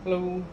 Hello.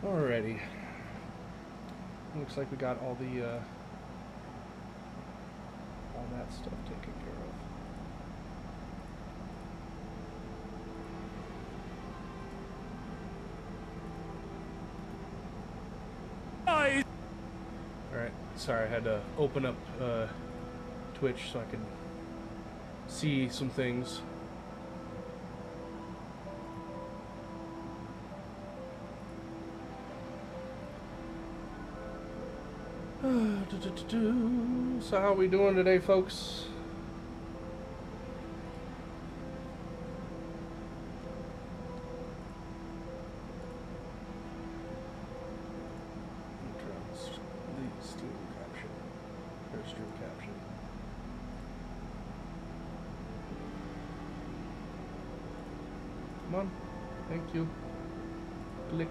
Alrighty. Looks like we got all that stuff taken care of. Alright, sorry, I had to open up Twitch so I could see some things. So how are we doing today, folks? Stream caption. Or stream caption. Come on. Thank you. Click.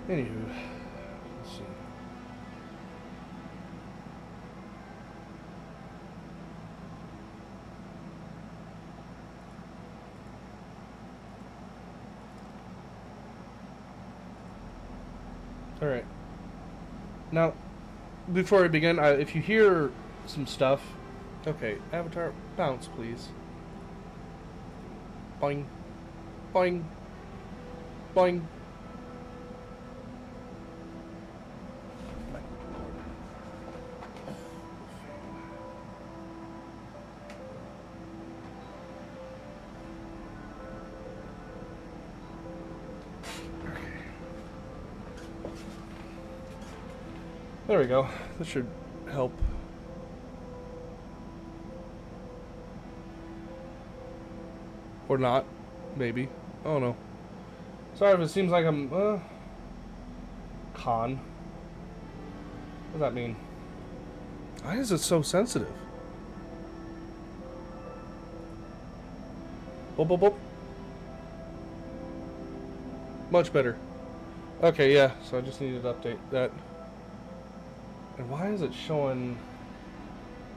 Anywho, let's see. All right. Now, before I begin, if you hear some stuff, okay, Avatar, bounce, please. Boing, boing, boing. There we go. This should help. Or not. Maybe. I don't know. Sorry if it seems like I'm, con. What does that mean? Why is it so sensitive? Boop, boop, boop. Much better. Okay, yeah. So I just needed to update that. And why is it showing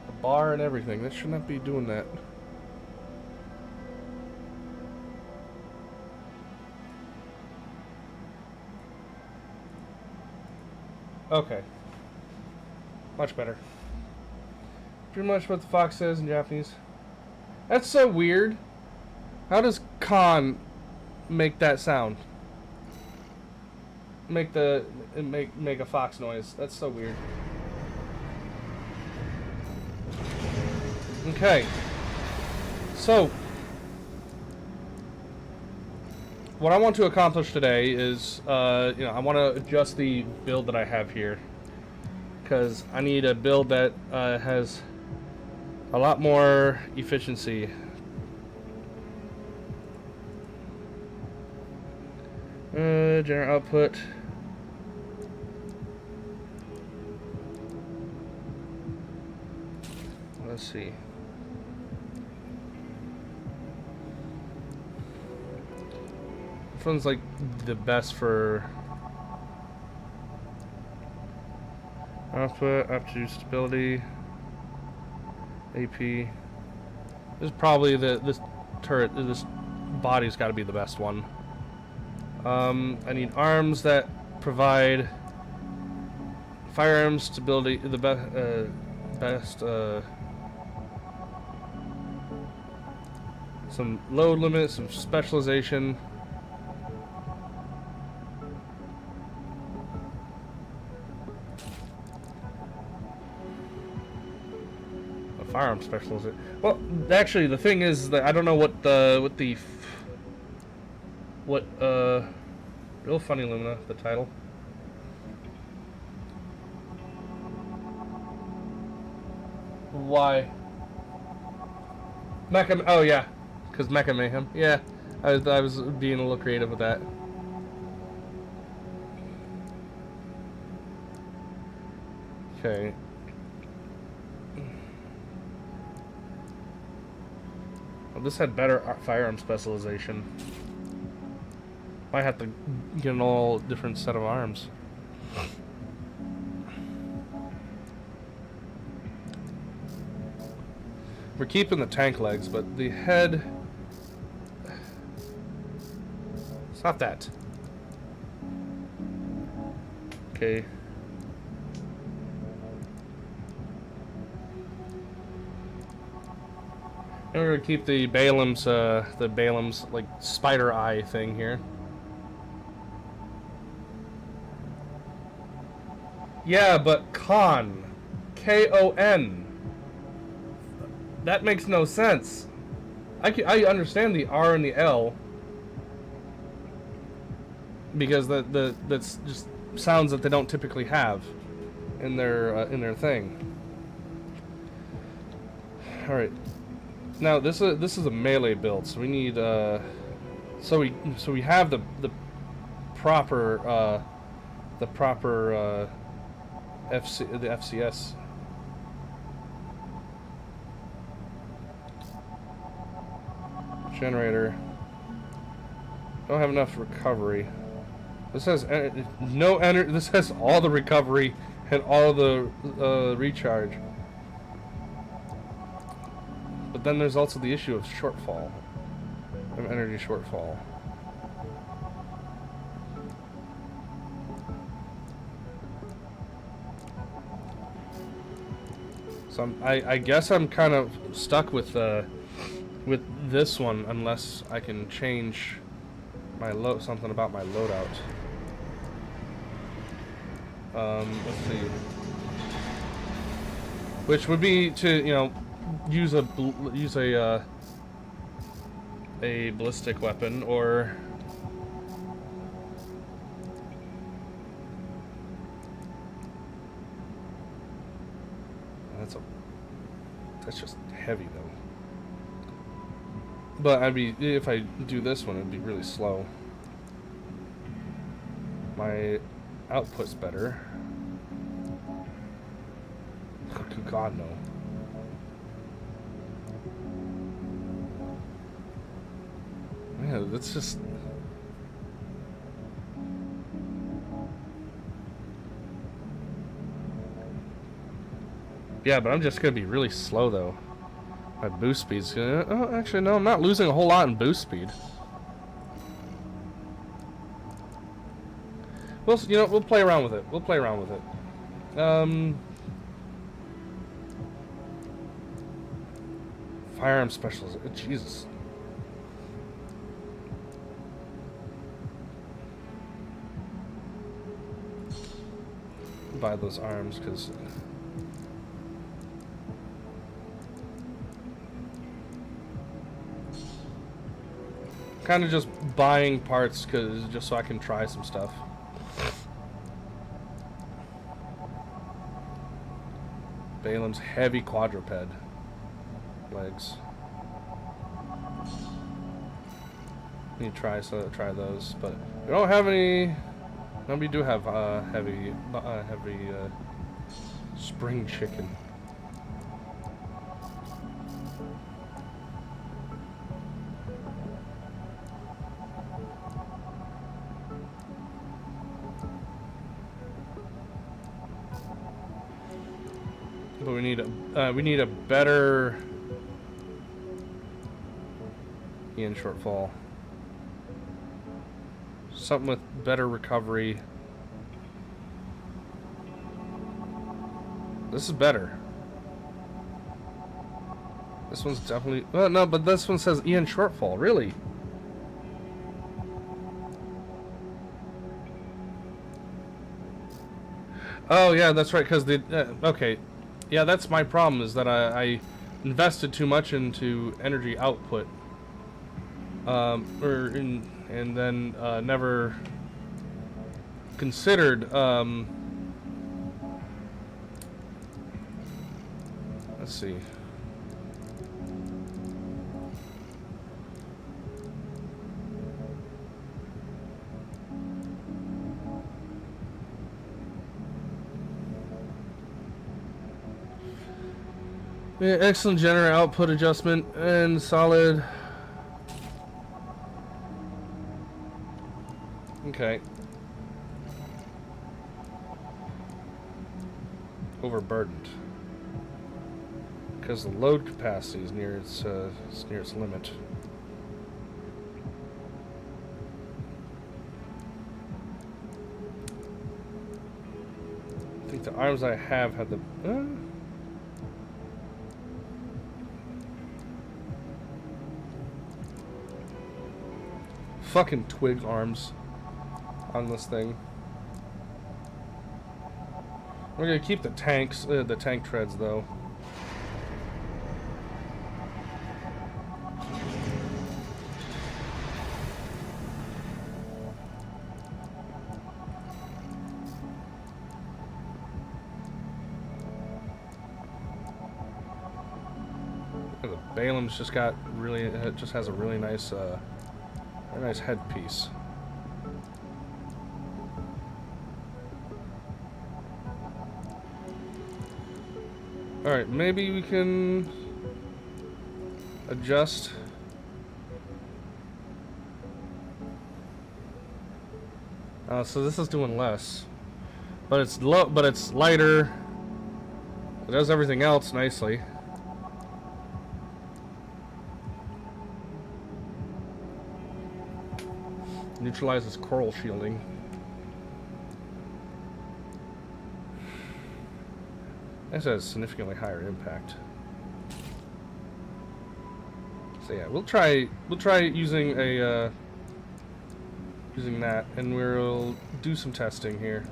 a bar and everything? That should not be doing that. Okay. Much better. Pretty much what the fox says in Japanese. That's so weird. How does con make that sound? Make a fox noise. That's so weird. Okay. So what I want to accomplish today is I want to adjust the build that I have here, because I need a build that has a lot more efficiency. General output. Let's see. Which one's like the best for output, up to stability, AP? This is probably this turret. This body's got to be the best one. I need arms that provide firearm stability, the best some load limit, some specialization. A firearm specialization. Well, actually, the thing is that I don't know what real funny, Lumina, the title. Why? Mecha, oh yeah, because Mecha Mayhem. Yeah, I was being a little creative with that. Okay. Well, this had better firearm specialization. Might have to get an all different set of arms. We're keeping the tank legs, but the head... It's not that. Okay. And we're gonna keep the Balaam's like spider eye thing here. Yeah, but Con. K-O-N. That makes no sense. I understand the R and the L because that's just sounds that they don't typically have in their thing. All right, now this is a melee build, so we need so we have the proper FCS. Generator. Don't have enough recovery. This has no energy. This has all the recovery and all the recharge. But then there's also the issue of shortfall, of energy shortfall. So I guess I'm kind of stuck with this one unless I can change my something about my loadout. Let's see. Which would be to use a ballistic weapon or that's just heavy though. But if I do this one, it'd be really slow. My output's better. God no. Man, that's just. Yeah, but I'm just gonna be really slow though. My boost speed's gonna... Oh, actually, no, I'm not losing a whole lot in boost speed. Well, we'll play around with it. We'll play around with it. Firearm specials. Jesus. Buy those arms, because... kind of just buying parts just so I can try some stuff. Balaam's heavy quadruped legs. Need to try those, but we don't have any. No, we do have heavy spring chicken. But we need a better Ian shortfall. Something with better recovery. This is better. This one's definitely... Well, no, but this one says Ian shortfall. Really? Oh, yeah, that's right, because the... okay. Yeah, that's my problem, is that I invested too much into energy output. And then never considered... let's see. Yeah, excellent generator output adjustment and solid. Okay. Overburdened. Because the load capacity is near its limit. I think the arms I have had the... fucking twig arms on this thing. We're gonna keep the tanks, the tank treads though. The Balem's just got really, it just has a really nice, very nice headpiece. Alright, maybe we can adjust. So this is doing less, but it's low, but it's lighter. It does everything else nicely. Neutralizes coral shielding. This has significantly higher impact. So yeah, we'll try using a using that, and we'll do some testing here.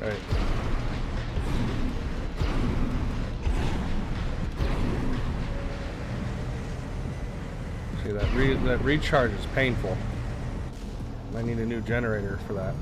All right. See, that recharge is painful. I need a new generator for that.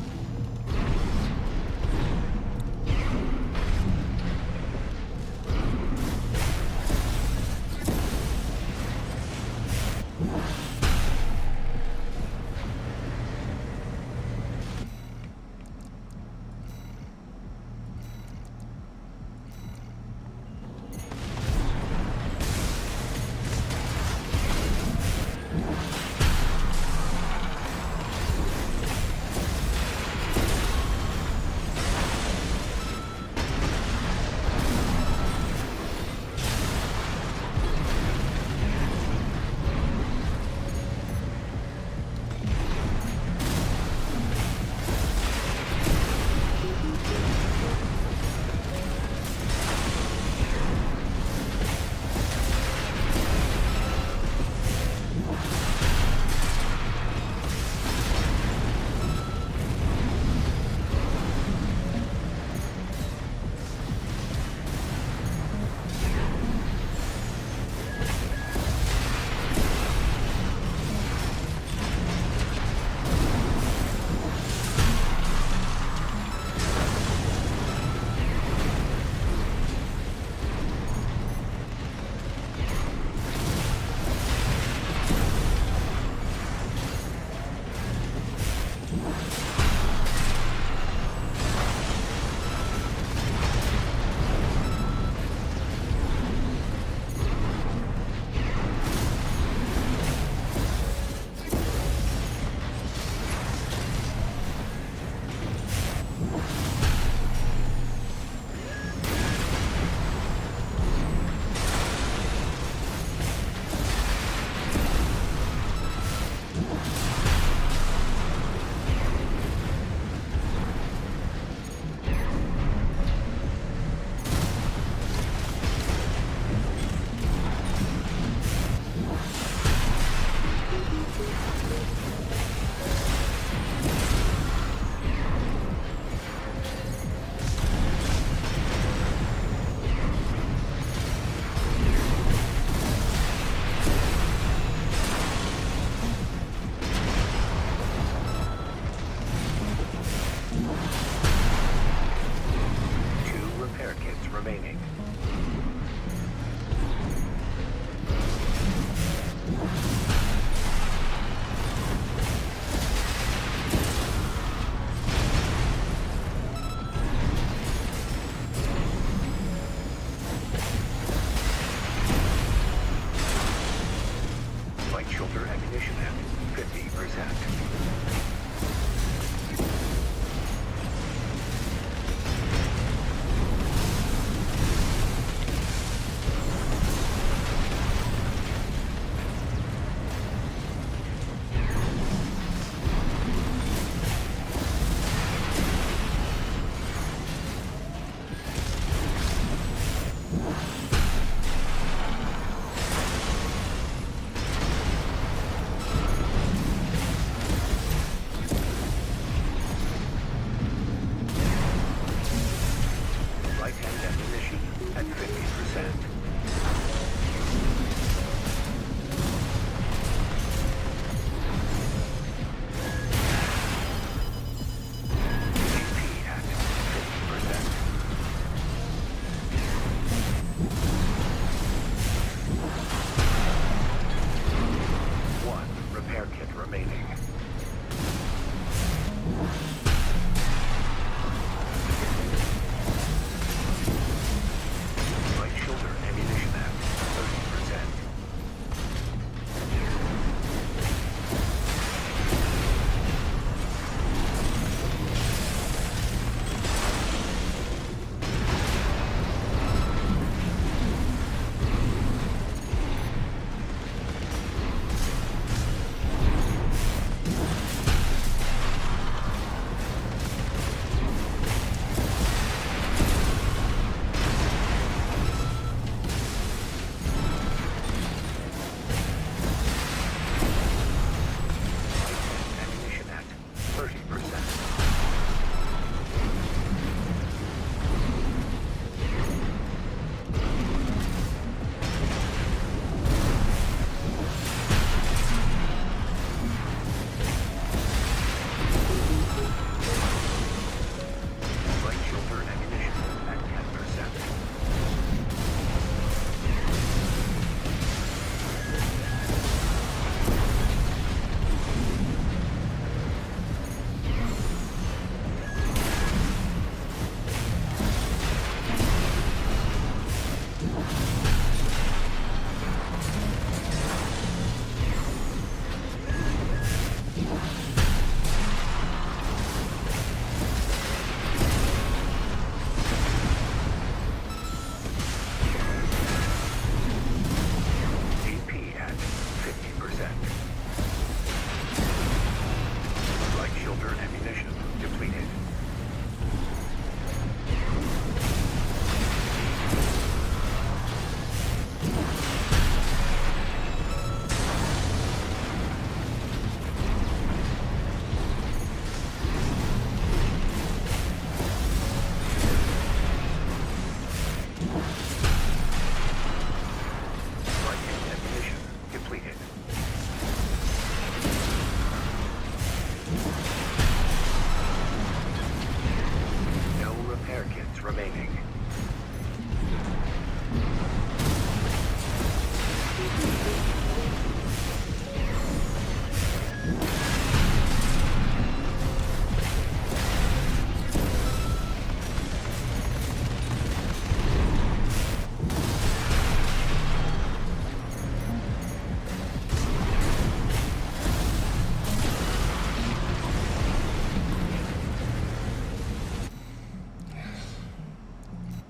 ammunition at 50%.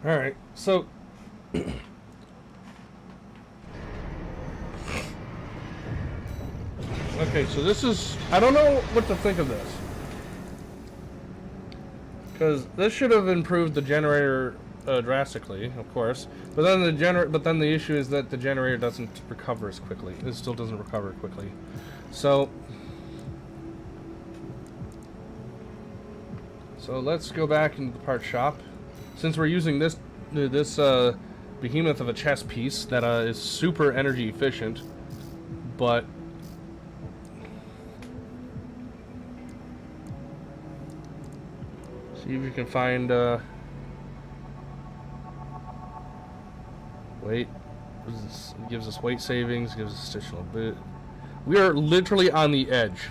Alright, so okay, so this is, I don't know what to think of this, because this should have improved the generator drastically, of course, but then the issue is that the generator doesn't recover as quickly. It still doesn't recover quickly. So let's go back into the part shop. Since we're using this behemoth of a chess piece that is super energy efficient, but see if you can find weight. It gives us weight savings, gives us additional bit. We are literally on the edge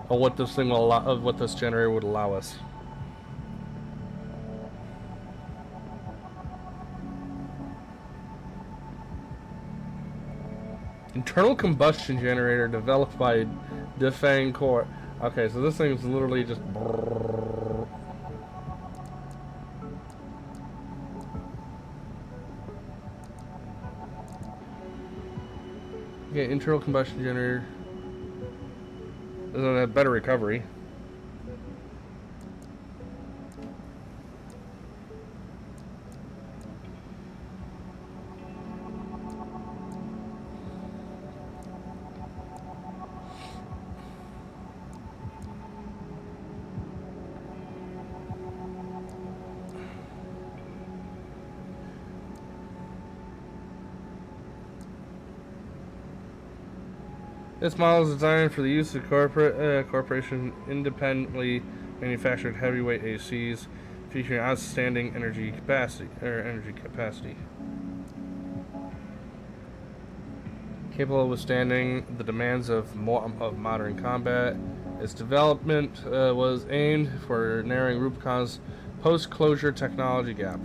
of what this thing will allow, of what this generator would allow us. In internal combustion generator developed by Defang Core. Okay, so this thing is literally just. Okay, internal combustion generator. Doesn't have better recovery. This model is designed for the use of corporation independently manufactured heavyweight ACs, featuring outstanding energy capacity. Capable of withstanding the demands of modern combat. Its development was aimed for narrowing Rubicon's post-closure technology gap.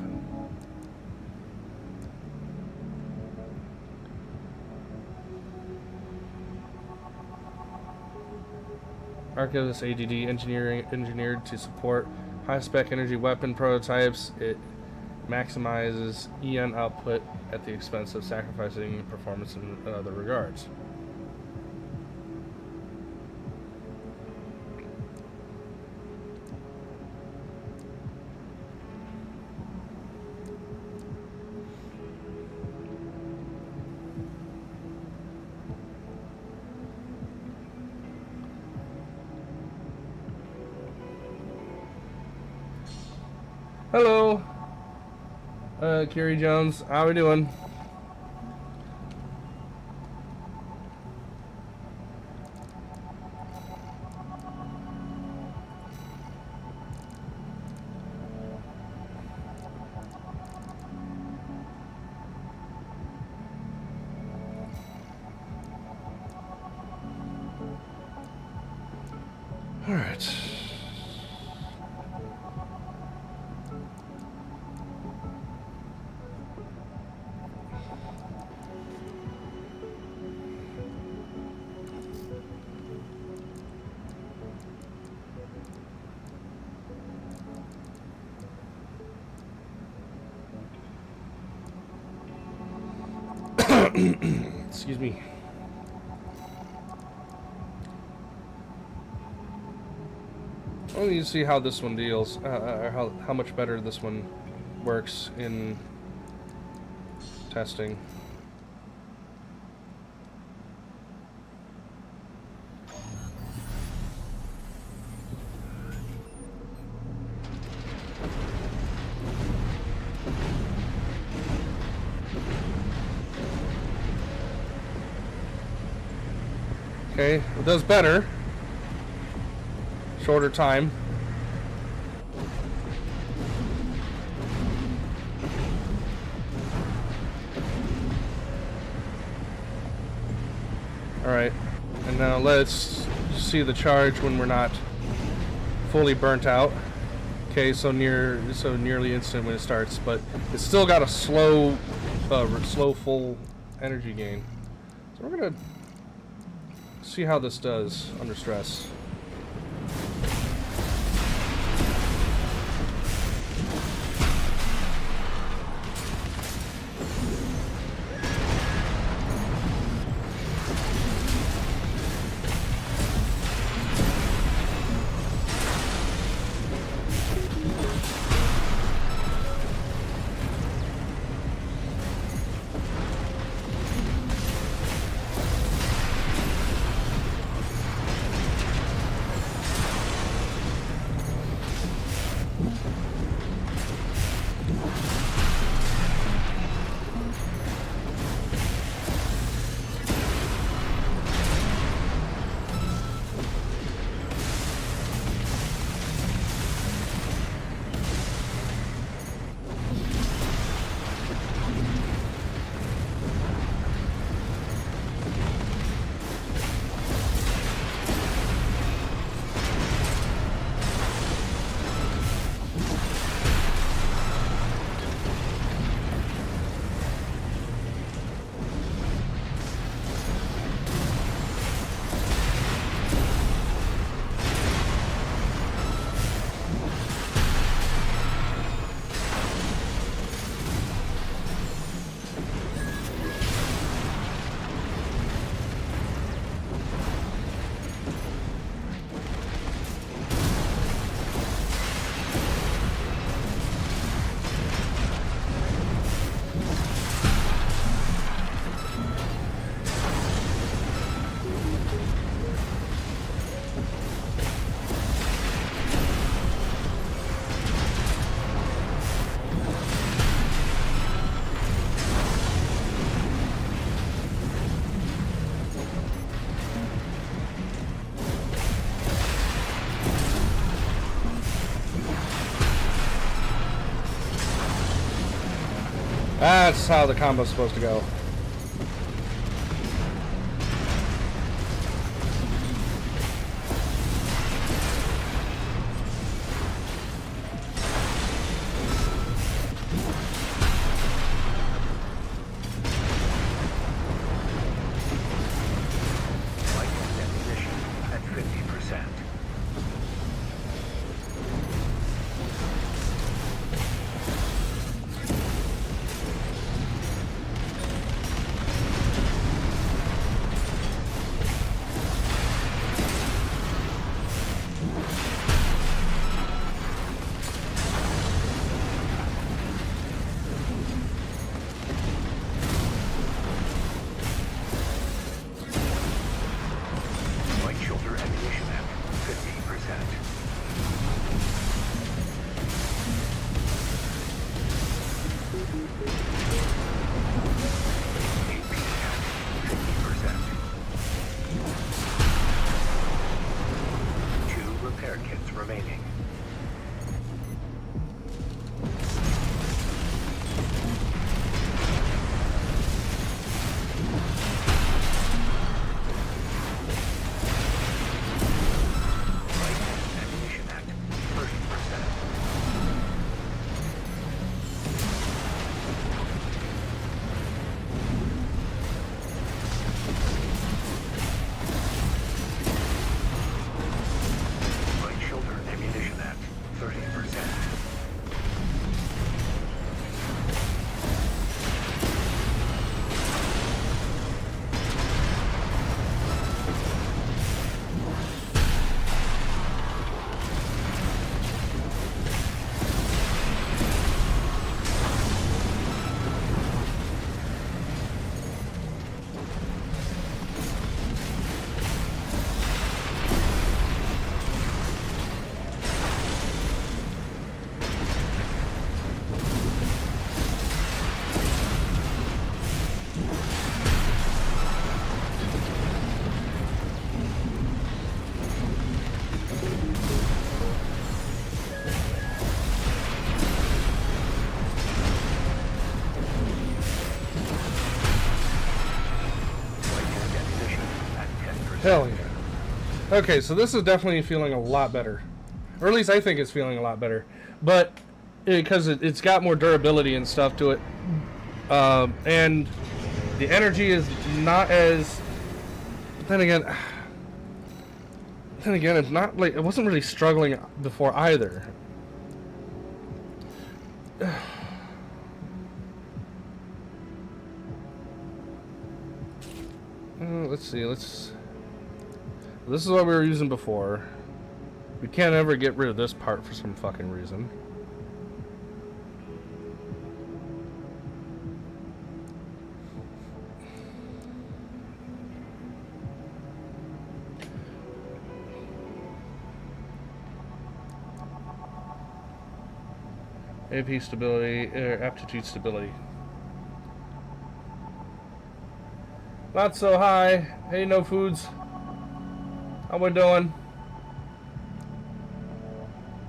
Archivist ADD engineered to support high-spec energy weapon prototypes. It maximizes EN output at the expense of sacrificing performance in other regards. Hello, Kerry Jones. How we doing? All right. Excuse me. I need to see how this one deals, how much better this one works in testing. Okay, it does better. Shorter time. Alright, and now let's see the charge when we're not fully burnt out. Okay, so nearly instant when it starts, but it's still got a slow full energy gain. So we're gonna see how this does under stress. That's how the combo's supposed to go. Hell yeah. Okay, so this is definitely feeling a lot better. Or at least I think it's feeling a lot better. But because it's got more durability and stuff to it. And the energy is not as... Then again, it's not like... It wasn't really struggling before either. Let's see, This is what we were using before. We can't ever get rid of this part for some fucking reason. AP stability, aptitude stability. Not so high. Hey, no foods. How we doing?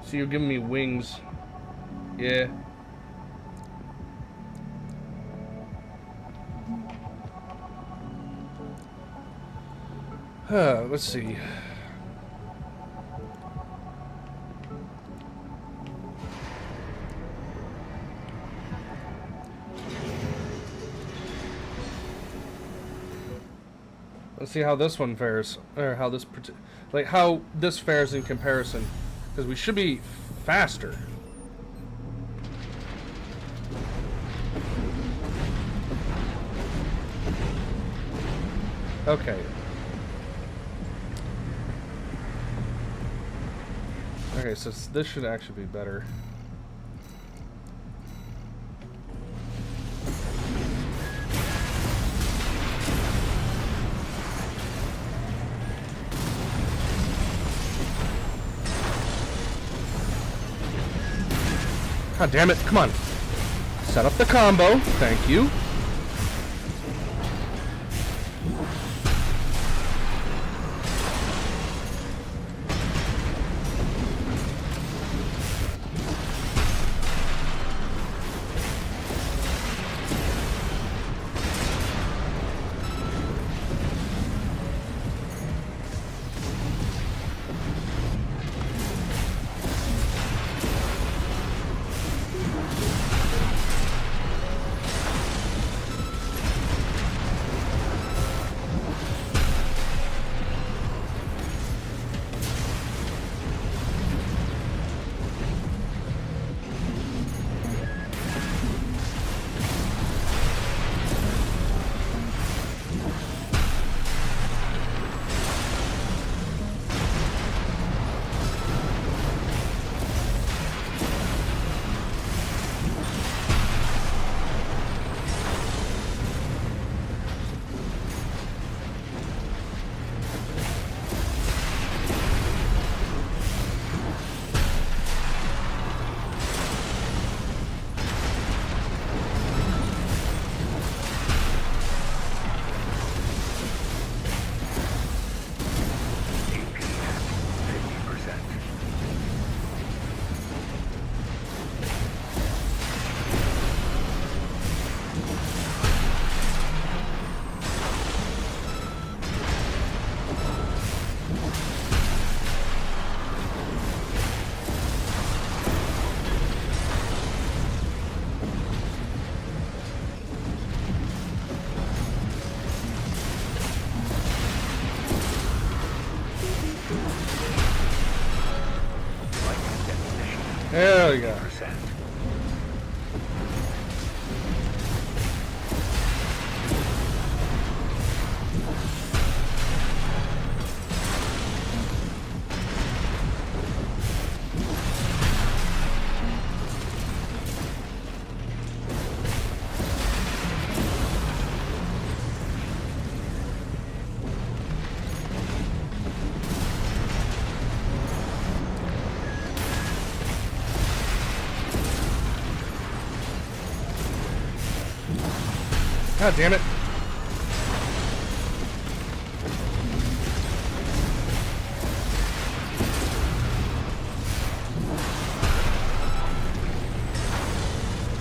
So you're giving me wings. Yeah. Let's see. Let's see how this one fares, or how this fares in comparison, because we should be faster. Okay. Okay, so this should actually be better. God damn it, come on. Set up the combo, thank you. There we go. 50%. God damn it.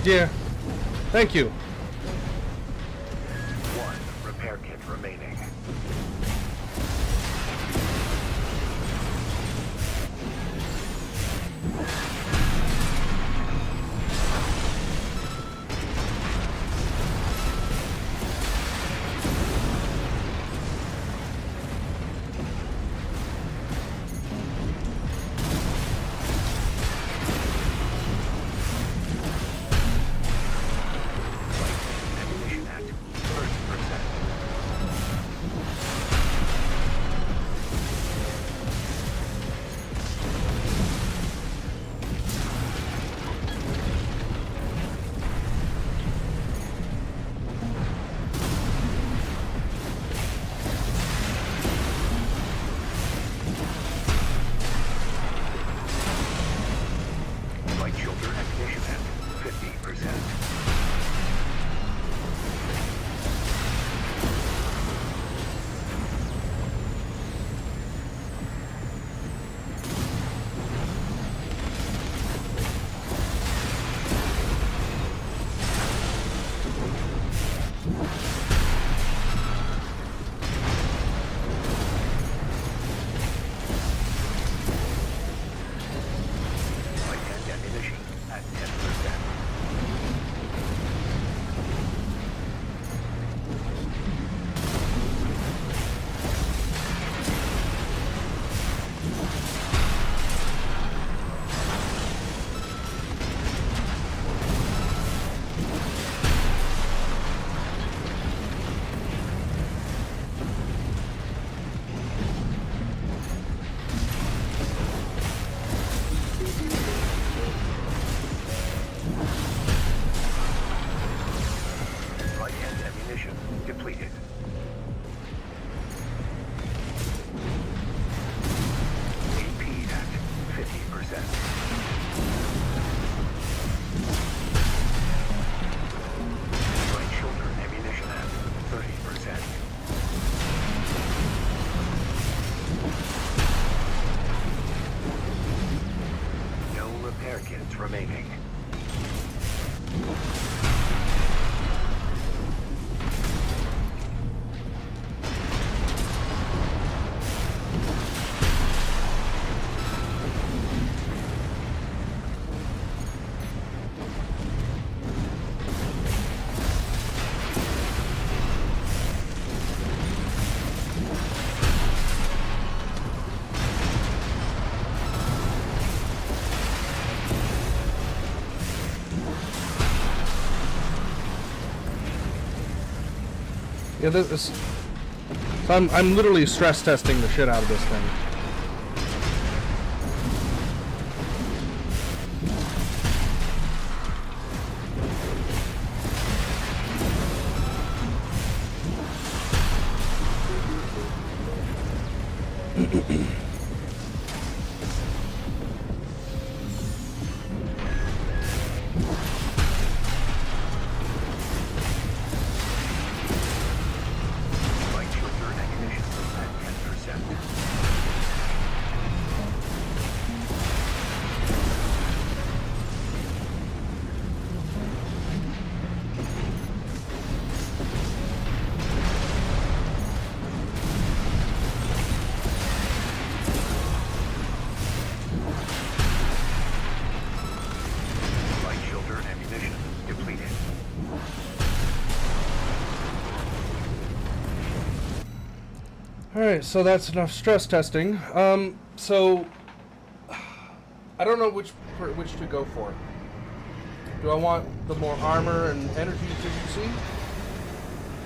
Yeah. Thank you. 1 repair kit remaining. Ammunition at 30%. Light shoulder ammunition at 50%. Light hand ammunition at 10%. Light hand ammunition depleted. AP at 50%. Right shoulder ammunition at 30%. No repair kits remaining. Yeah, this is... So I'm literally stress testing the shit out of this thing. Light shoulder ammunition at 10%. Light shoulder ammunition depleted. Alright, so that's enough stress testing. So I don't know which to go for. Do I want the more armor and energy efficiency?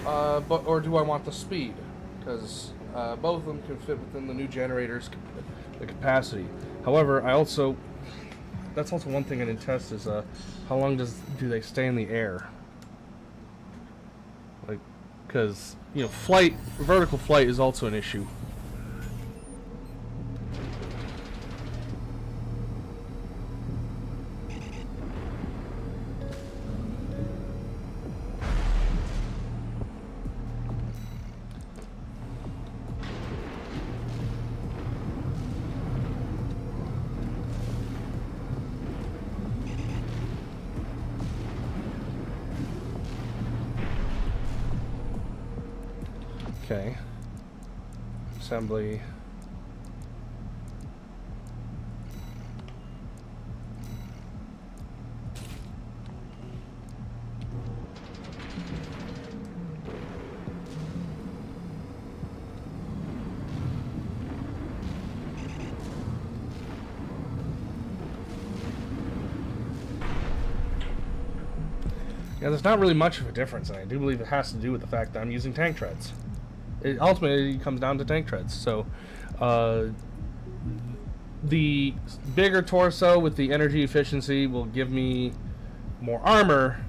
Or do I want the speed? Because both of them can fit within the new generator's the capacity. However, that's also one thing I didn't test is how long do they stay in the air? Like, because vertical flight is also an issue. Okay. Assembly. Yeah, there's not really much of a difference, and I do believe it has to do with the fact that I'm using tank treads. It ultimately comes down to tank treads. So, the bigger torso with the energy efficiency will give me more armor,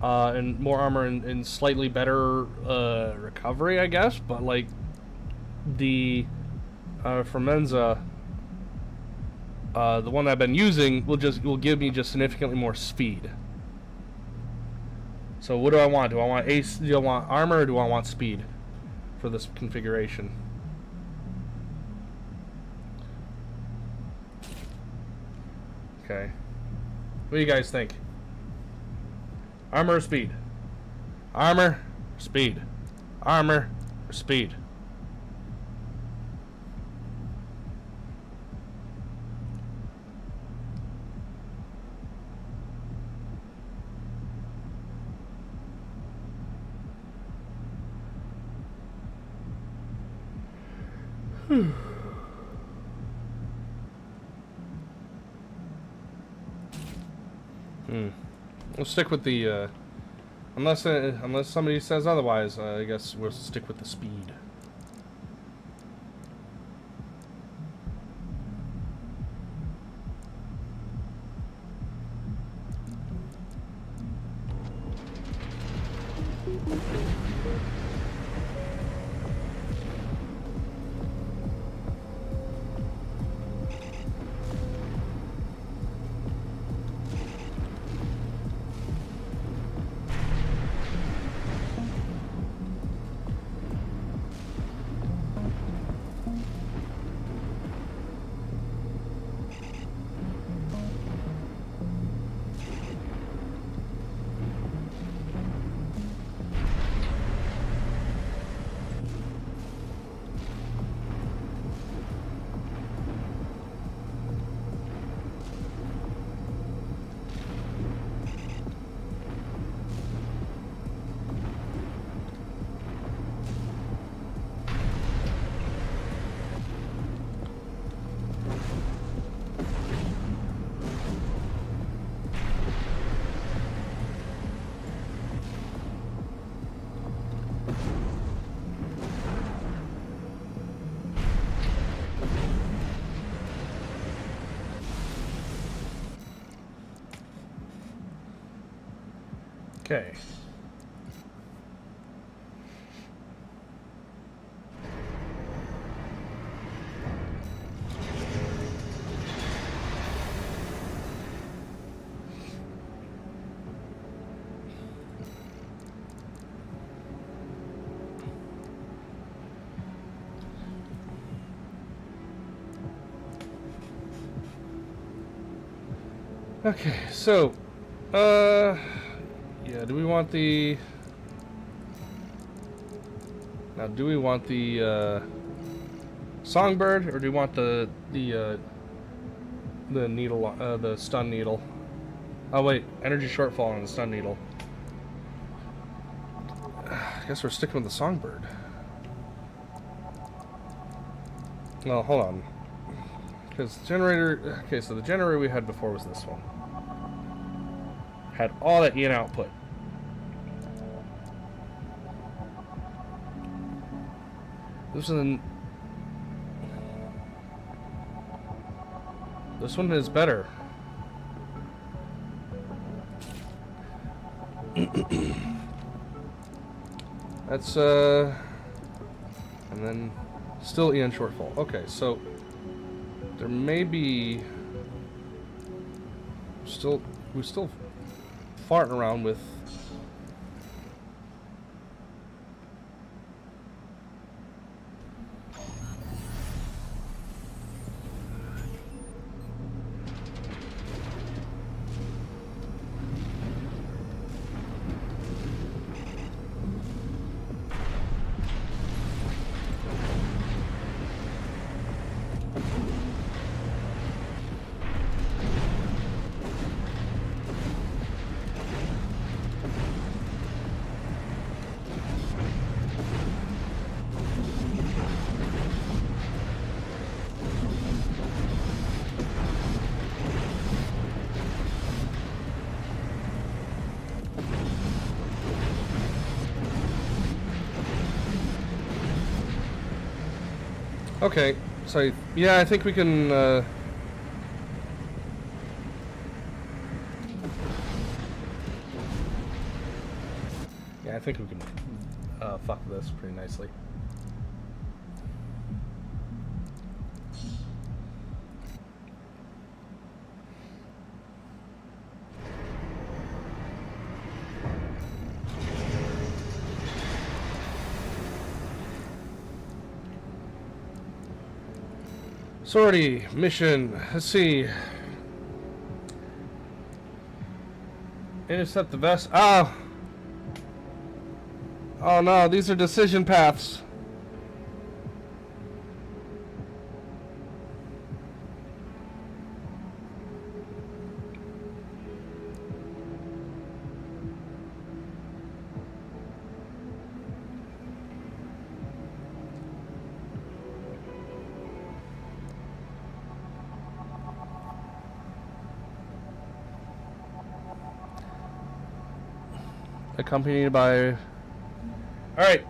and slightly better recovery, I guess. But like the Formenza, the one that I've been using will give me just significantly more speed. So what do I want? Do I want armor or do I want speed for this configuration? Okay. What do you guys think? Armor or speed? Armor or speed? Armor or speed? We'll stick with the unless somebody says otherwise. I guess we'll stick with the speed. Okay. Okay, so, yeah, do we want the... Now, do we want the, Songbird, or do we want the needle, the stun needle? Oh, wait, energy shortfall on the stun needle. I guess we're sticking with the Songbird. Well, hold on. Because generator... Okay, so the generator we had before was this one. Had all that in output. This one is better. That's and then still EN shortfall. Okay, so there may be we're still farting around with okay, so yeah, I think we can yeah, I think we can fuck this pretty nicely. Sortie, mission, let's see. Intercept the vest. Oh! Oh no, these are decision paths. Accompanied by... Alright.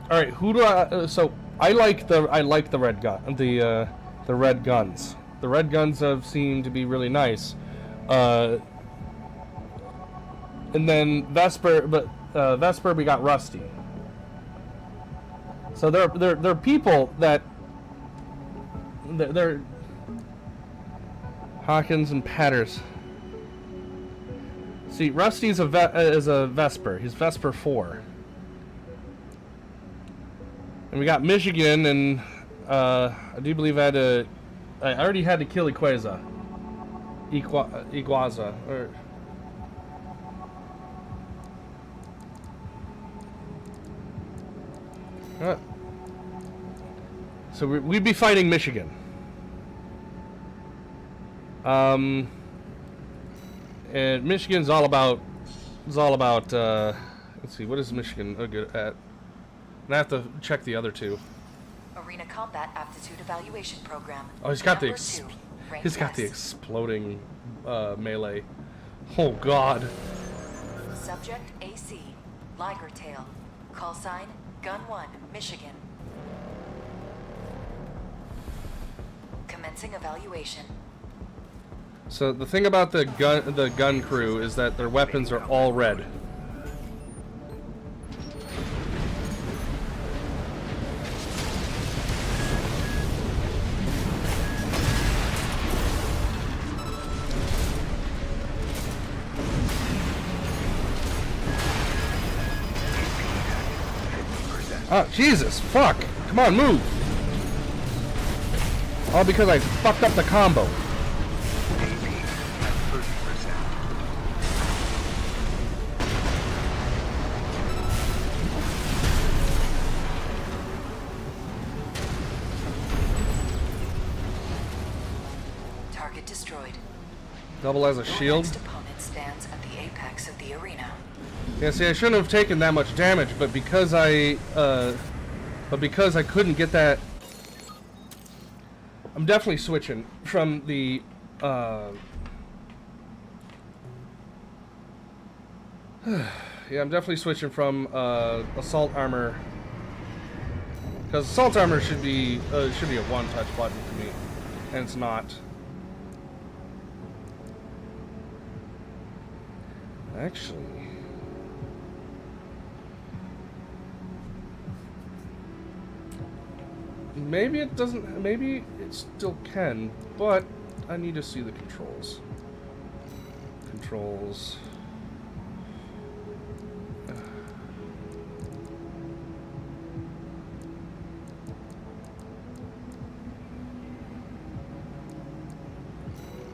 Alright, who do I... so, I like the red gun... the red guns. The red guns have seemed to be really nice. And then Vesper... But, Vesper, we got Rusty. So, they're people that... They're... Hawkins and Patters. See, Rusty's is a Vesper. He's Vesper 4. And we got Michigan, and I do believe I already had to kill Iguaza. Or... So we'd be fighting Michigan. And Michigan's all about. Let's see, what is Michigan good at? I have to check the other two. Arena Combat Aptitude Evaluation Program. Oh, he's got Number the two, rank he's got the West. exploding melee. Oh God. Subject AC, Liger Tail. Call sign, Gun 1, Michigan. Commencing evaluation. So the thing about the gun crew is that their weapons are all red. Oh, Jesus, fuck! Come on, move! All because I fucked up the combo. Target destroyed. Double as a Your shield. next opponent stands at the apex of the arena. Yeah, see, I shouldn't have taken that much damage, but because I But because I couldn't get that, I'm definitely switching from the yeah, I'm definitely switching from assault armor, because assault armor should be a one-touch button to me, and it's not. Actually, maybe it doesn't. Maybe it still can, but I need to see the controls. Controls.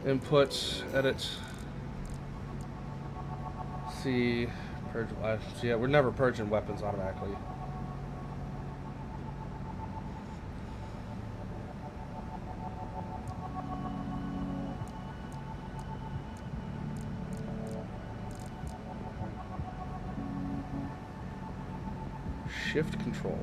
Input, edit. See, purge. Yeah, we're never purging weapons automatically. Shift control.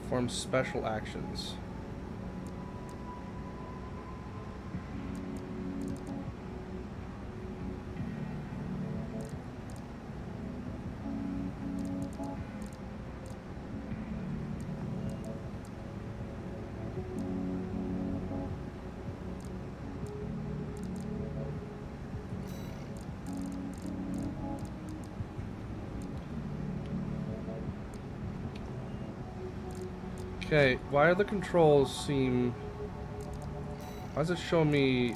Perform special actions. Okay, why are the controls seem... Why does it show me,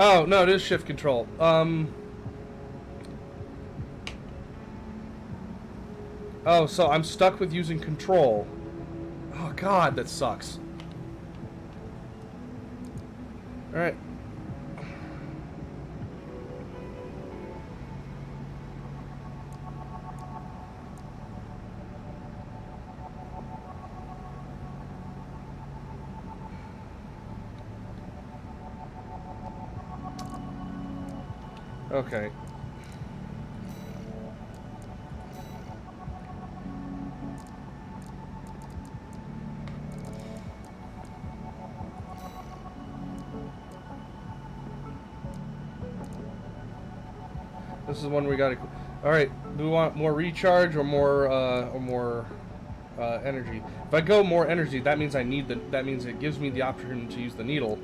Oh, no, it is shift control. Oh, so I'm stuck with using control. Oh, God, that sucks. Alright. Okay. This is one we gotta... Alright, do we want more recharge or more energy? If I go more energy, that means I need the... That means it gives me the option to use the needle.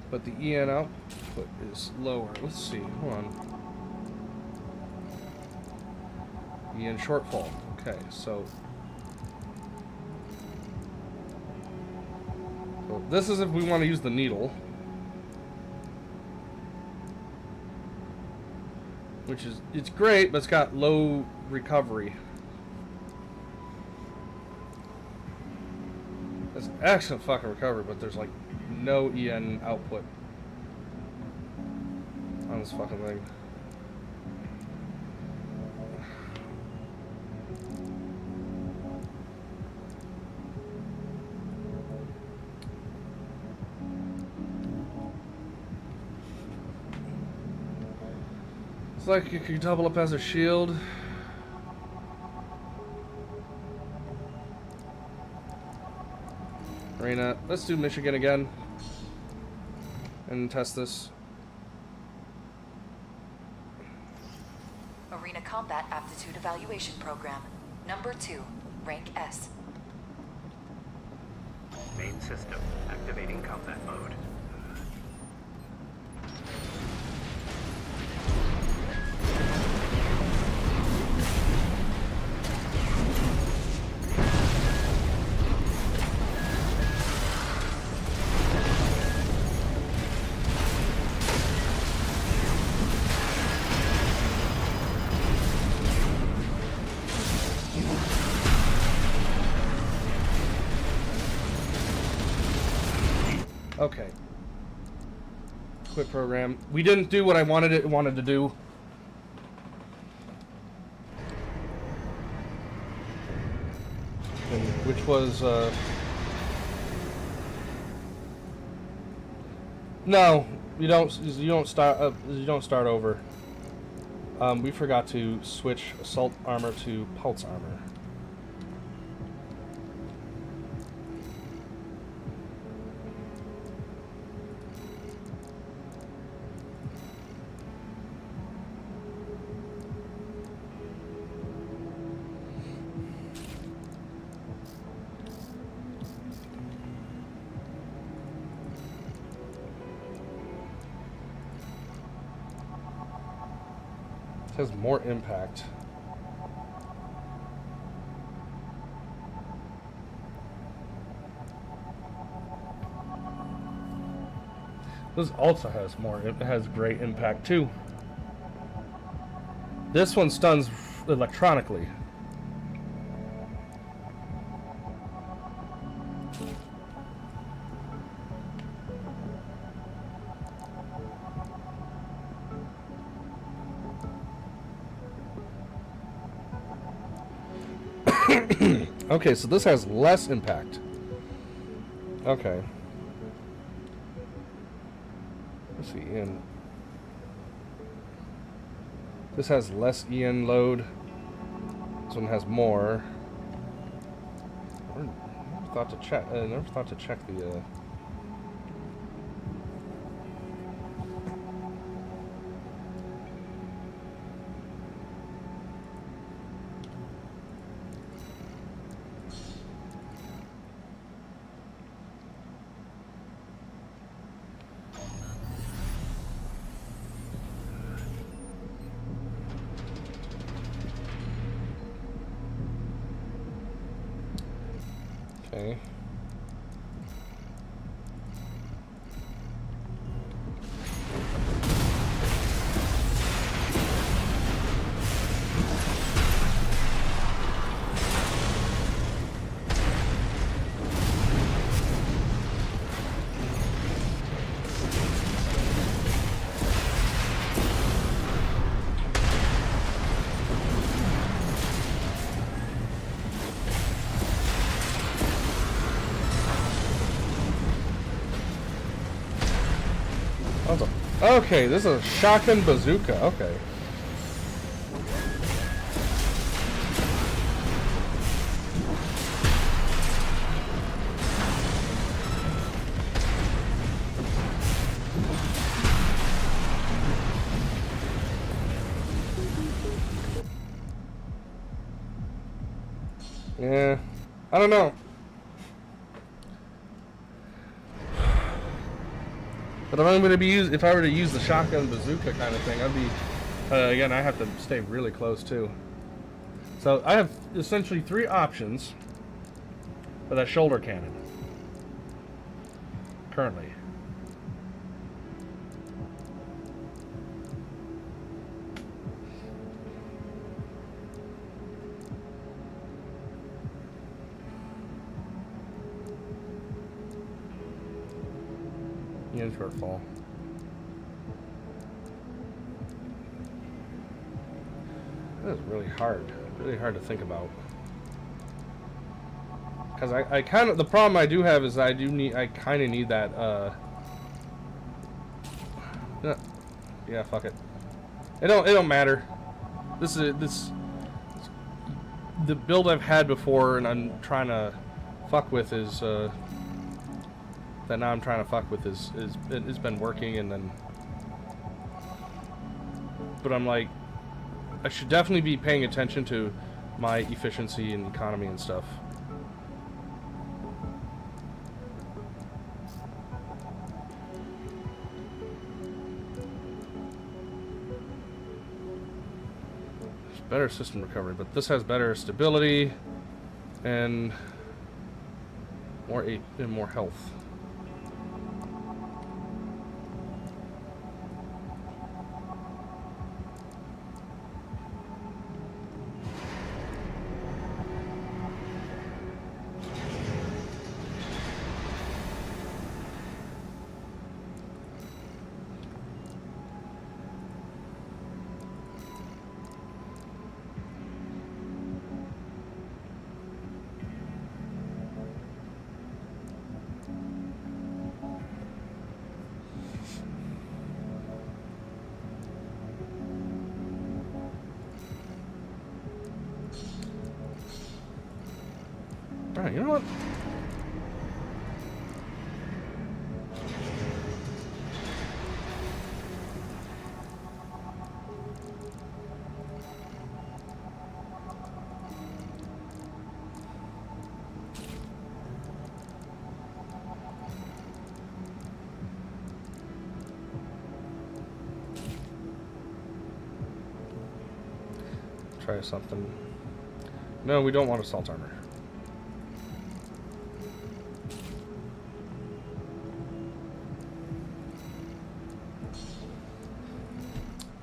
But the EN output is lower. Let's see, hold on. EN shortfall. Okay, so... So this is if we want to use the needle. Which is, it's great, but it's got low recovery. It's excellent fucking recovery, but there's like no EN output on this fucking thing. It's like you could double up as a shield. Arena. Let's do Michigan again. And test this. Arena Combat Aptitude Evaluation Program. Number 2, rank S. Main system activating combat mode. Okay. Quit program. We didn't do what I wanted to do. Which was no, you don't start over. We forgot to switch assault armor to pulse armor. Has more impact. This also has more. It has great impact too. This one stuns electronically. Okay, so this has less impact. Okay. Let's see, Ian. This has less Ian load. This one has more. I never thought to check. Never thought to check the. Okay. Okay, this is a shotgun bazooka. Okay. Yeah, I don't know. But if I'm going to be if I were to use the shotgun bazooka kind of thing, I'd be again. I have to stay really close too. So I have essentially 3 options for that shoulder cannon currently. In shortfall. That is really hard to think about. Because I kind of, the problem I do have is I kind of need that, yeah, fuck it. It don't matter. The build I've had before and I'm trying to fuck with is, that now I'm trying to fuck with it's been working, and then but I'm like, I should definitely be paying attention to my efficiency and economy and stuff. There's better system recovery, but this has better stability and more health. Alright, you know what? Try something. No, we don't want assault armor.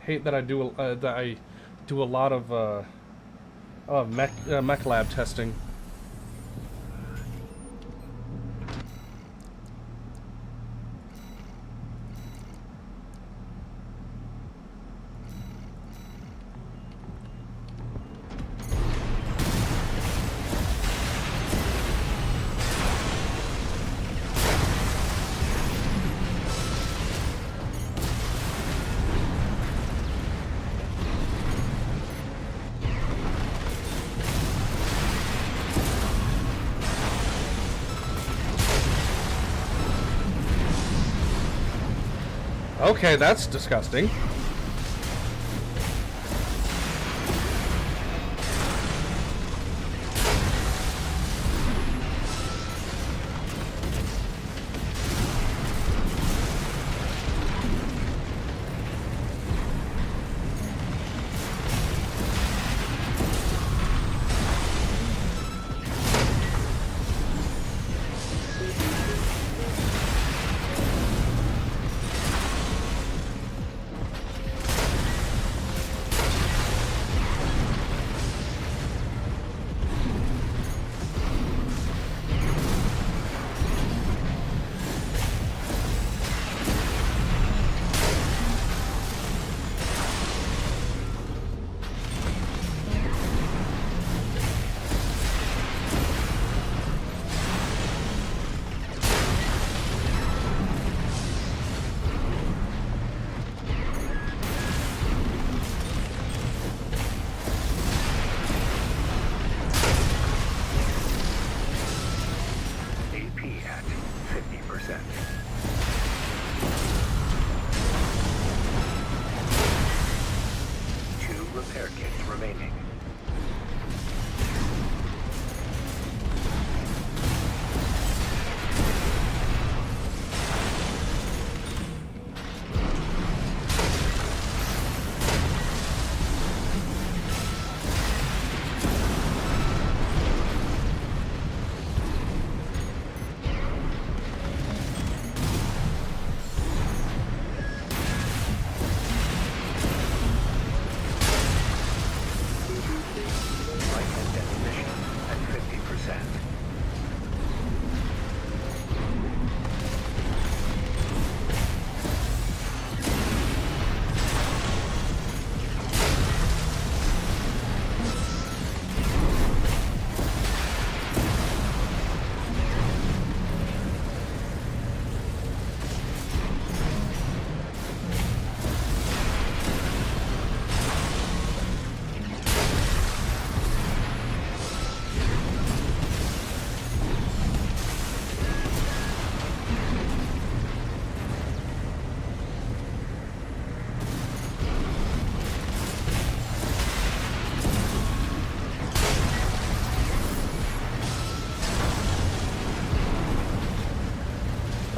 Hate that I do a lot of mech lab testing. Okay, that's disgusting.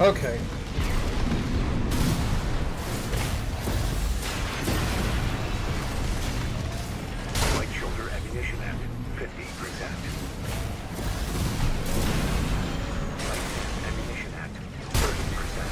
Okay. Right shoulder ammunition at 50%. Right hand ammunition at 30%.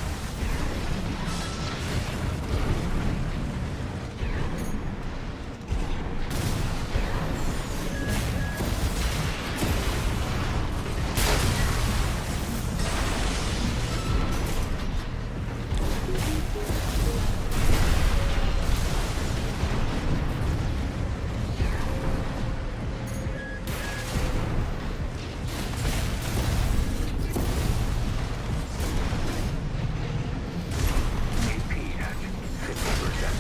AP at 50%.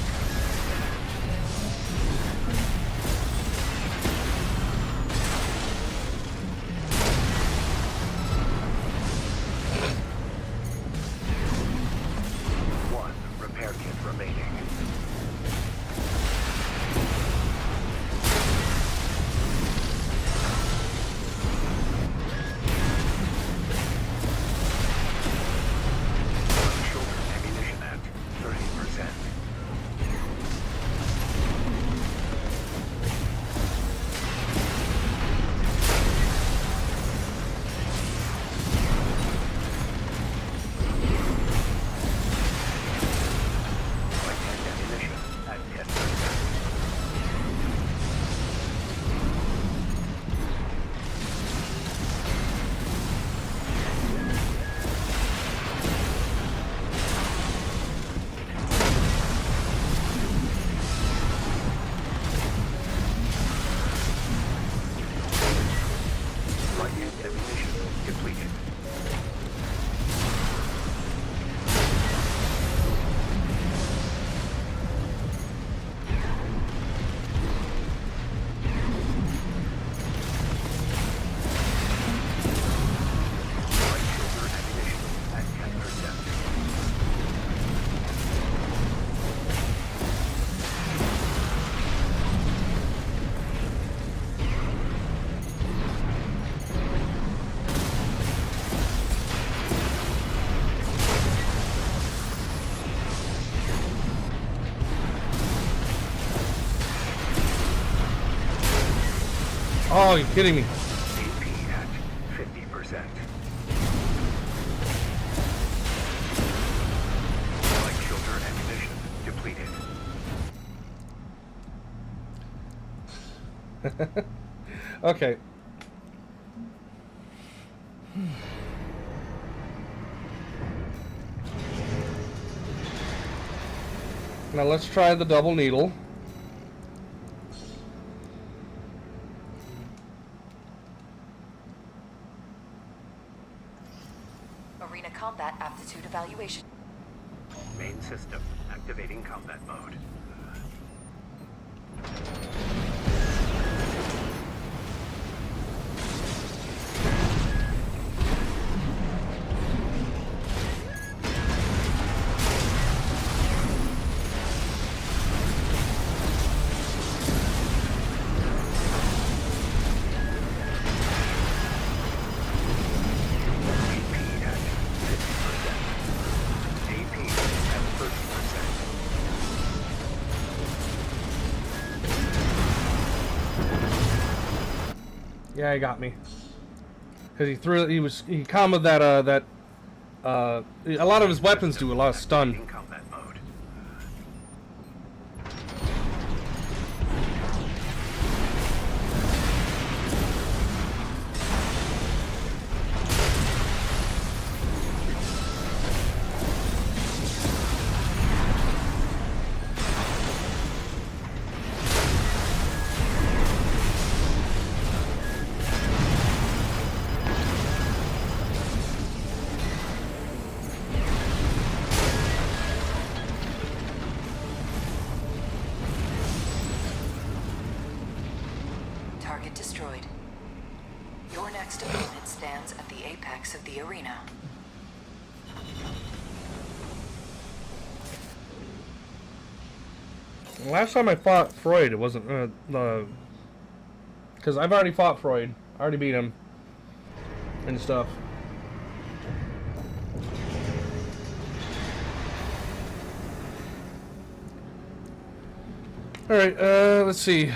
One repair kit remaining. Right shoulder ammunition at 30%. Right hand ammunition at 10%. Right hand ammunition depleted. Right shoulder ammunition at 10%. Oh, you're kidding me. AP at 50%. Right shoulder ammunition depleted. Okay. Now let's try the double needle. Arena combat aptitude evaluation. Main system activating combat mode. AP at 50%. AP at 30%. Yeah, he got me. Cause he threw. He comboed that. A lot of his weapons do a lot of stun. Activating combat mode. Target destroyed. Your next opponent stands at the apex of the arena. Last time I fought Freud, it wasn't because I've already fought Freud. I already beat him and stuff. All right, let's see.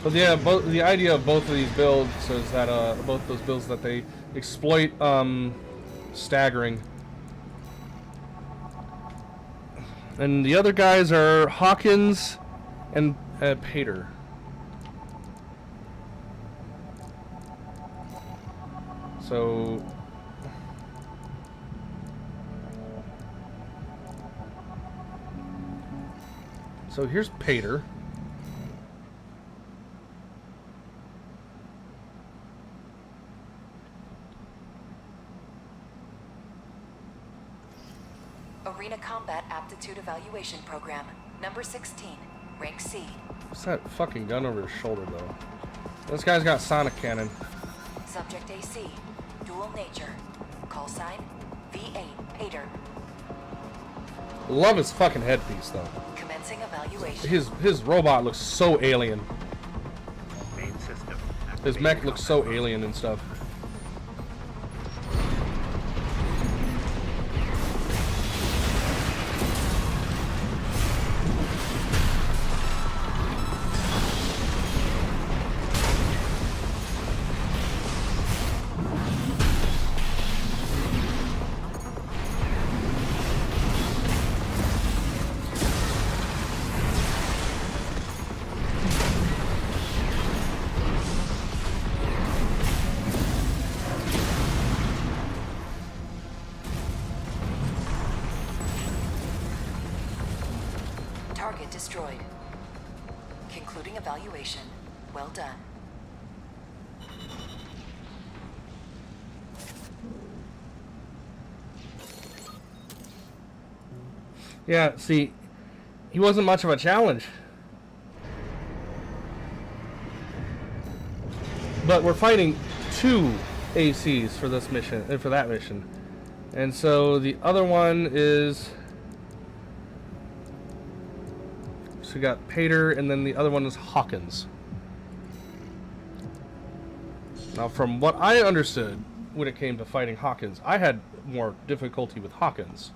But yeah, the idea of both of these builds is that both those builds that they exploit staggering, and the other guys are Hawkins and Pater. So here's Pater. Arena Combat Aptitude Evaluation Program, number 16, rank C. What's that fucking gun over his shoulder, though? This guy's got sonic cannon. Subject AC, dual nature. Call sign, V8, Pater. Love his fucking headpiece, though. Commencing evaluation. His robot looks so alien. Main system. His mech looks so alien and stuff. Target destroyed. Concluding evaluation. Well done. Yeah, see, he wasn't much of a challenge. But we're fighting 2 ACs for this mission, and for that mission. And so the other one is... So we got Pater, and then the other one is Hawkins. Now, from what I understood when it came to fighting Hawkins, I had more difficulty with Hawkins.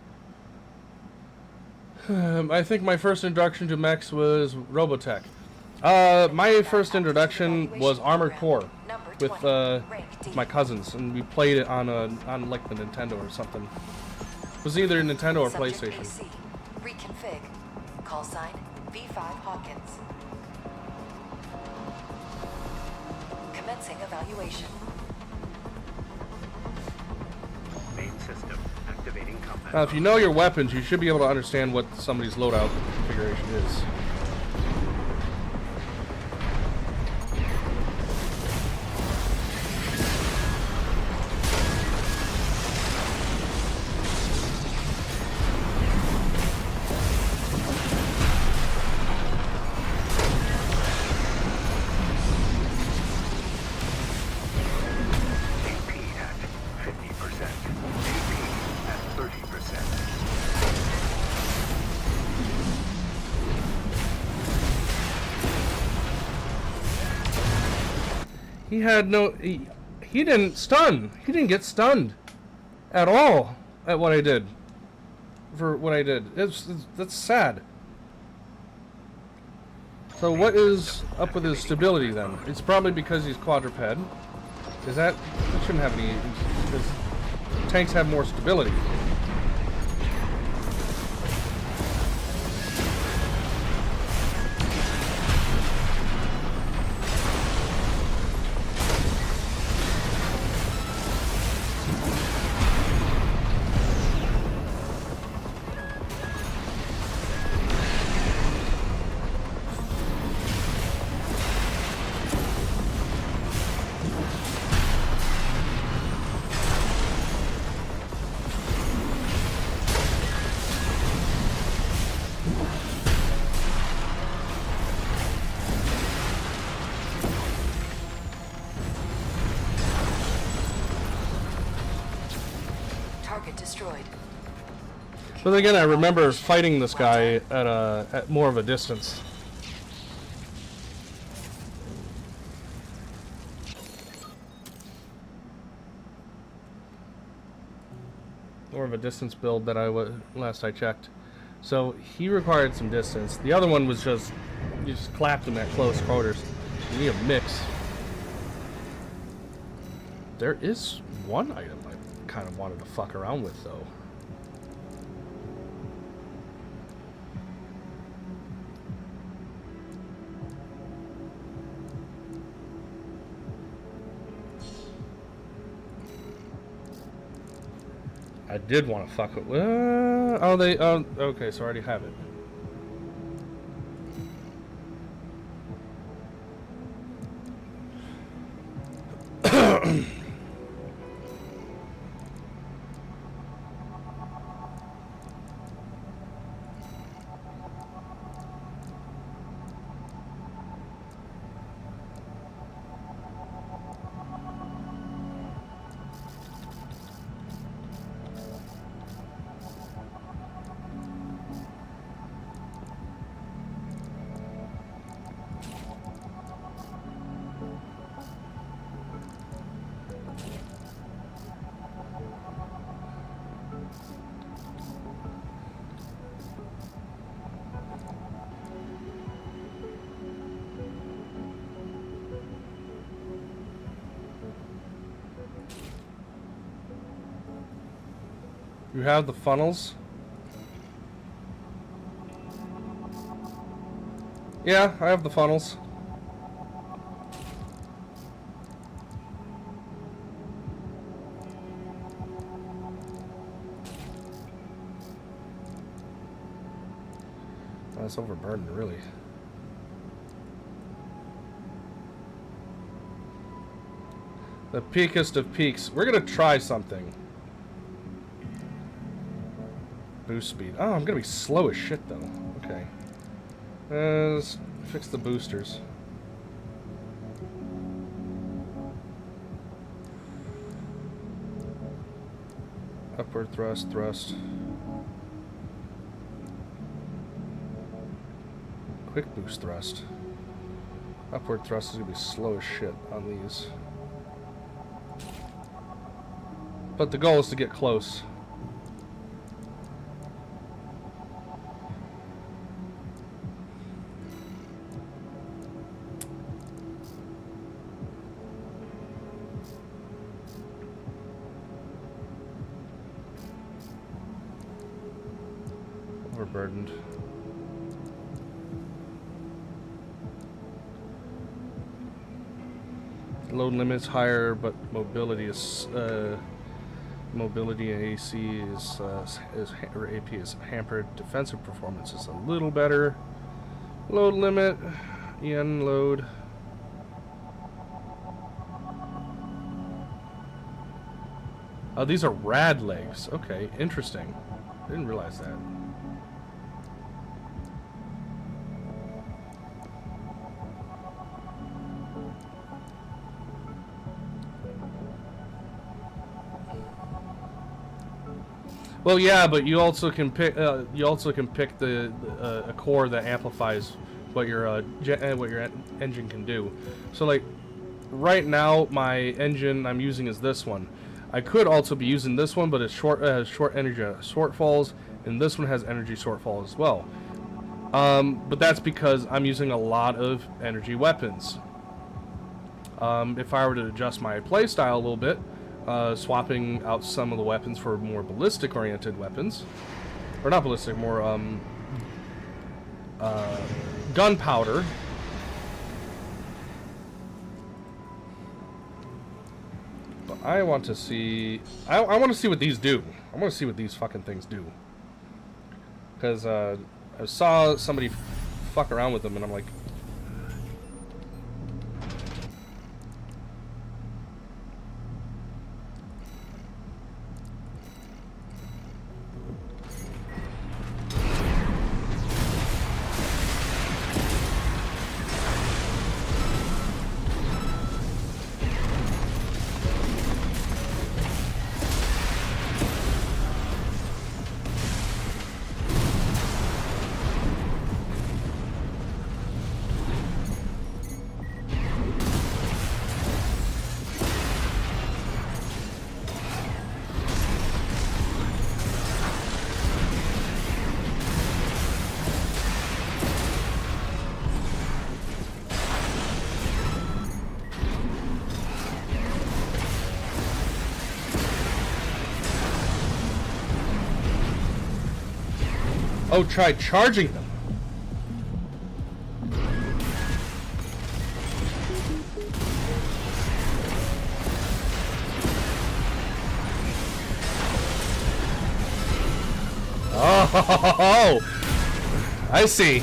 I think my first introduction to mechs was Robotech. My first introduction was Armored Core with my cousins, and we played it on like the Nintendo or something. It was either Nintendo or PlayStation. AC. Reconfig. Call sign V5 Hawkins. Commencing evaluation. Main system. Activating combat. Now, if you know your weapons, you should be able to understand what somebody's loadout configuration is. AP at 50%. AP at 30%. He had no... He didn't stun. He didn't get stunned at all at what I did. For what I did. That's sad. So what is up with his stability then? It's probably because he's quadruped. Is that shouldn't have any... Because tanks have more stability. Target destroyed. But again, I remember fighting this guy at more of a distance. More of a distance build that last I checked. So he required some distance. The other one was just, you just clapped him at close quarters. You need a mix. There is one item I kind of wanted to fuck around with, though. I did want to fuck with. Oh, they. Okay, so I already have it. You have the funnels? Yeah, I have the funnels. Oh, that's overburdened, really. The peakest of peaks. We're gonna try something. Boost speed. Oh, I'm gonna be slow as shit though. Okay. Let's fix the boosters. Upward thrust, thrust. Quick boost thrust. Upward thrust is gonna be slow as shit on these. But the goal is to get close. Overburdened. Load limit's higher, but mobility is mobility and AC or AP is hampered. Defensive performance is a little better. Load limit, EN load. Oh, these are rad legs. Okay, interesting. Didn't realize that. Well, yeah, but you also can pick. You also can pick a core that amplifies what your engine can do. So, like, right now, my engine I'm using is this one. I could also be using this one, but it's short energy shortfalls, and this one has energy shortfall as well. But that's because I'm using a lot of energy weapons. If I were to adjust my playstyle a little bit. Swapping out some of the weapons for more ballistic-oriented weapons. Or not ballistic, more, gunpowder. But I want to see... I want to see what these do. I want to see what these fucking things do. Because, I saw somebody fuck around with them, and I'm like... Oh, try charging them. Oh, I see.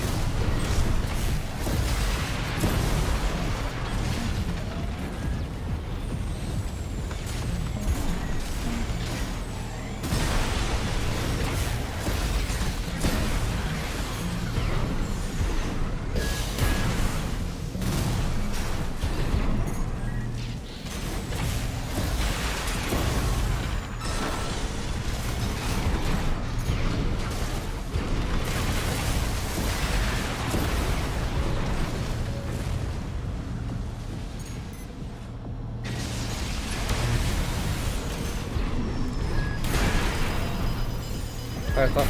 I thought.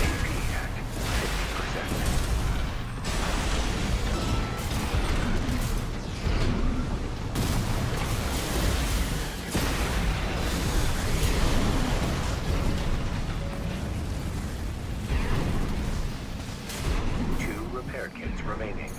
Two repair kits remaining.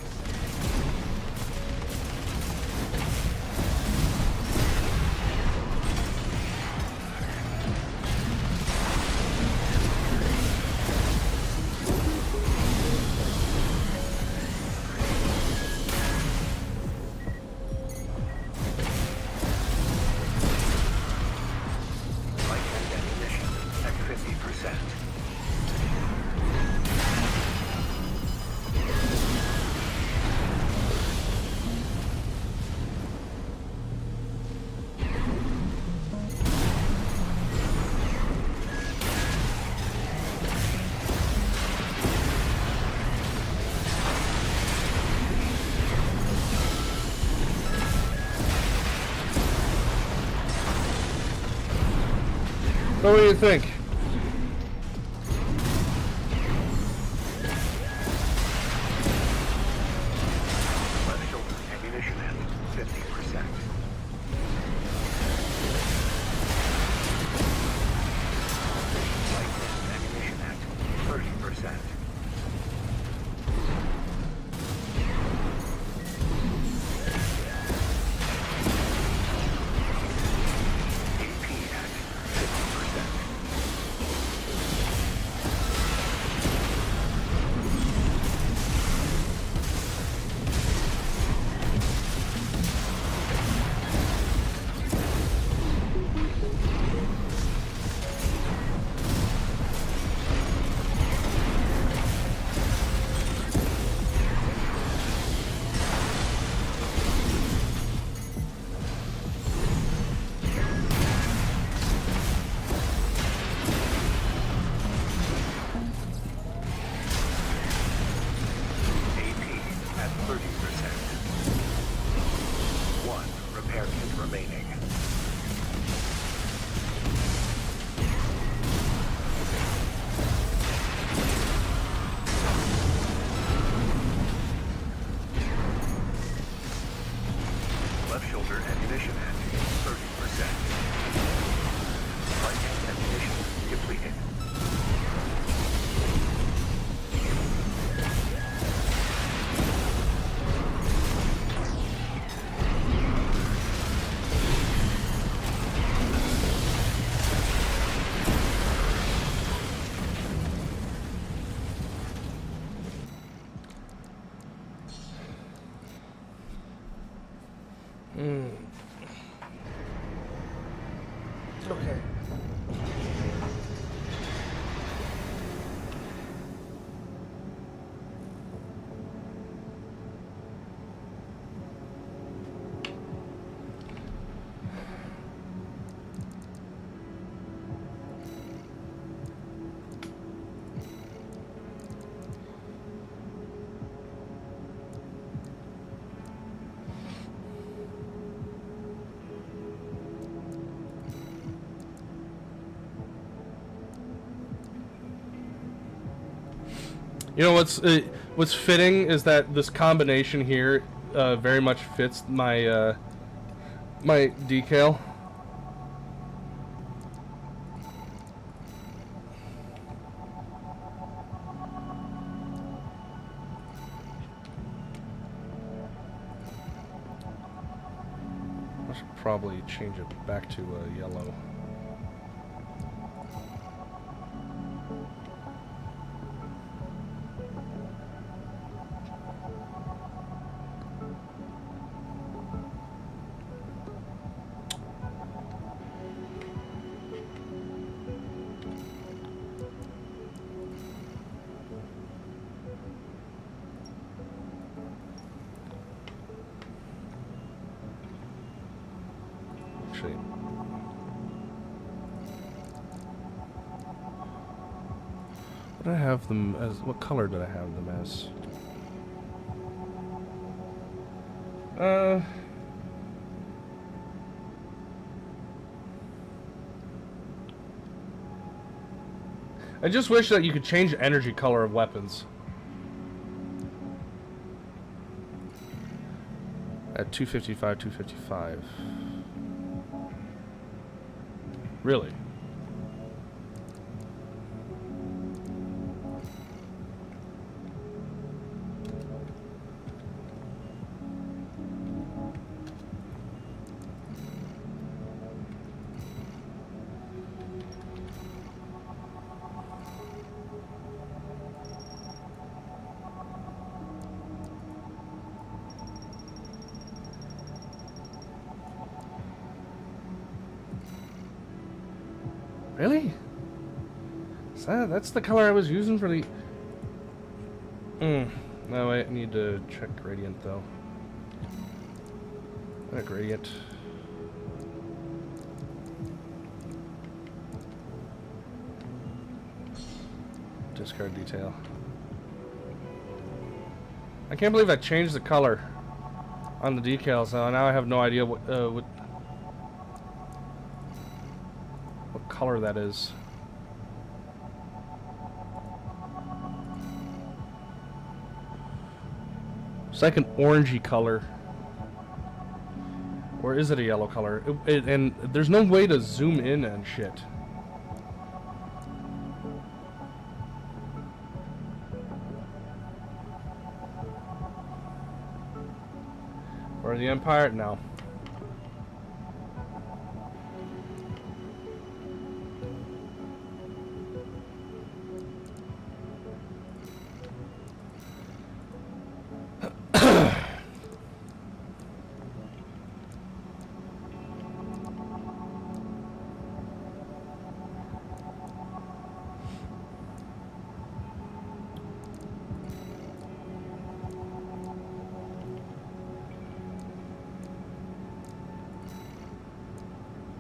Light and ammunition at 50%. So what do you think? Left shoulder ammunition at 50%. Light and ammunition at 30%. AP at 50%. AP at 30%. One repair kit remaining. Left shoulder ammunition at 30%. Right hand ammunition depleted. Okay. You know what's fitting is that this combination here very much fits my my decal. probably change it back to yellow. Actually, what did I have them as? What color did I have them as? I just wish that you could change the energy color of weapons. At 255, 255. Really? Really? That's the color I was using for the... No, I need to check gradient, though. Gradient. Discard detail. I can't believe I changed the color on the decals. Now I have no idea what color that is. It's like an orangey color. Or is it a yellow color? And there's no way to zoom in and shit. Or the Empire? No.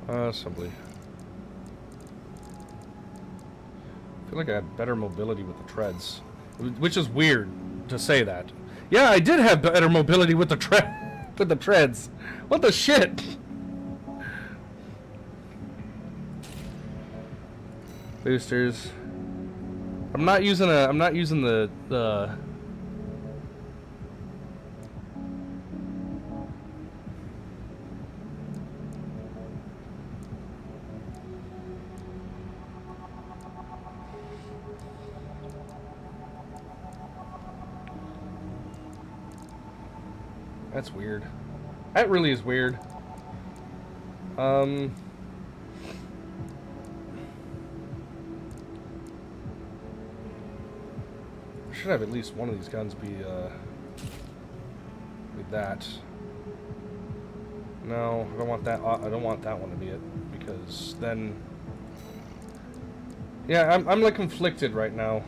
Assembly. I feel like I had better mobility with the treads, which is weird to say that. Yeah, I did have better mobility with the treads. What the shit? Boosters. I'm not using the That's weird. That really is weird. Should have at least one of these guns be with that. No, I don't want that. I don't want that one to be it, because then, yeah, I'm like conflicted right now.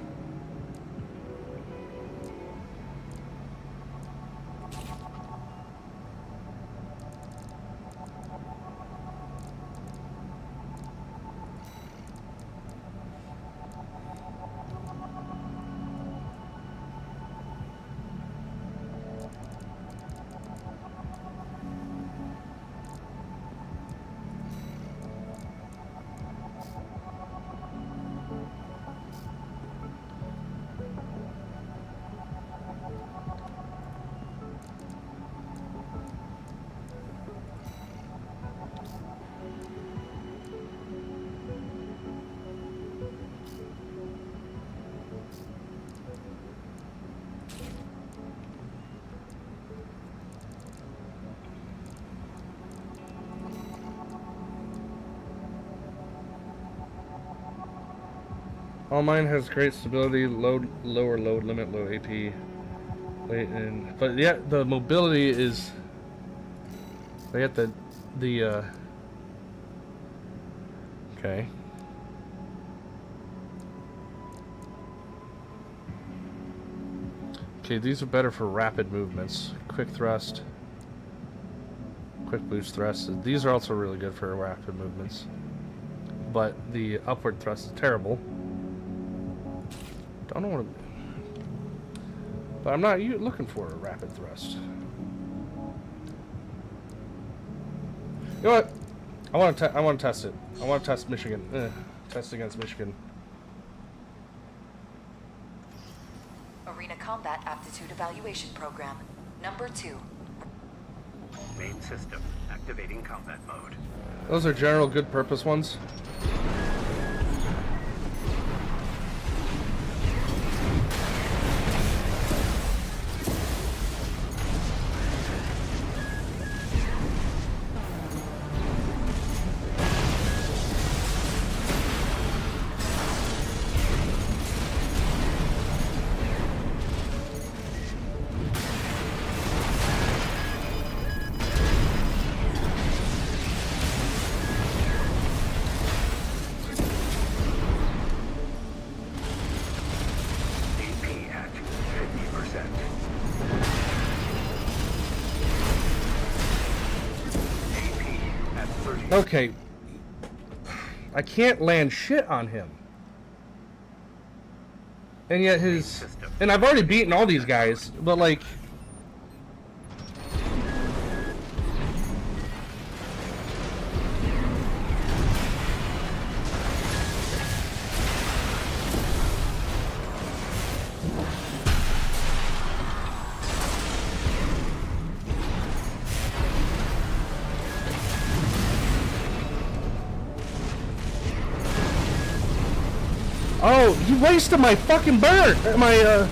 All mine has great stability, lower load limit, low AP, weight, and but yeah, the mobility is. They got the okay. Okay, these are better for rapid movements. Quick thrust, quick boost thrust. These are also really good for rapid movements. But the upward thrust is terrible. Don't know what. But I'm not looking for a rapid thrust. You know what? I want to test it. I want to test Michigan. Test against Michigan. Arena Combat Aptitude Evaluation Program. Number 2. Main system activating combat mode. Those are general good purpose ones. Okay. I can't land shit on him. And yet his... And I've already beaten all these guys, but like... Oh, you wasted my fucking bird! My,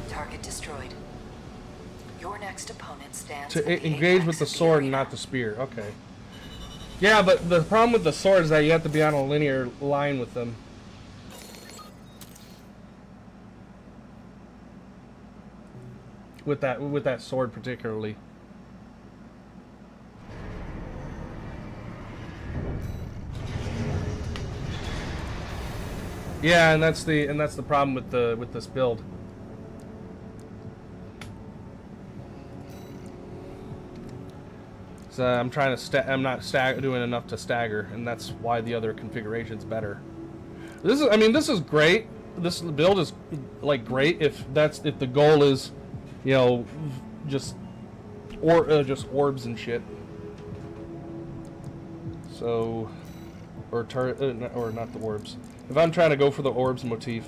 Target destroyed. Your next opponent stands to engage with the sword and not the spear. Okay. Yeah, but the problem with the sword is that you have to be on a linear line with them. With that sword particularly. Yeah, and that's the problem with this build. So I'm trying to I'm not doing enough to stagger, and that's why the other configuration's better. This is great. This build is like great if the goal is, you know, just orbs and shit. So, or not the orbs. If I'm trying to go for the orbs motif.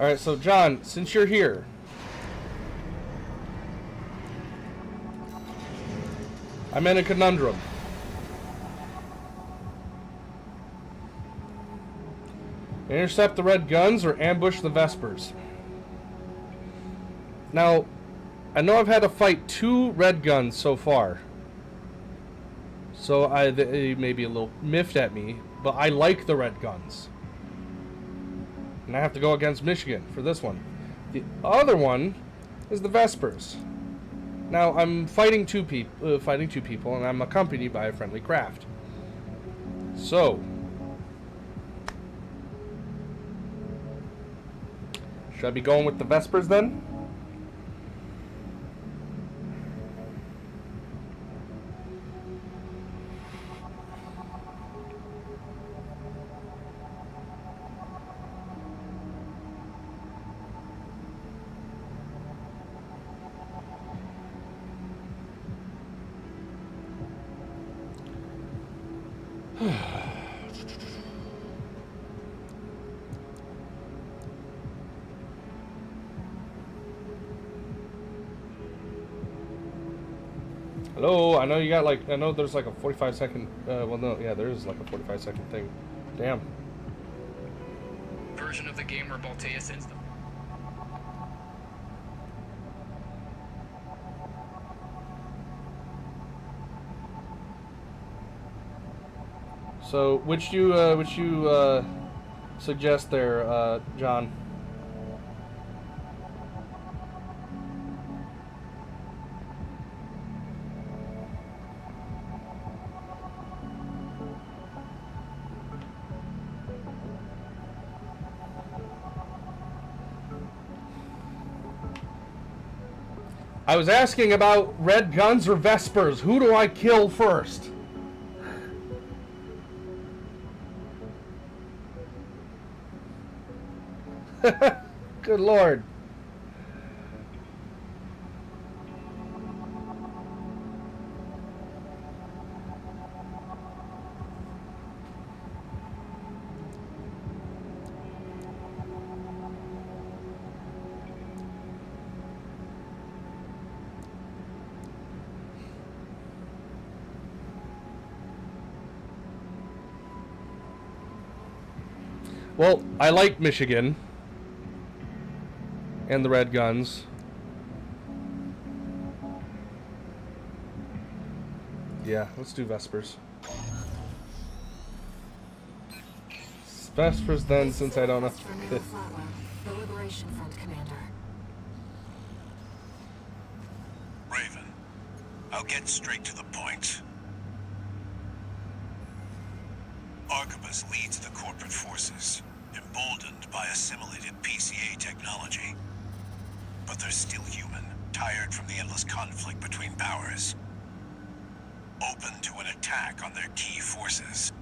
Alright, so John, since you're here, I'm in a conundrum. Intercept the red guns or ambush the Vespers. Now, I know I've had to fight 2 red guns so far. So they may be a little miffed at me, but I like the red guns. And I have to go against Michigan for this one. The other one is the Vespers. Now I'm fighting two people, and I'm accompanied by a friendly craft. So, should I be going with the Vespers then? Hello, I know you got like, I know there's like a 45-second, well no, yeah, there is like a 45-second thing. Damn. Version of the game where Baltea sends them. So, which you suggest there, John? I was asking about red guns or Vespers. Who do I kill first? Good Lord. Well, I like Michigan and the red guns. Yeah, let's do Vespers. Vespers then, since I don't know. The Liberation Front commander. Raven, I'll get straight to the point. Arquebus leads the corporate forces, emboldened by assimilated PCA technology. But they're still human, tired from the endless conflict between powers. Open to an attack on their key forces.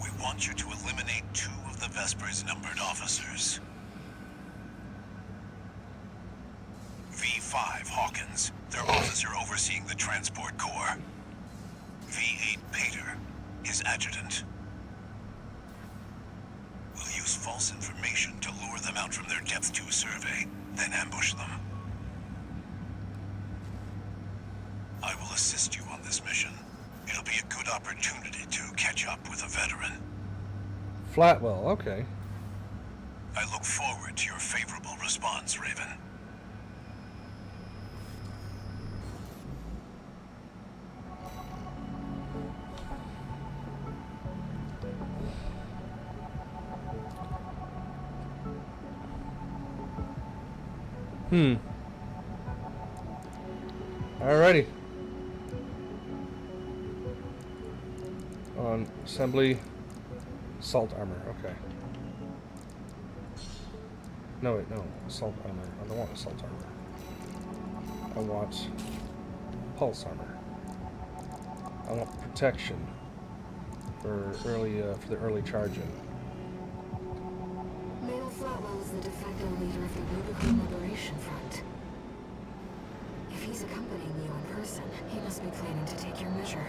We want you to eliminate 2 of the Vespers' numbered officers. V5 Hawkins, their officer overseeing the transport corps. V8 Pater, his adjutant. We'll use false information to lure them out from their Depth 2 survey, then ambush them. I will assist you on this mission. It'll be a good opportunity to catch up with a veteran. Flatwell, okay. I look forward to your favorable response, Raven. Alrighty. On assembly, assault armor, okay. No, wait, no. Assault armor. I don't want assault armor. I want pulse armor. I want protection for early, for the early charging. Mayor Flatwell is the de facto leader of the Rubicon Liberation Front. If he's accompanying you in person, he must be planning to take your measure.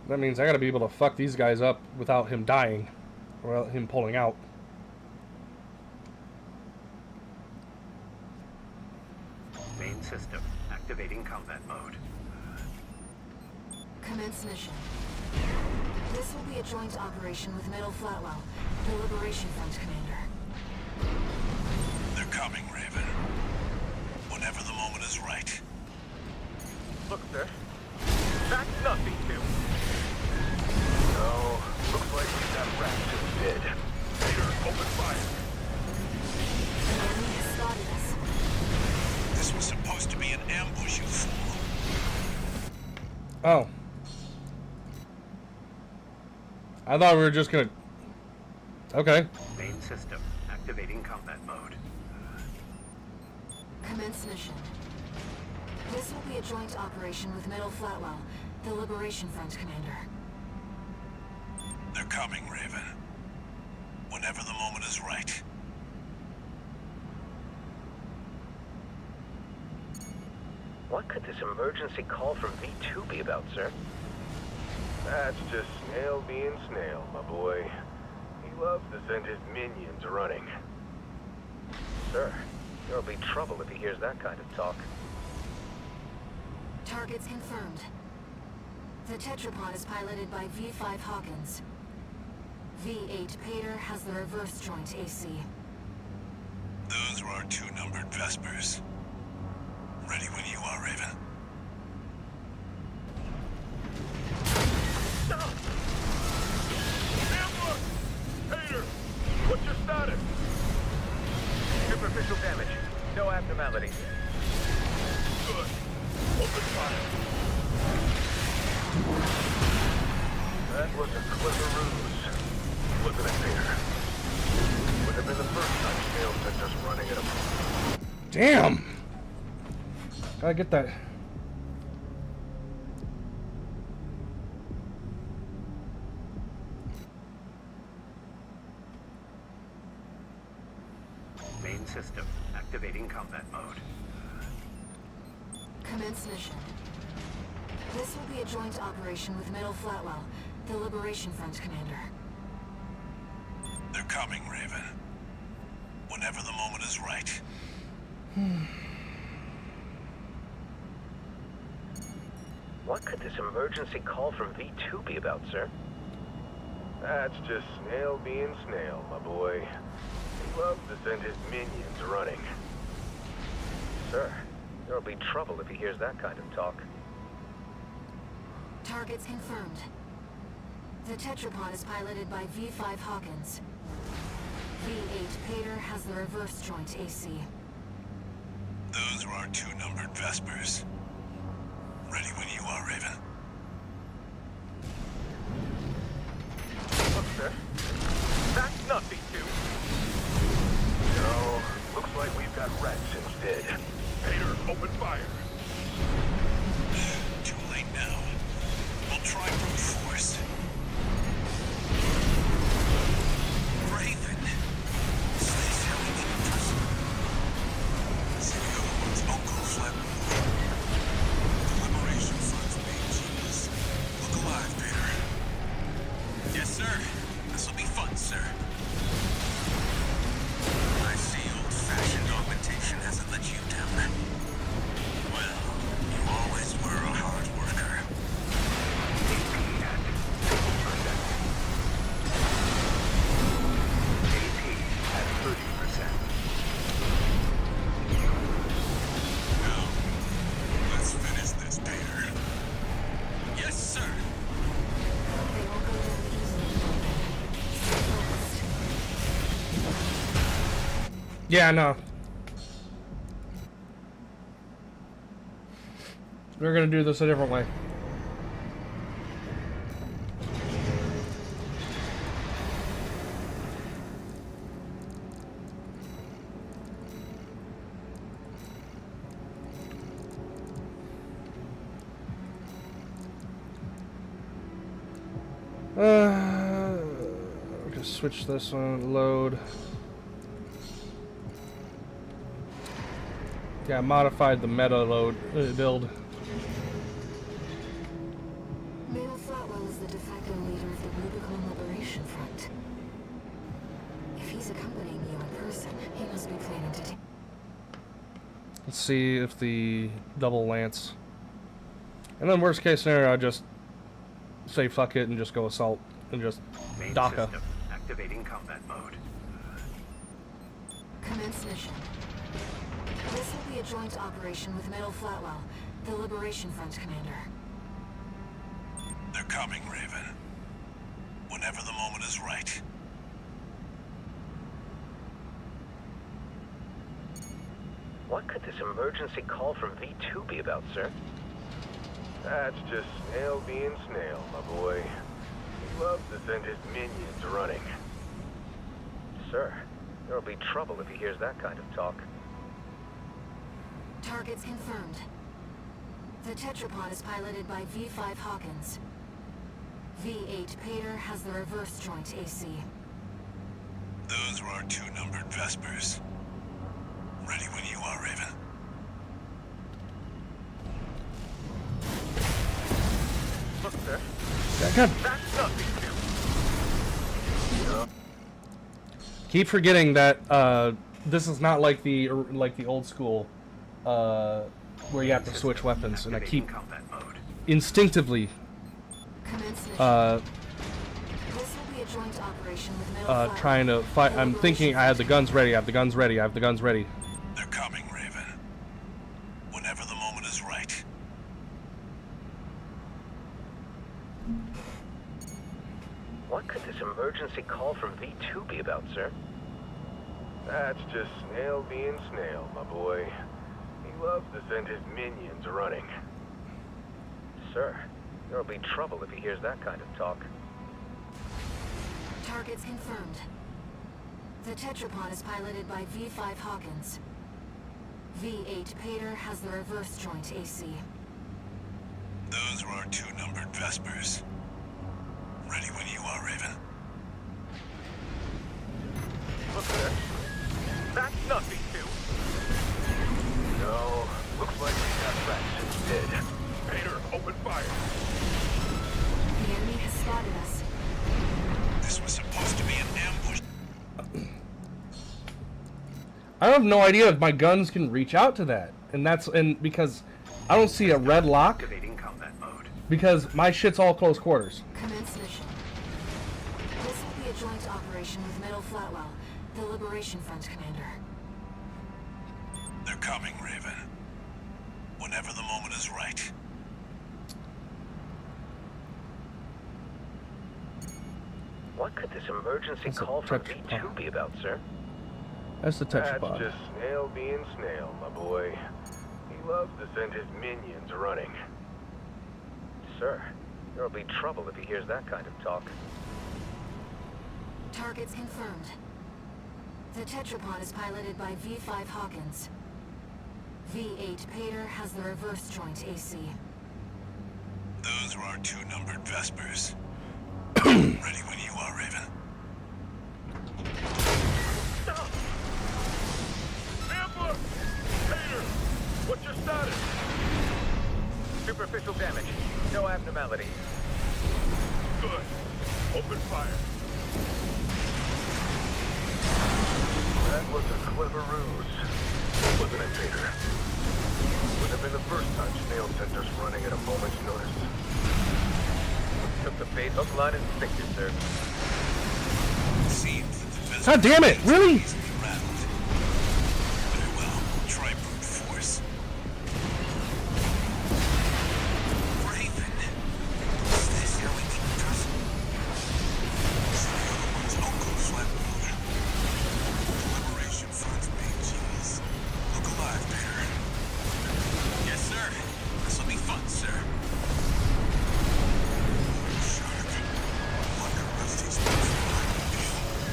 That means I gotta be able to fuck these guys up without him dying. Or without him pulling out. Main system activating combat mode. Commence mission. This will be a joint operation with Middle Flatwell, the Liberation Front commander. They're coming, Raven. Whenever the moment is right. Look, sir. That's nothing new. No, looks like we got wrapped to the bid. Peter, open fire. Oh. I thought we were just gonna... Okay. Main system activating combat mode. Commence mission. This will be a joint operation with Middle Flatwell, the Liberation Front commander. They're coming, Raven. Whenever the moment is right. What could this emergency call from V2 be about, sir? That's just Snail being Snail, my boy. He loves to send his minions running. Sir, there'll be trouble if he hears that kind of talk. Targets confirmed. The tetrapod is piloted by V5 Hawkins. V8 Pater has the reverse joint AC. Those were our 2 numbered Vespers. Ready when you are, Raven. Ambush! Hater! What's your status? Superficial damage. No abnormalities. Good. Open fire. That was a clever ruse. Wasn't it, Peter? Would have been the first time Snail sent us running at him. Damn! Gotta get that. Main system activating combat mode. Commence mission. This will be a joint operation with Middle Flatwell, the Liberation Front commander. They're coming, Raven. Whenever the moment is right. What could this emergency call from V2 be about, sir? That's just Snail being Snail, my boy. He loves to send his minions running. Sir, there'll be trouble if he hears that kind of talk. Targets confirmed. The tetrapod is piloted by V5 Hawkins. V8 Pater has the reverse joint AC. Those were our 2 numbered Vespers. Ready when you are, Raven. Look, sir. That's not V2. No, looks like we've got rats instead. Hater, open fire. Too late now. We'll try brute force. Raven. Stay selling in person. See the other one's Uncle Flatwood. The Liberation Front's main genius. Look alive, Peter. Yes, sir. This'll be fun, sir. I see old-fashioned augmentation hasn't let you down. Well, you always were a hard worker. AP at 30%. Now, let's finish this, Peter. Yes, sir. They won't go down easily. Stay focused. Yeah, no. We're gonna do this a different way. Just switch this one, load. Yeah, I modified the meta load build. Middle Flatwell is the de facto leader of the Rubicon Liberation Front. If he's accompanying you in person, he must be planning to take... Let's see if the double lance. And then worst case scenario, I just say fuck it and just go assault and just Main DACA. system activating combat mode. Commence mission. This will be a joint operation with Middle Flatwell, the Liberation Front commander. They're coming, Raven. Whenever the moment is right. What could this emergency call from V2 be about, sir? That's just snail being snail, my boy. He loves to send his minions running. Sir, there'll be trouble if he hears that kind of talk. Targets confirmed. The tetrapod is piloted by V5 Hawkins. V8 Pater has the reverse joint AC. Those were our 2 numbered Vespers. Ready when you are, Raven. Look, sir. God. That's nothing new. Keep forgetting that this is not like the old school where you have to switch weapons, and I keep Combat mode. instinctively Commence mission. This will be a joint operation with metal flat. trying to fight. I'm thinking I have the guns ready. I have the guns ready. I have the guns ready. They're coming, Raven. Whenever the moment is right. What could this emergency call from V2 be about, sir? That's just snail being snail, my boy. He loves to send his minions running. Sir, there'll be trouble if he hears that kind of talk. Targets confirmed. The tetrapod is piloted by V5 Hawkins. V8 Pater has the reverse joint AC. Those were our 2 numbered Vespers. Ready when you are, Raven. Look, sir. That's nothing new. No, looks like we got rats instead. Pater, open fire. The enemy has spotted us. This was supposed to be an ambush. I have no idea if my guns can reach out to that, and because I don't see a red lock Activating combat mode. because my shit's all close quarters. Commence mission. This will be a joint operation with Metal Flatwell, the Liberation Front commander. They're coming, Raven. Whenever the moment is right. What could this emergency That's a call from touch- V2 be about, sir? That's the That's tetrapod. just snail being snail, my boy. He loves to send his minions running. Sir, there'll be trouble if he hears that kind of talk. Targets confirmed. The tetrapod is piloted by V5 Hawkins. V8 Pater has the reverse joint AC. Those were our 2 numbered Vespers. Ready when you are, Raven. Ambush! Pater! What's your status? Superficial damage. No abnormality. Good. Open fire. That was a clever ruse. Wasn't it, Pater? Would have been the first time snail sent us running at a moment's notice. Took the bait, hook, line, and sinker, sir. It seems that the Vespers God damn it! Really? easily rattled. Very well. Try brute force. Raven. Is this how we can trust? Uncle Flatwood. Liberation Front's big cheese. Look alive, Peter. Yes, sir. This'll be fun, sir. Shark. Wonder what these things are.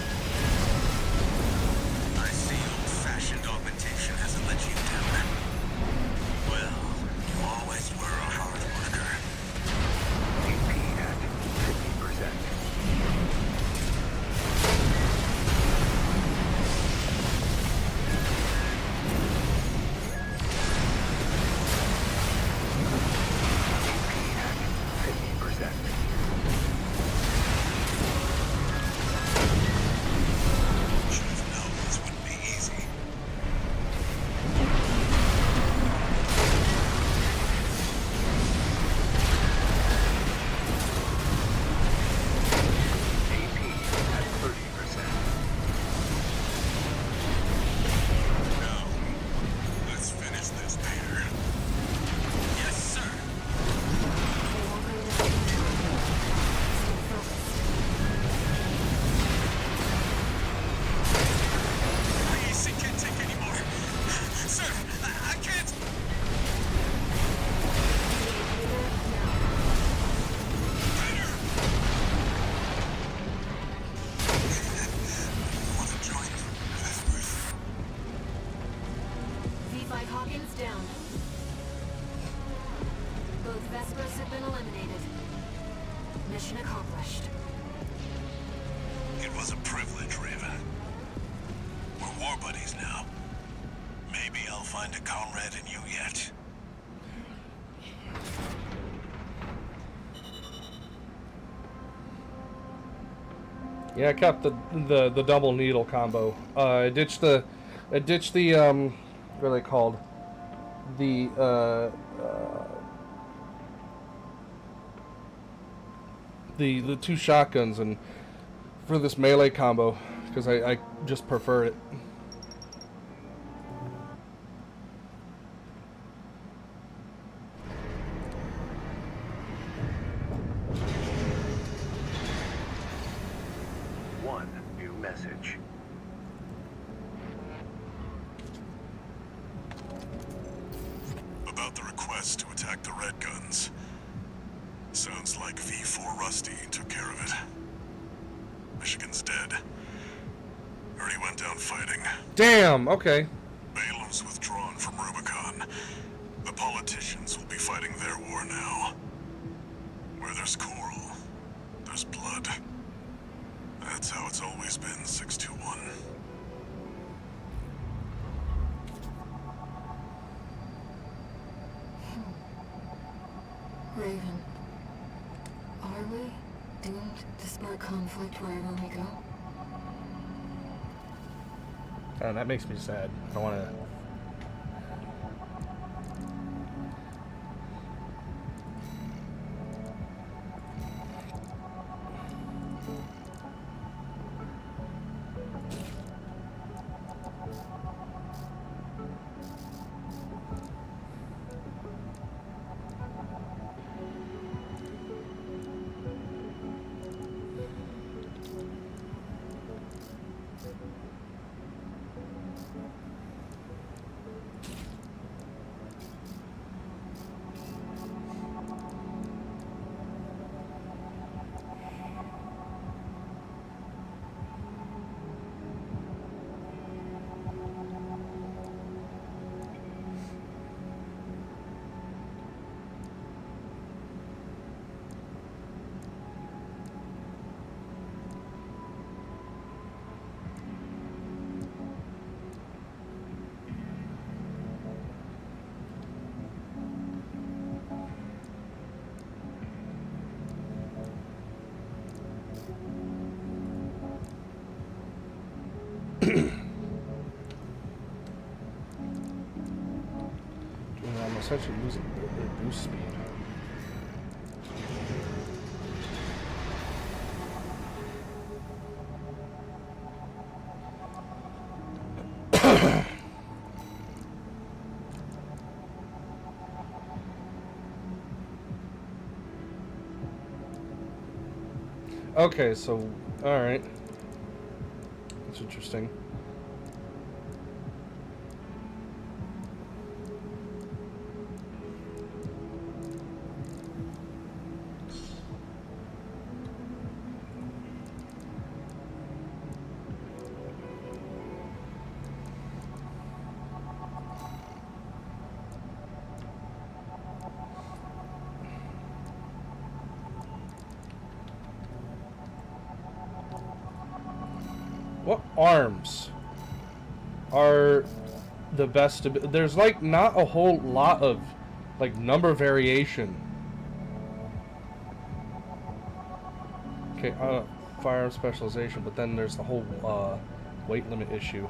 Drive Hawkins down. Both Vespers have been eliminated. Mission accomplished. It was a privilege, Raven. We're war buddies now. Maybe I'll find a comrade in you yet. Yeah, I kept the double needle combo. I ditched the what are they called? The two shotguns and for this melee combo because I just prefer it. One new message. About the request to attack the Red Guns. Sounds like V4 Rusty took care of it. Michigan's dead. Heard he went down fighting. Damn. Okay. Balaam's withdrawn from Rubicon. The politicians will be fighting their war now. Where there's coral, there's blood. That's how it's always been, 621. Raven, are we doomed to spark conflict wherever we go? That makes me sad. I want to. I'm essentially losing the boost speed. Okay, so, alright. That's interesting. What arms are the best? There's like not a whole lot of like number variation. Okay, firearm specialization, but then there's the whole weight limit issue.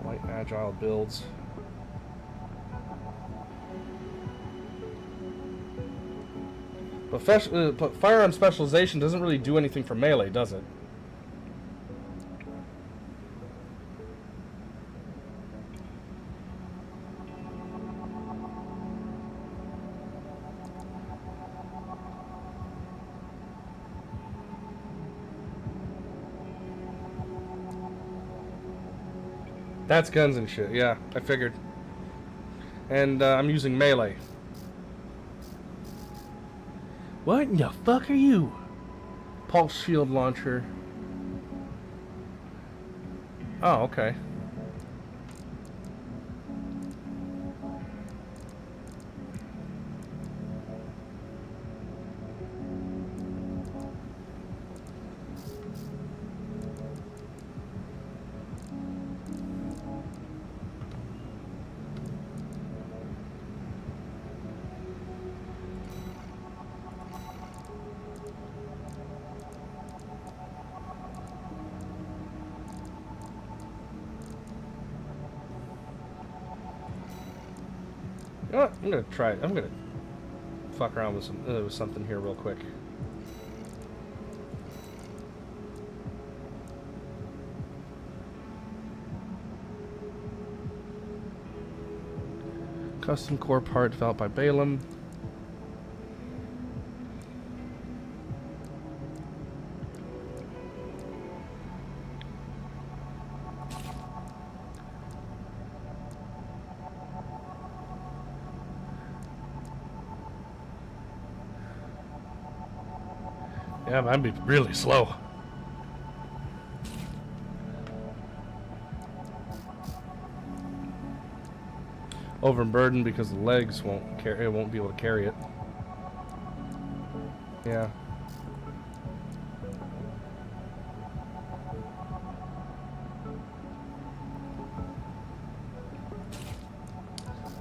Light agile builds. But firearm specialization doesn't really do anything for melee, does it? That's guns and shit, yeah, I figured. And I'm using melee. What in the fuck are you? Pulse shield launcher. Oh, okay. You know what? I'm gonna try. I'm gonna fuck around with with something here real quick. Custom core part developed by Balaam. Yeah, that'd be really slow. Overburdened because the legs won't carry. It won't be able to carry it. Yeah.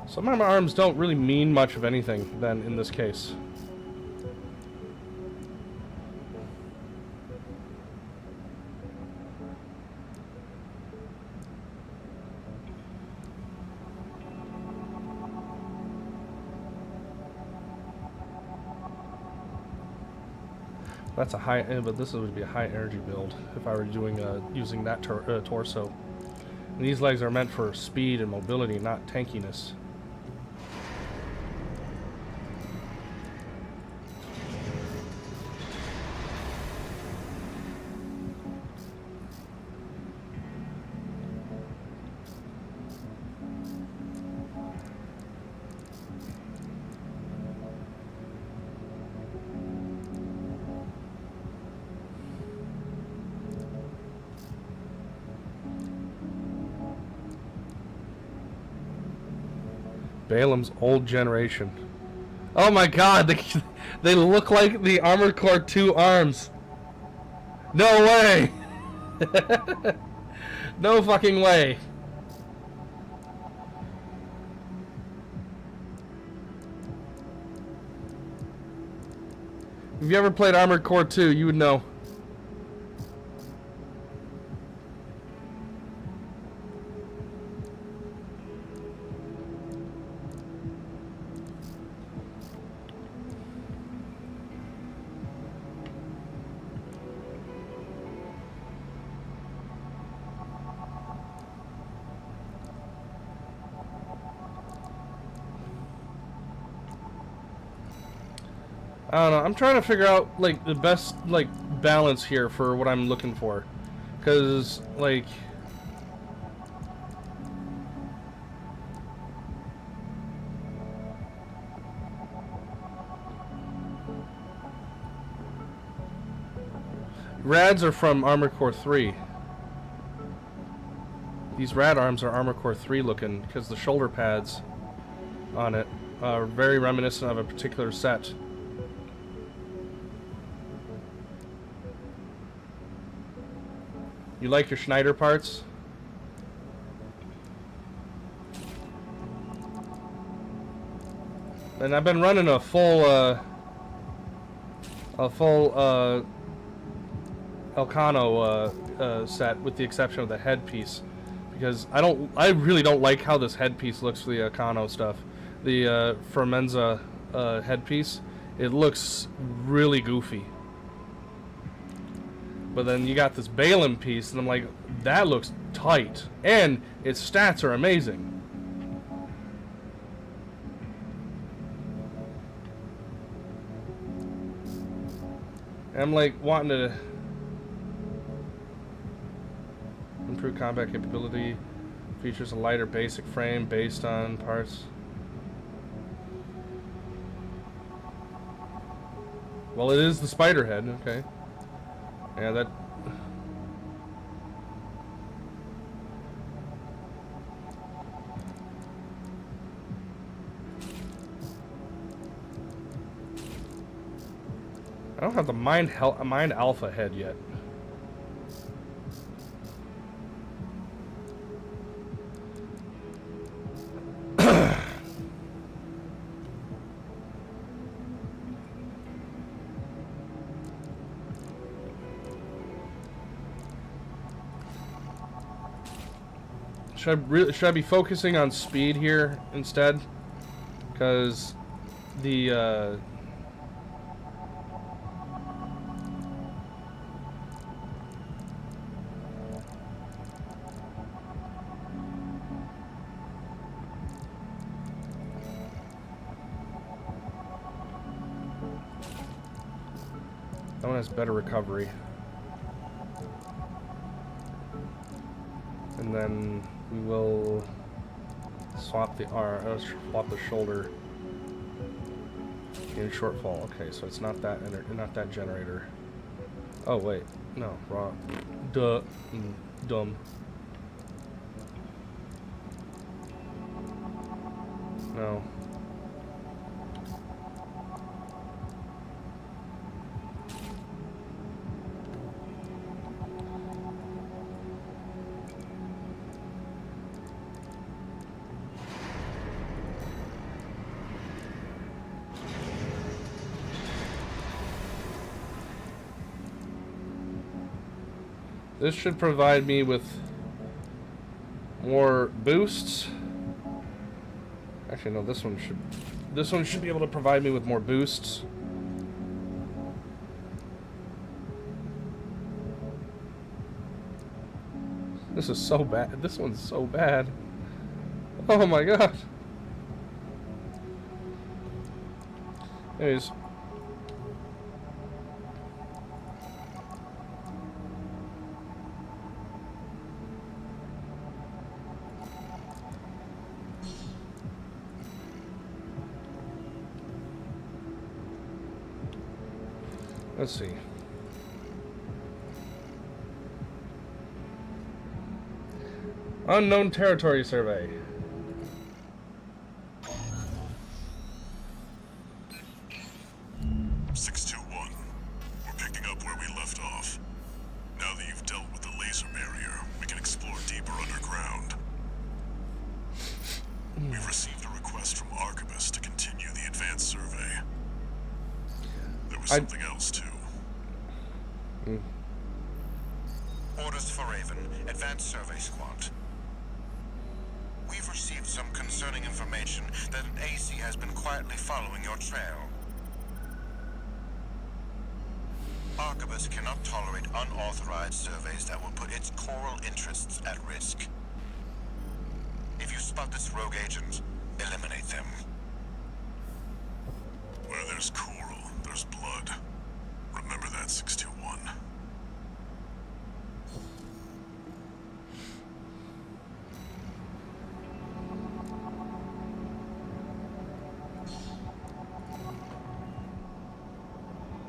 Some of my arms don't really mean much of anything then in this case. That's a high, but this would be a high energy build if I were doing using that torso. And these legs are meant for speed and mobility, not tankiness. Balaam's old generation. Oh my god, they look like the Armored Core 2 arms. No way! No fucking way. If you ever played Armored Core 2, you would know. I don't know. I'm trying to figure out like the best like balance here for what I'm looking for, because like rads are from Armored Core 3. These rad arms are Armored Core 3 looking because the shoulder pads on it are very reminiscent of a particular set. You like your Schneider parts? And I've been running a full Elcano set with the exception of the headpiece, because I really don't like how this headpiece looks for the Elcano stuff. The Formenza headpiece, it looks really goofy. But then you got this Balaam piece, and I'm like, that looks tight. And its stats are amazing. And I'm like, wanting to improve combat capability. Features a lighter basic frame based on parts. Well, it is the spider head, okay. Yeah, that... I don't have the Mind Alpha head yet. Should I be focusing on speed here instead? Because the that one has better recovery. And then we will swap the arm, swap the shoulder. In shortfall. Okay, so it's not that not that generator. Oh wait, no, wrong. Duh, dumb. No. This should provide me with more boosts. Actually, no, this one should be able to provide me with more boosts. This is so bad. This one's so bad. Oh my god. Anyways. Let's see. Unknown territory survey. We're picking up where we left off. Now that you've dealt with the laser barrier, we can explore deeper underground. We've received a request from Archibus to continue the advanced survey. There was something else too. Orders for Raven, Advanced Survey Squad. We've received some concerning information that an AC has been quietly following your trail. Archibus cannot tolerate unauthorized surveys that will put its coral interests at risk. If you spot this rogue agent, eliminate them. Where there's coral, there's blood. Remember that, 621.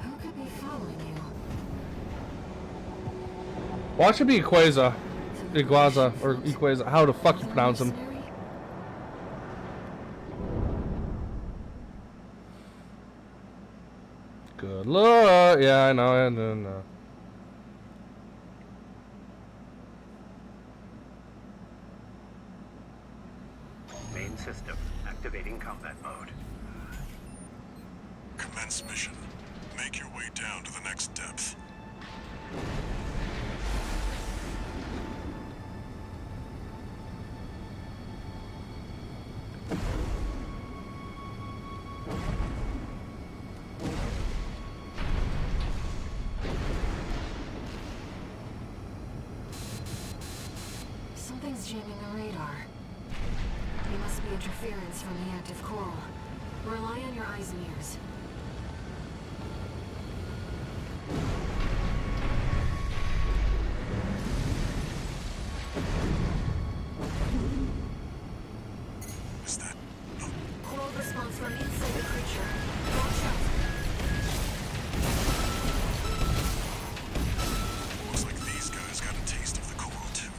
Who could be following you? Watch it be Equaza. Iguaza, or Equaza. How the fuck you pronounce him? Good luck. Yeah, I know. And then. Main system activating combat mode. Commence mission. Make your way down to the next depth. Something's jamming the radar. It must be interference from the active coral. Rely on your eyes and ears. Is that... Coral response from inside the creature. Watch out. Looks like these guys got a taste of the coral too.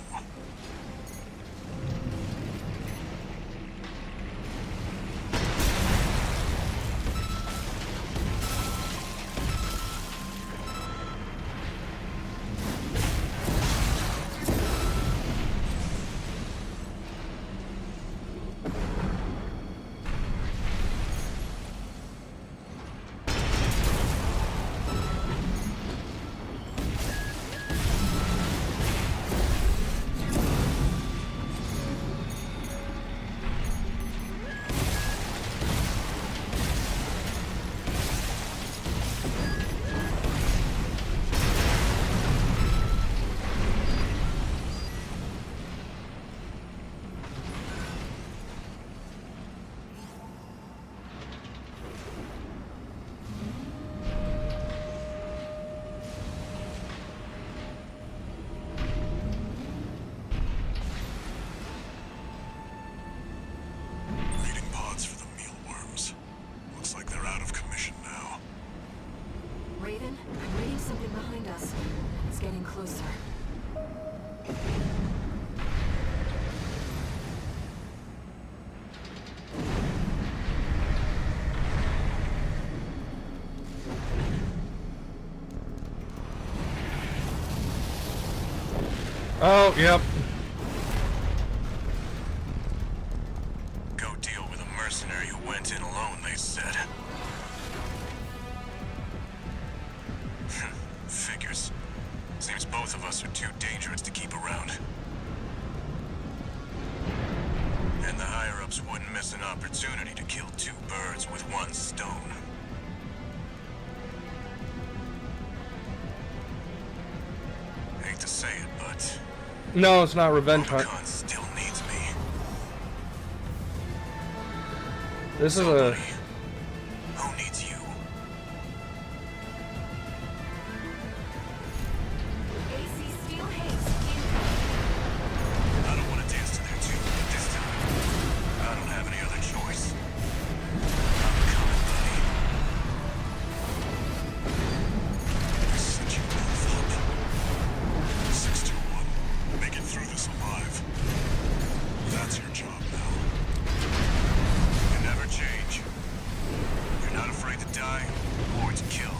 Oh, yep. Go deal with a mercenary who went in alone, they said. Figures. Seems both of us are too dangerous to keep around. And the higher-ups wouldn't miss an opportunity to kill two birds with one stone. Hate to say it, but No, it's not Revenge Hunt. Rubicon still needs me. This is a... Who needs you? AC Steel Haze. I don't want to dance to their tune at this time. I don't have any other choice. I'm coming, buddy. I set you both up. 621. Make it through this alive. That's your job now. You never change. You're not afraid to die or to kill.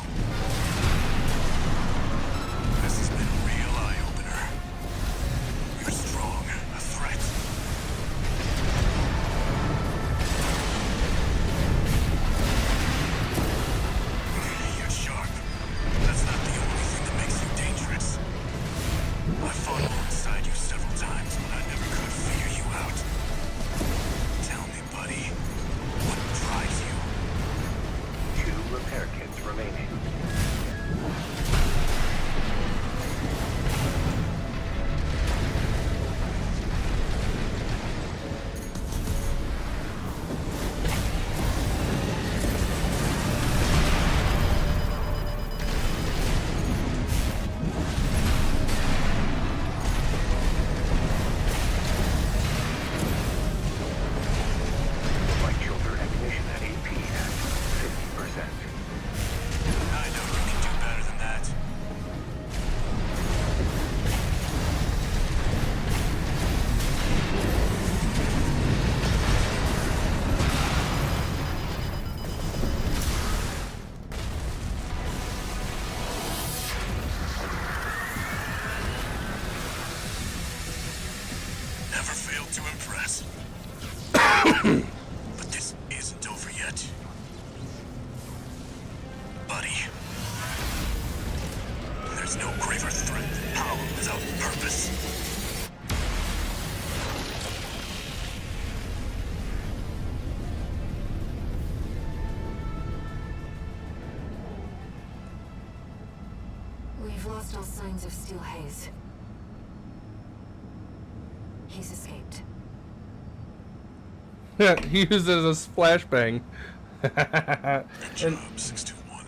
This has been a real eye-opener. You're strong, a threat. You're sharp. That's not the only thing that makes you dangerous. I fought alongside you several times, but I never could figure you out. Tell me, buddy, what drives you? 2 repair kits remaining. Light shoulder ammunition at AP at 50%. I know you can do better than that. Never failed to impress. But this isn't over yet. Buddy. There's no graver threat than power without purpose. We've lost all signs of Steel Haze. He's escaped. He used it as a flashbang. Good And job, 621.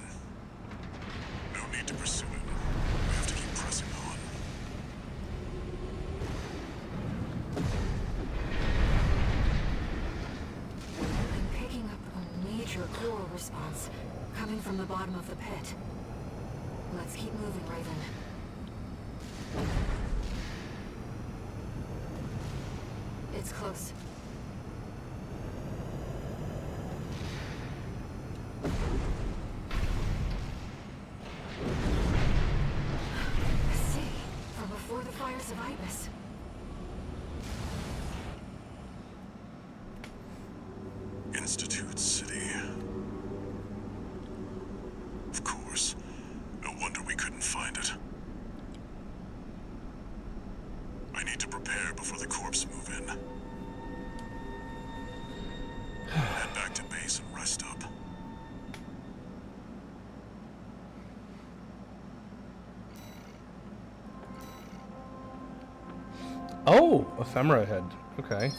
No need to pursue it. We have to keep pressing on. I'm picking up a major coral response coming from the bottom of the pit. Let's keep moving, Raven. It's close. I see. From before the fires of Ibis. Institute City. Of course. No wonder we couldn't find it. I need to prepare before the corps move in. Head back to base and rest up. oh, ephemera head. Okay.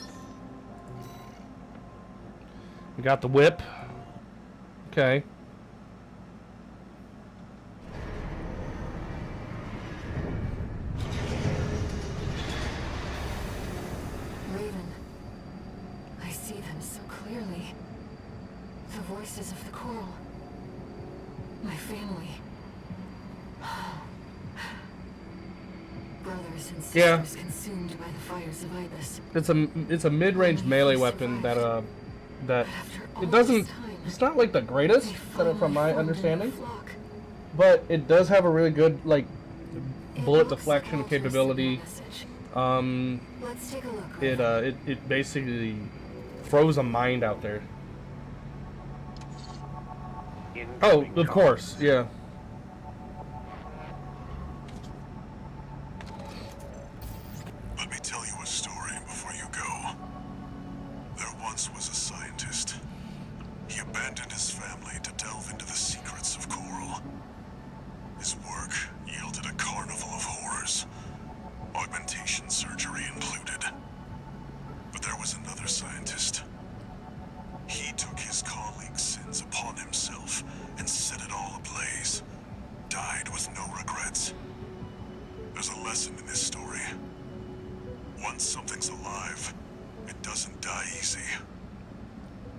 We got the whip. Okay. Raven. I see them so clearly. The voices of the coral. My family. Brothers and sisters Yeah. consumed by the fires of Ibis. It's a mid-range melee weapon that that it doesn't. It's not like the greatest from my understanding, but it does have a really good like bullet looks like deflection Walter sent me a capability. message. Let's take a look. It basically throws a mind out there. Oh, Incoming of course, yeah. Let me tell you a story before you go. There once was a scientist. He abandoned his family to delve into the secrets of coral. His work yielded a carnival of horrors, augmentation surgery included. But there was another scientist. He took his colleagues' sins upon himself and set it all ablaze. Died with no regrets. There's a lesson in this story. Once something's alive, it doesn't die easy.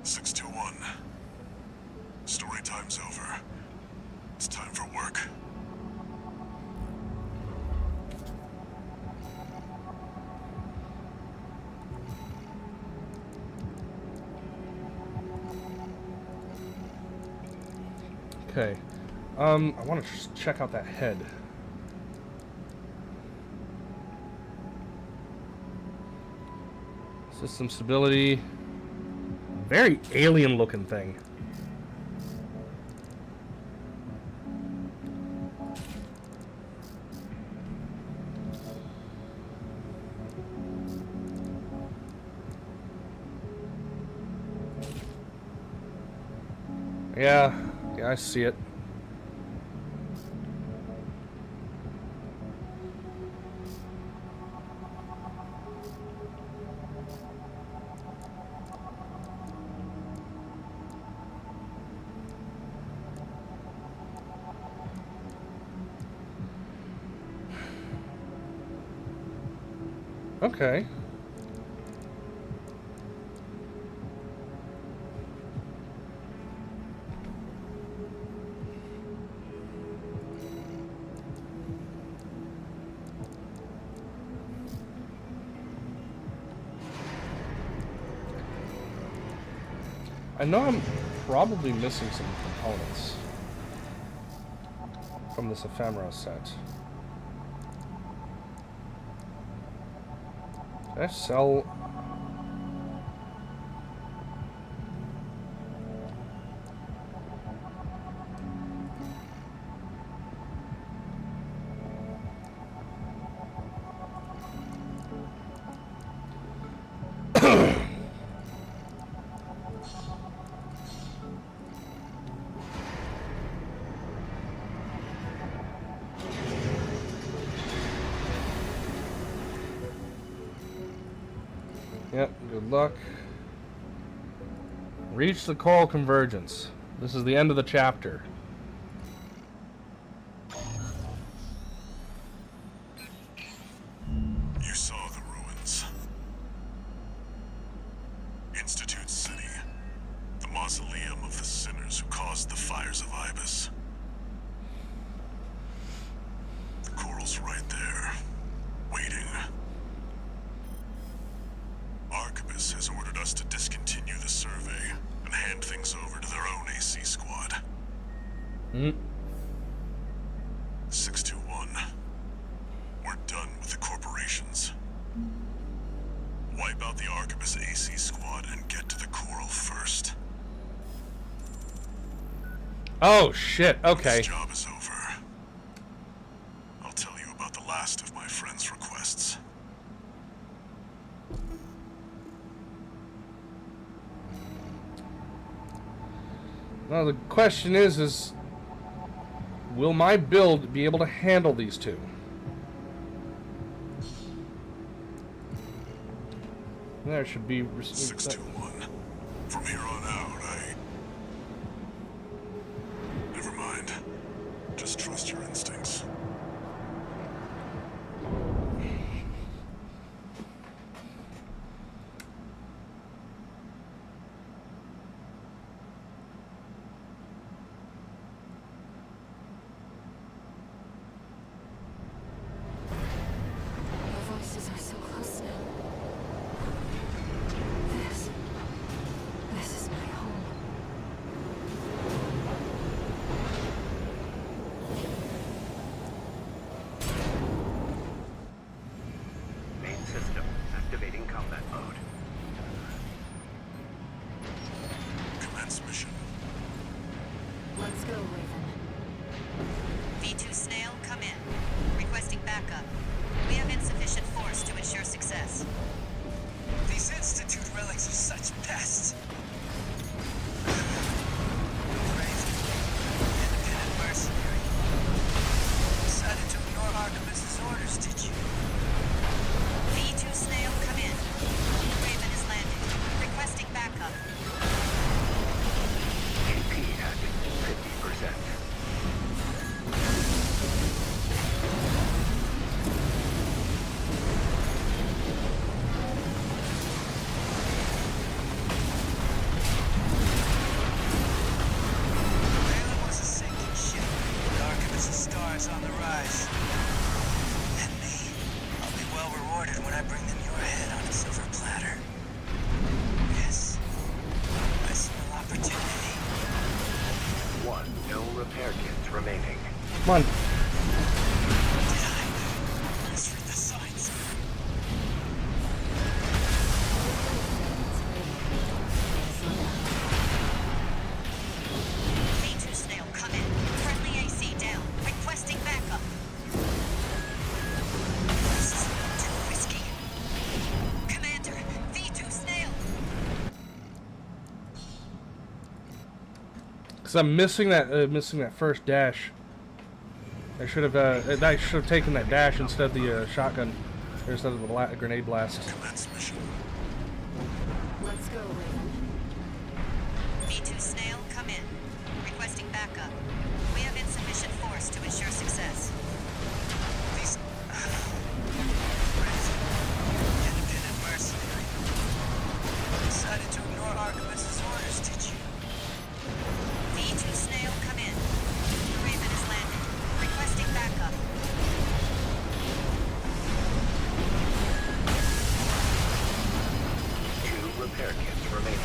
621. Story time's over. It's time for work. Okay. I want to just check out that head. System stability. Very alien looking thing. Yeah, I see it. Okay. I know I'm probably missing some components from this ephemera set. Can I sell? Yep, good luck. Reach the coral convergence. This is the end of the chapter. You saw the ruins. Institute City. The mausoleum of the sinners who caused the fires of Ibis. The coral's right there, waiting. Arquebus has ordered us to discontinue the survey and hand things over to their own AC squad. 621. We're done with the corporations. Wipe out the Arquebus AC squad and get to the coral first. Oh shit, okay. This job is over. I'll tell you about the last of my friend's requests. Now the question is will my build be able to handle these two? There should be 621. From here on out, never mind. Just trust your instincts. The voices are so close now. This is my bring them your head on a silver platter. Yes. I smell opportunity. 1 ill repair kits remaining. Come on. Did I misread the signs? V2 Snail, come in. Friendly AC down. Requesting backup. This is too risky. Commander, V2 Snail. Because I'm missing that first dash. I should have taken that dash instead of the shotgun, or instead of the grenade blast. Commence mission. Let's go, Raven. V2 Snail, come in. Requesting backup. We have insufficient force to ensure success. These... independent mercenary. Decided to ignore Archibald's orders, did you? V2 Snail, come in. The Raven has landed. Requesting backup. Two repair kits remaining.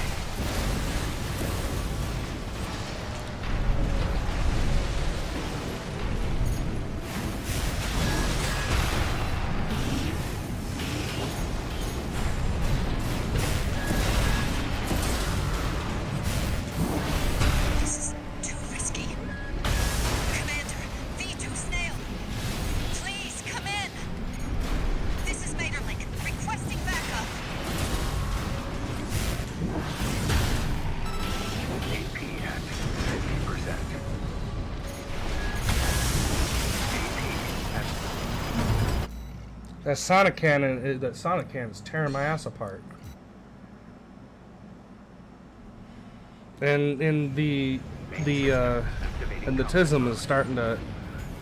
This is too risky. Commander, V2 Snail. Please, come in. This is Materlink. Requesting backup. AP at 50%. AP at That sonic cannon, that sonic cannon is tearing my ass apart. And the TISM is starting to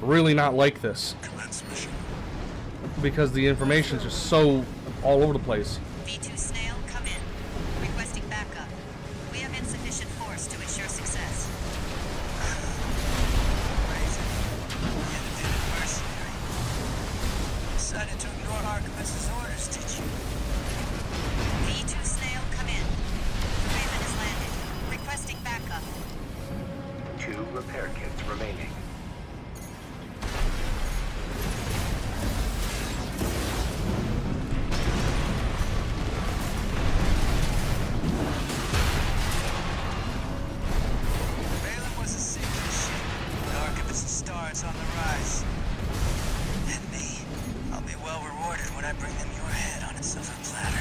really not like this Commence mission. because the information is just so all over the place. V2 Snail, come in. Requesting backup. We have insufficient force to ensure success. Crazy. Independent mercenary. Decided to ignore Archibald's orders, did you? V2 Snail, come in. The Raven has landed. Requesting backup. 2 repair kits remaining. Balaam was a sinking ship. Archibald's stars on the rise. And me, I'll be well rewarded when I bring them your head on a silver platter.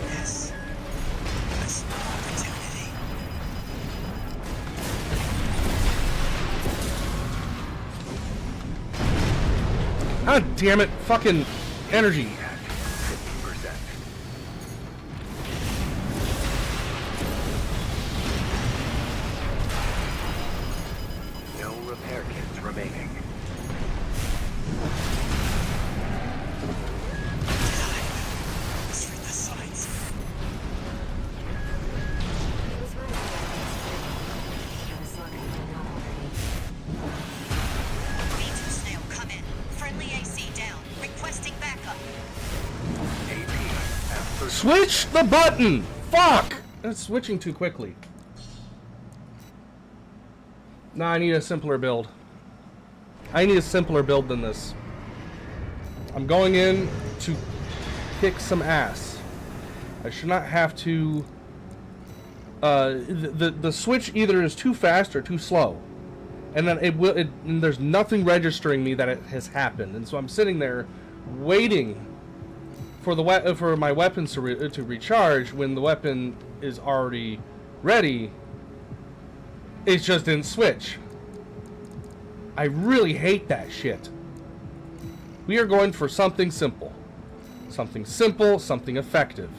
Yes. I smell opportunity. God damn it, fucking energy. At 50%. No repair kits remaining. Misread the signs. He was right. I was lucky to know already. V2 Snail, come in. Friendly AC down. Requesting backup. AP at 30%. Switch the button! Fuck! It's switching too quickly. Nah, I need a simpler build. I need a simpler build than this. I'm going in to kick some ass. I should not have to... the switch either is too fast or too slow. And then and there's nothing registering me that it has happened. And so I'm sitting there waiting for my weapons to recharge when the weapon is already ready. It just didn't switch. I really hate that shit. We are going for something simple. Something simple, something effective.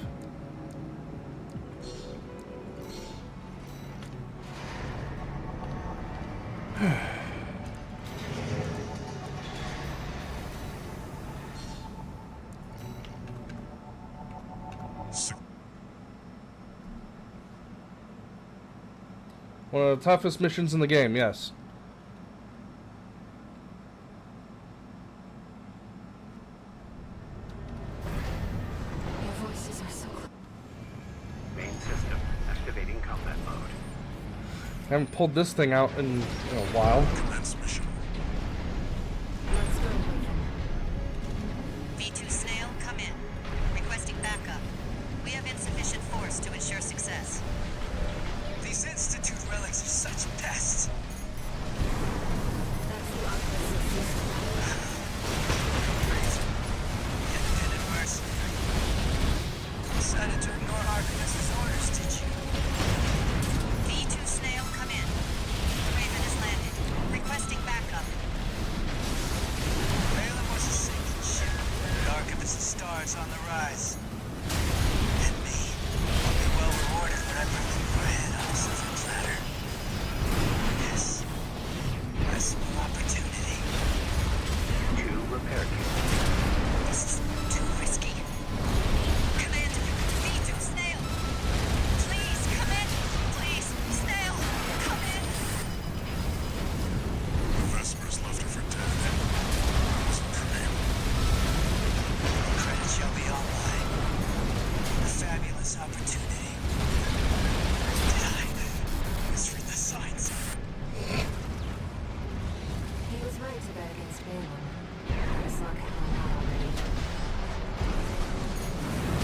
One of the toughest missions in the game, yes. Haven't pulled this thing out in a while. Commence mission. Let's go, Lincoln. V2 Snail, come in. Requesting backup. We have insufficient force to ensure success. These Institute relics are such pests. That's the opposite system. Independent mercenary. Decided to ignore Arcanist's orders, did you? V2 Snail, come in. The Raven has landed. Requesting backup. Balaam was a sinking ship. The Archivist's stars on the rise. And me. I'll be well rewarded when I bring them bread on a silver platter. Yes. A small opportunity. 2 repair kits. This is too risky. Commander, V2 Snail. Please, come in. Please, Snail, come in. Vespers left her for dead. Wasn't for me. Credit shall be all mine. A fabulous opportunity. Die is for the signs. He was right to bet against Balaam. His luck had run out already.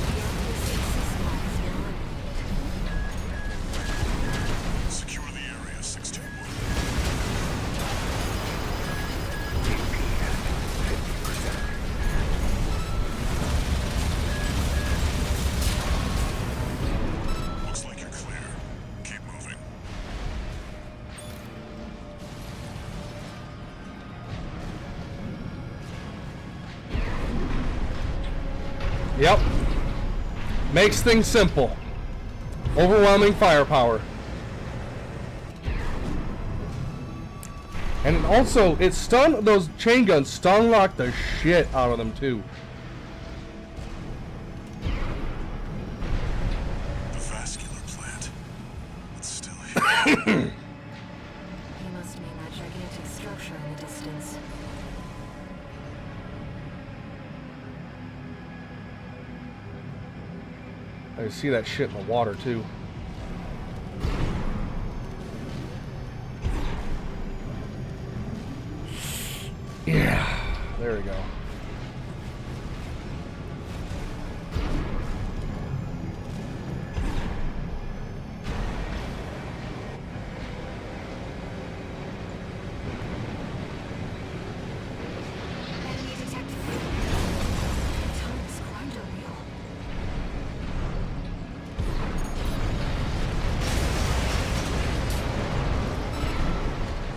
The opposite system is eliminated. Secure the area, 621. AP at 50%. Looks like you're clear. Keep moving. Yep. Makes things simple. Overwhelming firepower. And also, it stun, those chain guns stun lock the shit out of them too. The vascular plant. It's still here. He must mean that gigantic structure in the distance. I can see that shit in the water too. Yeah, there we go. Enemy detected. Thomas grinder wheel.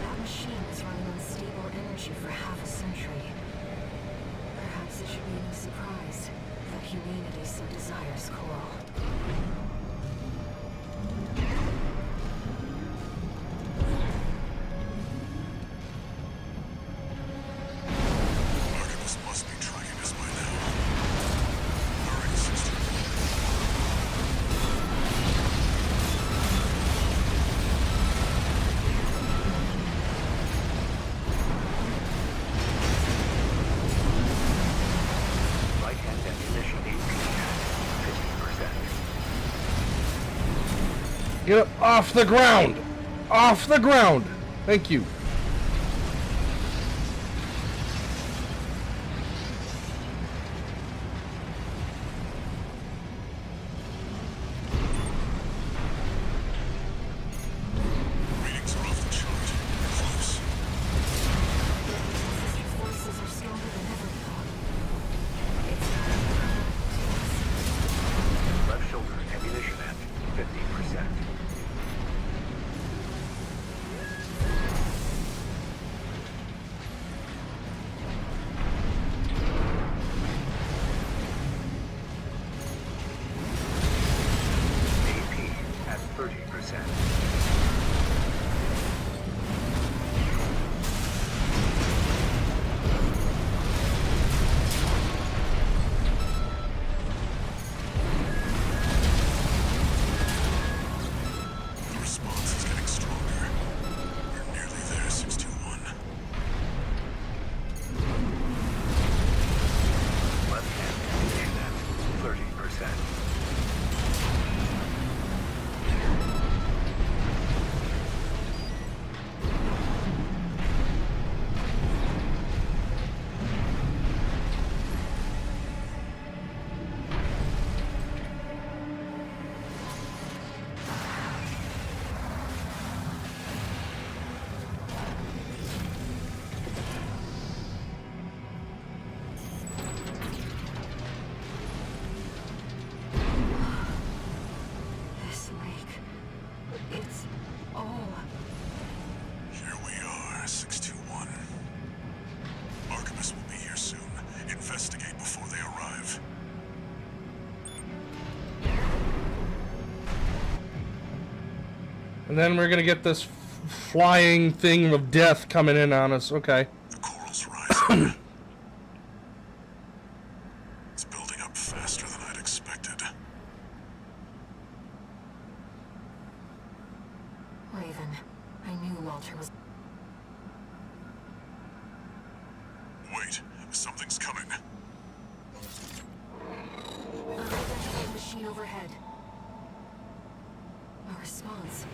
That machine was running on stable energy for half a century. Perhaps it should be no surprise that humanity so desires coral. Archivist must be tracking us by now. Hurry, 621. Right-hand ammunition AP at 50%. Get up off the ground! Off the ground! Thank you. Readings are off the chart. Close. Sister forces are stronger than ever before. It's time. Left shoulder ammunition at 50%. AP at 30%. The response is getting stronger. We're nearly there, 621. Left-hand ammunition at 30%. And then we're gonna get this flying thing of death coming in on us. Okay. The coral's rising. It's building up faster than I'd expected. Raven, I knew Walter was... Wait, something's coming. Unidentified machine overhead. A response.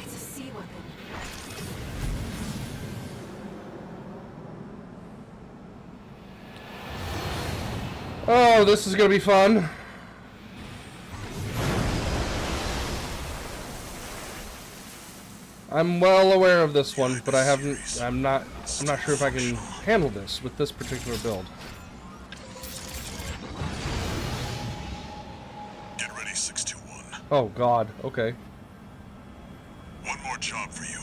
It's a sea weapon. Oh, this is gonna be fun. I'm well aware of this one, but I'm not sure if I can handle this with this particular build. Get ready, 621. Oh god, okay. One more job for you.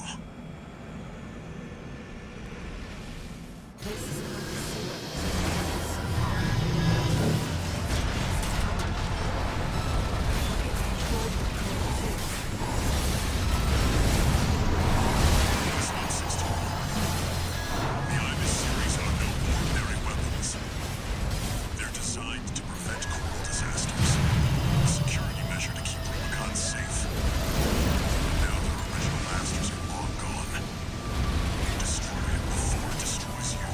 This is not the sea weapon. It's not 621. The IMIS series are no ordinary weapons. They're designed to prevent coral disasters. A security measure to keep Rubicon safe. Now their original masters are long gone. Destroy it before it destroys you.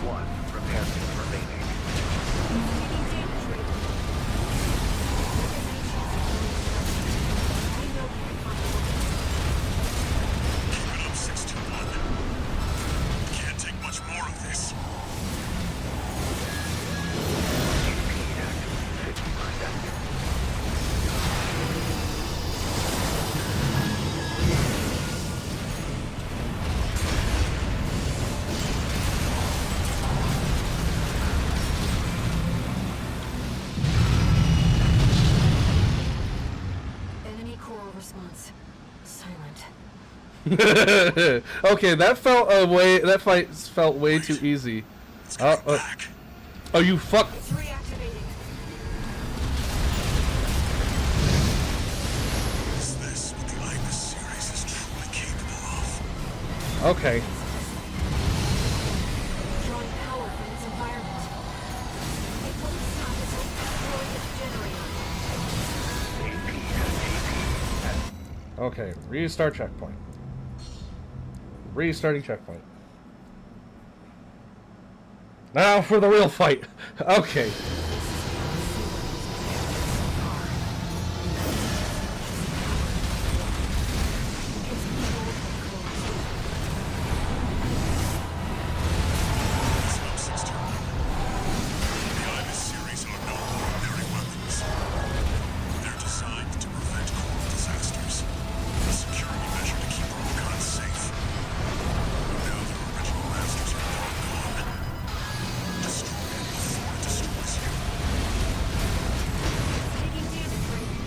One repair kit remaining. Keep it up, 621. Can't take much more of this. AP at 50%. Enemy coral response. Silent. Okay, that felt that fight felt way too easy. It's coming back. Oh, you fuck. It's reactivating. Is this what the IMIS series is truly capable of? Okay. Drawing power from its environment. It won't stop until it destroys its generator. Okay, restart checkpoint. Restarting checkpoint. Now for the real fight. Okay. It's not 621. The IMIS series are no ordinary weapons. They're designed to prevent coral disasters. A security measure to keep Rubicon safe. Now their original masters are long gone. Destroy it before it destroys you. Taking damage, Raven.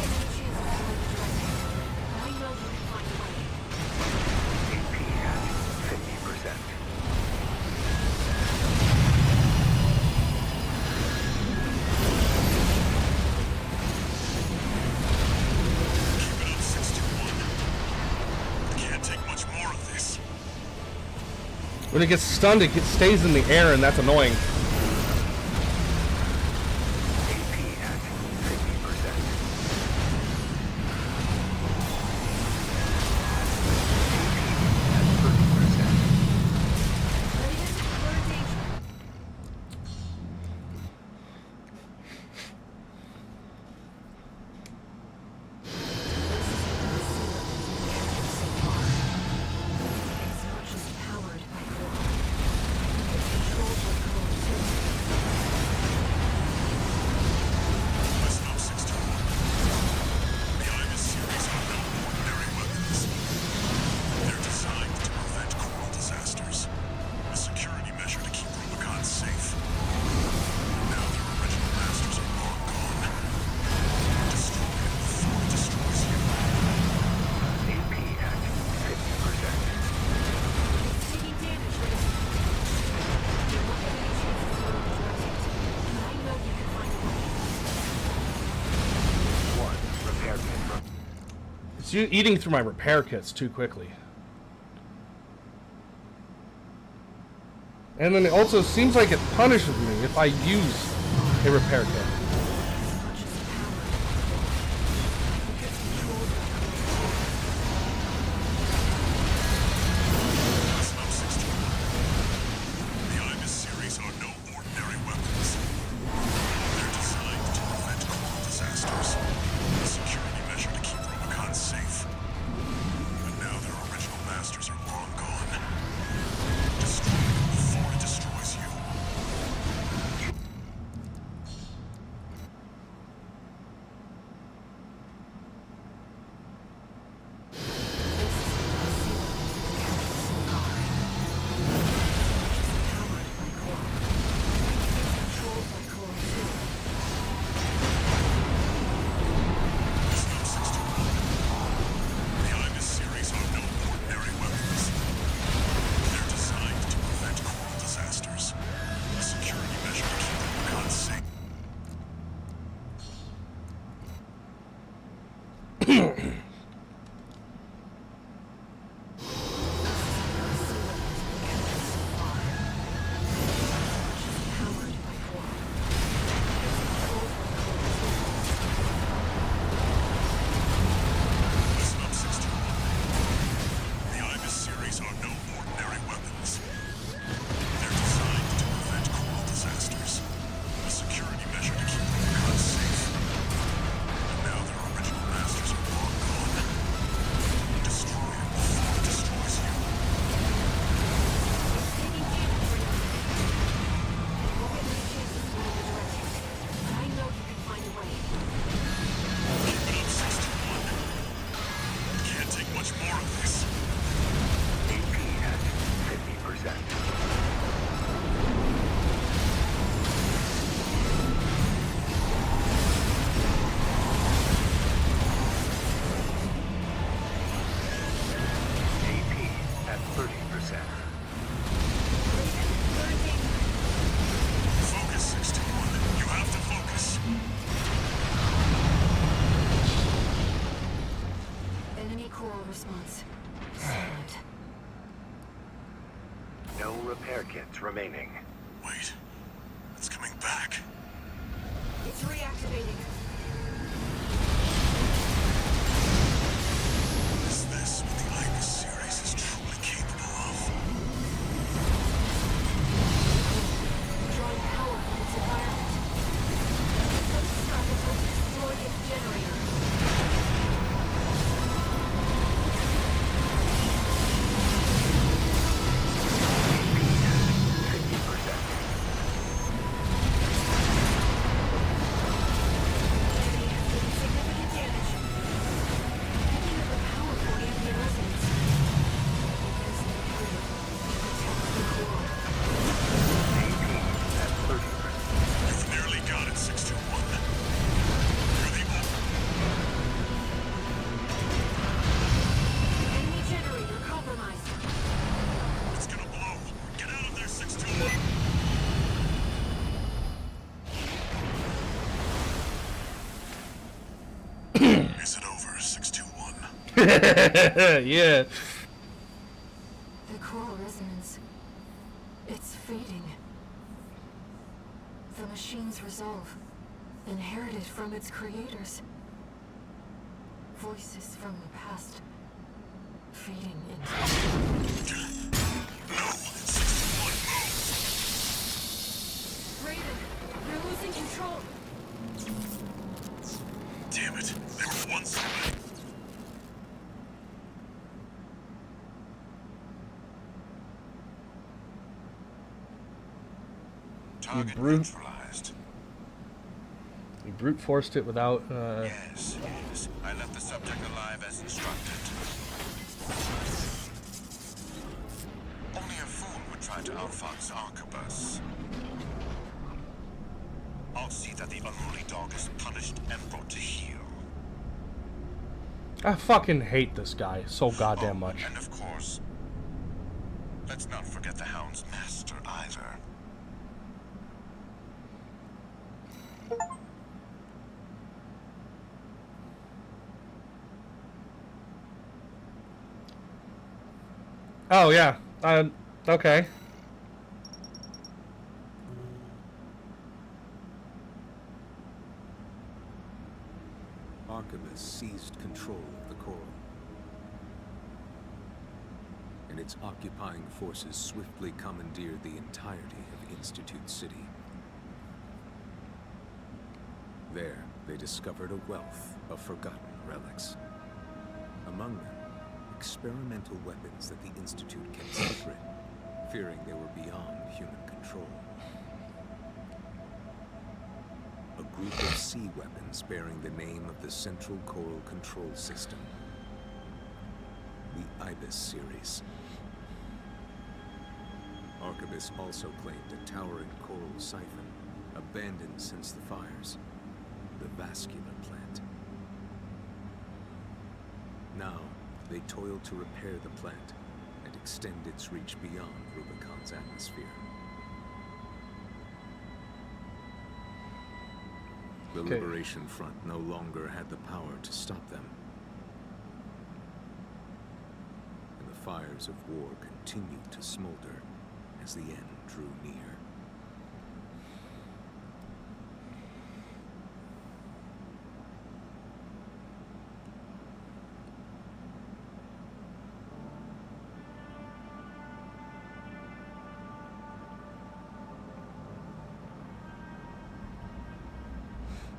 Any chance of avoiding the director. I know you can find a way. AP at 50%. Keep it up, 621. Can't take much more of this. When it gets stunned, it stays in the air, and that's annoying. AP at 50%. Raven, we're in danger. It's not just powered by coral. It's controlled by coral too. It's eating through my repair kits too quickly. And then it also seems like it punishes me if I use a repair kit. No repair kits remaining. Wait, it's coming back. It's reactivating. Is this what the Ibis series is truly capable of? Drawing power from its environment. Let's stop it will destroy its generator. You've nearly got it, 621. You're the only... Enemy generator compromised. It's gonna blow. Get out of there, 621. Is it over, 621? Yeah. The coral resonance. It's fading. The machine's resolve, inherited from its creators. Voices from the past, fading into... No, 621, move! Raven, you're losing control. Damn it, they were once away. Target brute. neutralized. You brute forced it without. Yes. I left the subject alive as instructed. Only a fool would try to outfox Arquebus. I'll see that the unruly dog is punished and brought to heel. I fucking hate this guy so goddamn much. And of course, let's not forget the Hound's master either. Oh, yeah. Okay. Archibus seized control of the coral, and its occupying forces swiftly commandeered the entirety of Institute City. There, they discovered a wealth of forgotten relics. Among them, experimental weapons that the Institute kept secret, fearing they were beyond human control. A group of sea weapons bearing the name of the Central Coral Control System. The Ibis series. Archibus also claimed a towering coral siphon, abandoned since the fires. The vascular plant. Now, they toil to repair the plant and extend its reach beyond Rubicon's atmosphere. The Liberation Front no longer had the power to stop them. And the fires of war continued to smolder as the end drew near.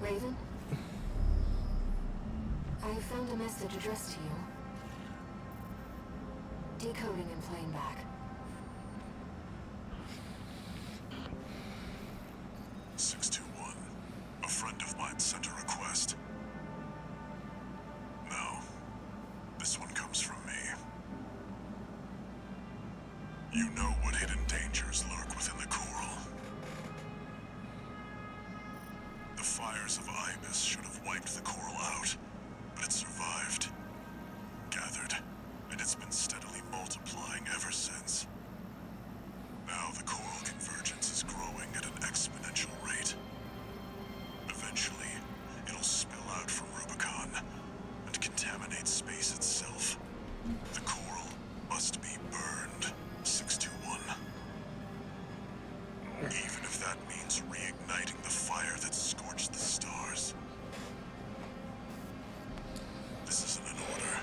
Raven? I found a message addressed to you. Decoding in plain back. 621. A friend of mine sent a request. No. This one comes from me. You know what hidden dangers lurk within the coral. The fires of Ibis should have wiped the coral out, but it survived. Gathered, and it's been steadily multiplying ever since. Now the coral convergence is growing at an exponential rate. Eventually, it'll spill out from Rubicon and contaminate space itself. The coral must be burned, 621. Even if that means reigniting the fire that scorched the stars. This isn't an order.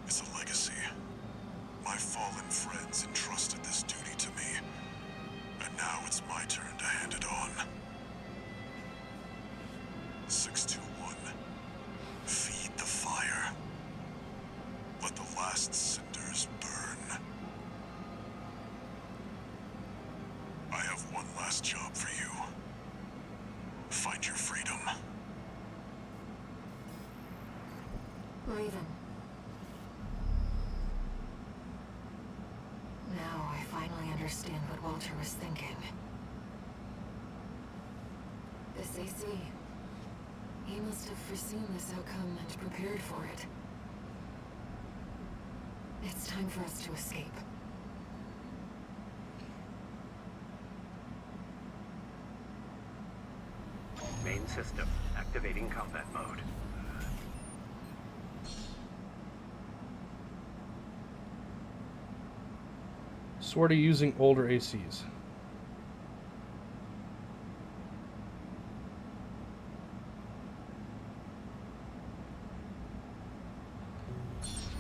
It's a legacy. My fallen friends entrusted this duty to me, and now it's my turn to hand it on. 621. Feed the fire. Let the last cinders burn. I have one last job for you. Find your freedom. Raven. Now I finally understand what Walter was thinking. This AC. He must have foreseen this outcome and prepared for it. It's time for us to escape. Main system, activating combat mode. Sort of using older ACs.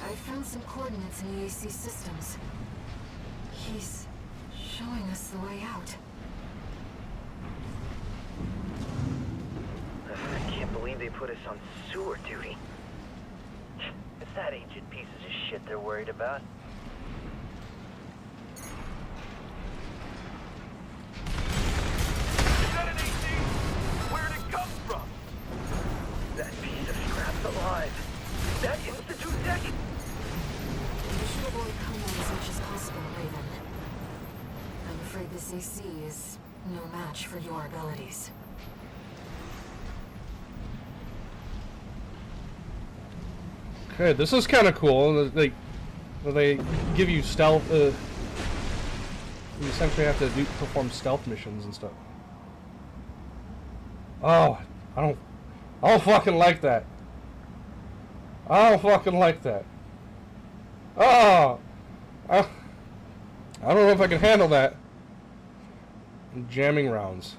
I found some coordinates in the AC systems. He's showing us the way out. I can't believe they put us on sewer duty. It's that ancient pieces of shit they're worried about. Is that an AC? Where'd it come from? That piece of scrap's alive. That Institute tech? We should avoid combat as much as possible, Raven. I'm afraid this AC is no match for your abilities. Okay, this is kind of cool. They give you stealth. You essentially have to perform stealth missions and stuff. Oh, I don't fucking like that. I don't fucking like that. Oh, I don't know if I can handle that. Jamming rounds.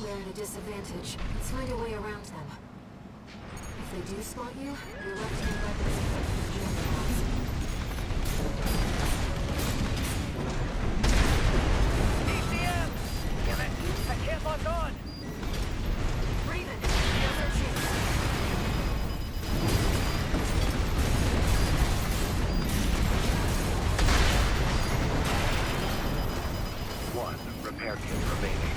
We're at a disadvantage. Let's find a way around them. If they do spot you, your left-hand weapons affect your jamming rounds. ACM! Damn it! I can't lock on! Raven, here's our chance. One repair kit remaining.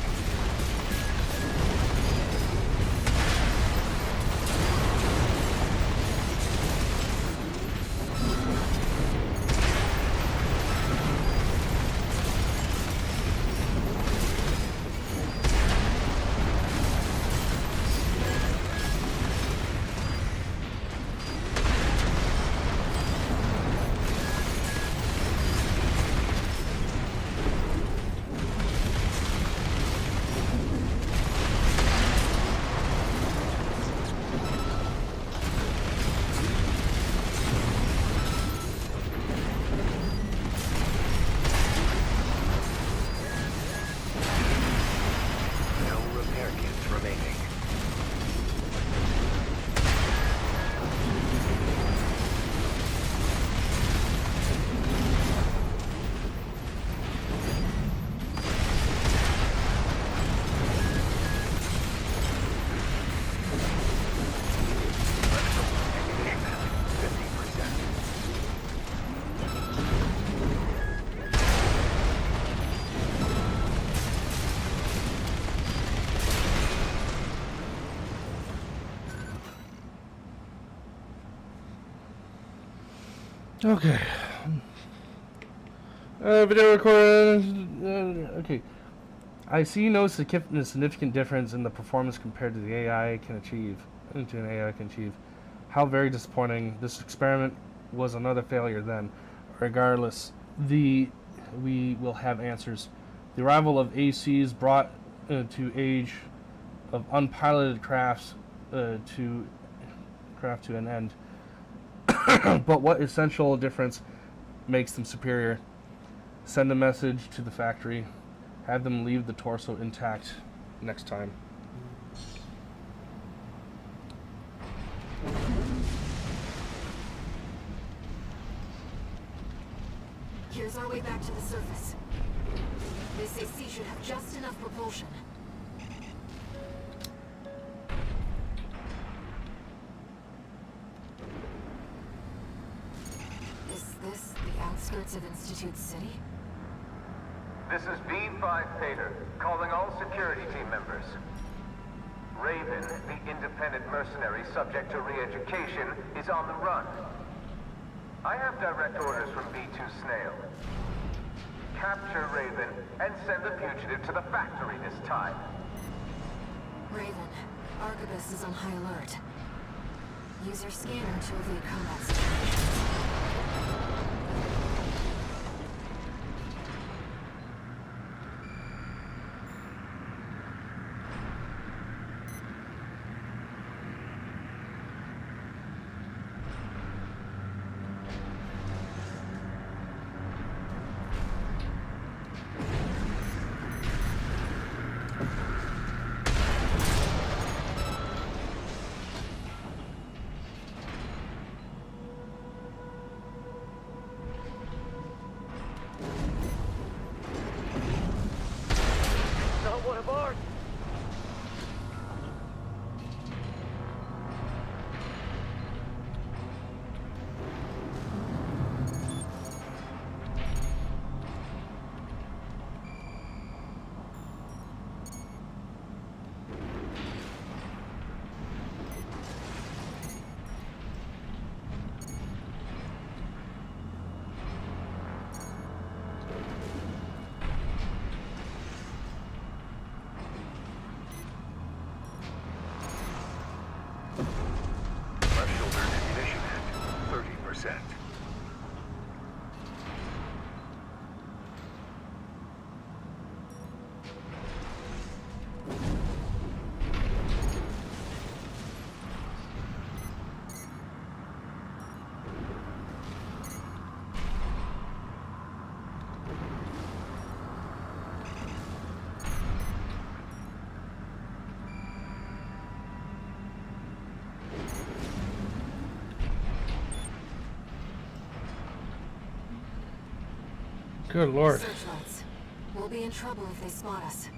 No repair kits remaining. Ammunition pack, 50%. Okay. Video recording. Okay. I see no significant difference in the performance compared to the AI can achieve. To an AI can achieve. How very disappointing. This experiment was another failure then. Regardless, we will have answers. The arrival of ACs brought to age of unpiloted crafts to an end. But what essential difference makes them superior? Send a message to the factory. Have them leave the torso intact next time. Here's our way back to the surface. This AC should have just enough propulsion. Is this the outskirts of Institute City? This is B5 Pater, calling all security team members. Raven, the independent mercenary subject to re-education, is on the run. I have direct orders from B2 Snail. Capture Raven and send the fugitive to the factory this time. Raven, Arquebus is on high alert. Use your scanner to evade combat situations. Good lord. Searchlights. We'll be in trouble if they spot us.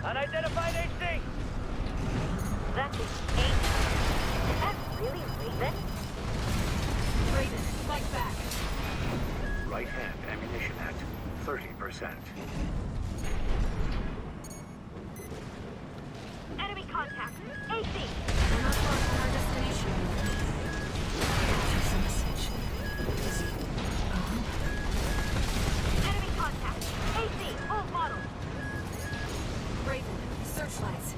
Unidentified HC! That is 8. Is that really Raven? Raven, fight back. Right hand ammunition at 30%. Enemy contact. AC. We're not far from our destination. There's a message. Is it gone? Enemy contact. AC. Full throttle. Raven, searchlights.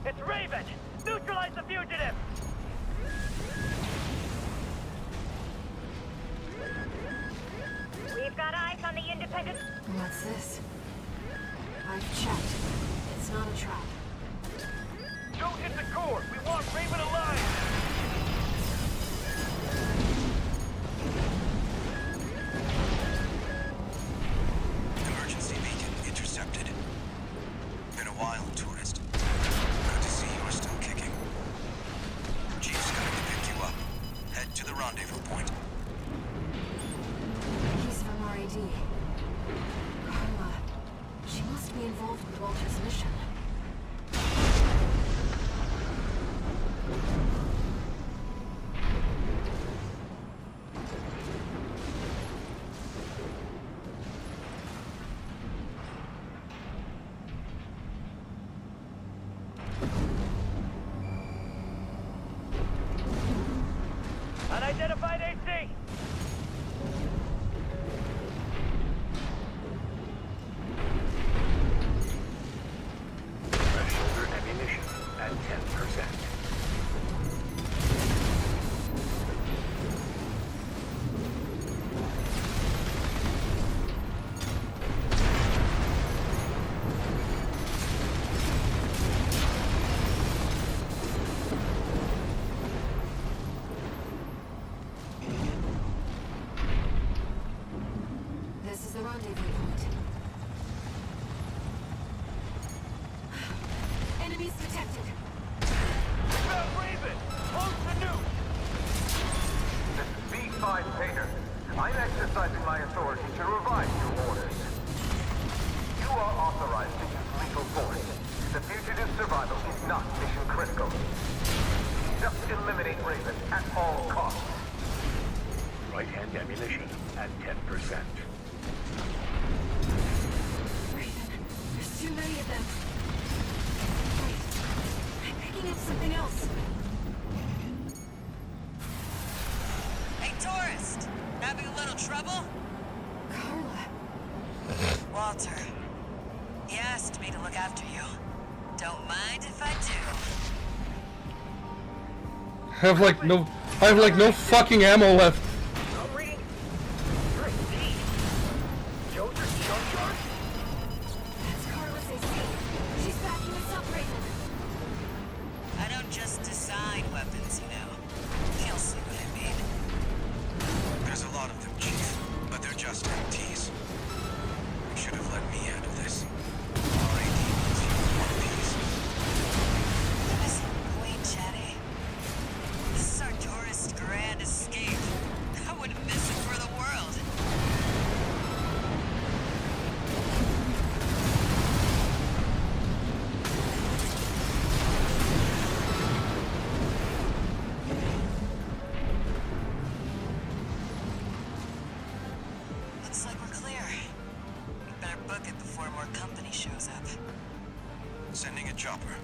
It's Raven! Neutralize the fugitive! We've got eyes on the independent. What's this? I've checked. It's not a trap. Don't hit the core! We want Raven alive! Emergency beacon intercepted. Been a while, tourist. Good to see you're still kicking. Chief's coming to pick you up. Head to the rendezvous point. He's from RAD. Carla. She must be involved with Walter's mission. Unidentified AC! Left shoulder ammunition at 10%. This is the rendezvous point. Enemies detected. Found Raven! Close the nuke! This is B5 Pater. I'm exercising my authority to revise your orders. You are authorized to use lethal force. The fugitive's survival is not mission critical. Just eliminate Raven at all costs. Right hand ammunition at 10%. Raven, there's too many of them. Wait, I'm picking up something else. Hey, tourist! Having a little trouble? Carla. Walter. He asked me to look after you. Don't mind if I do. I have like no fucking ammo left. I'm reading. You're a D. Joe's junkyard? That's Carla's AC. She's backing us up, Raven. I don't just design weapons, you know. You'll see what I mean. There's a lot of them, Chief, but they're just MTs. You should have let me handle this. RAD needs you in one piece. Listen, Queen Chatty. This is our tourist grand escape. I wouldn't miss it for the world. Looks like we're clear. We better book it before more company shows up. Sending a chopper.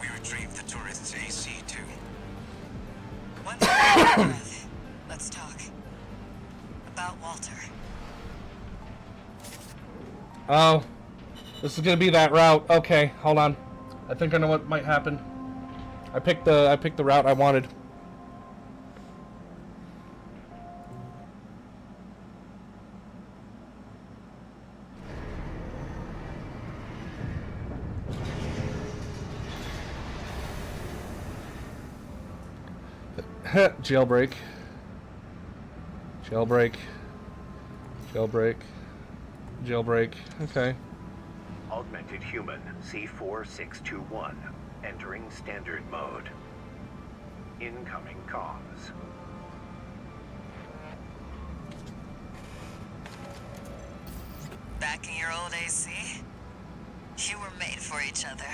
We retrieved the tourist's AC, too. Once you get your breath, let's talk. About Walter. Oh. This is gonna be that route. Okay, hold on. I think I know what might happen. I picked the route I wanted. Jailbreak. Jailbreak. Jailbreak. Jailbreak. Okay. Augmented human C4621. Entering standard mode. Incoming comms. Back in your old AC? You were made for each other.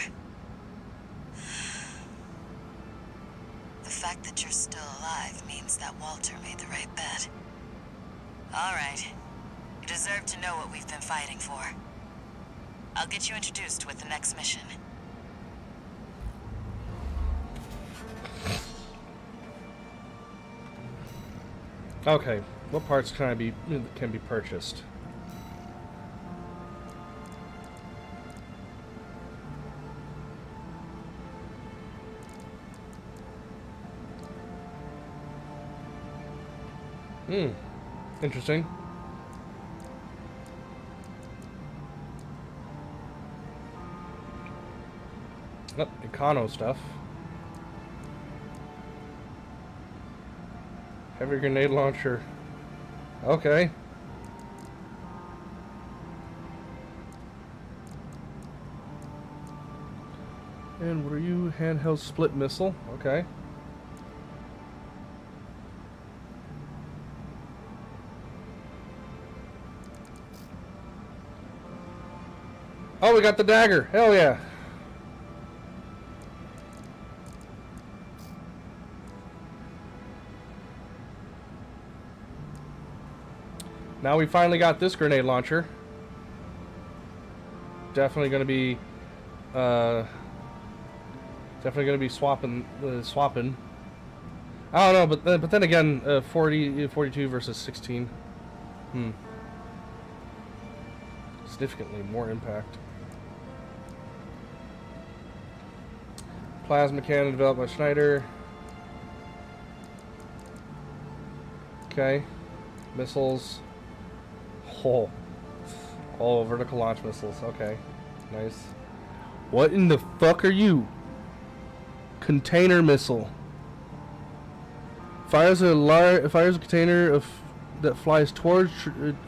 The fact that you're still alive means that Walter made the right bet. All right. You deserve to know what we've been fighting for. I'll get you introduced with the next mission. Okay. What parts can be purchased? Interesting. Oh, econo stuff. Heavy grenade launcher. Okay. And what are you? Handheld split missile. Okay. Oh, we got the dagger. Hell yeah. Now we finally got this grenade launcher. Definitely going to be swapping. I don't know, but then again, 42 versus 16. Significantly more impact. Plasma cannon developed by Schneider. Okay. Missiles. Oh, vertical launch missiles. Okay. Nice. What in the fuck are you? Container missile. Fires a container that flies towards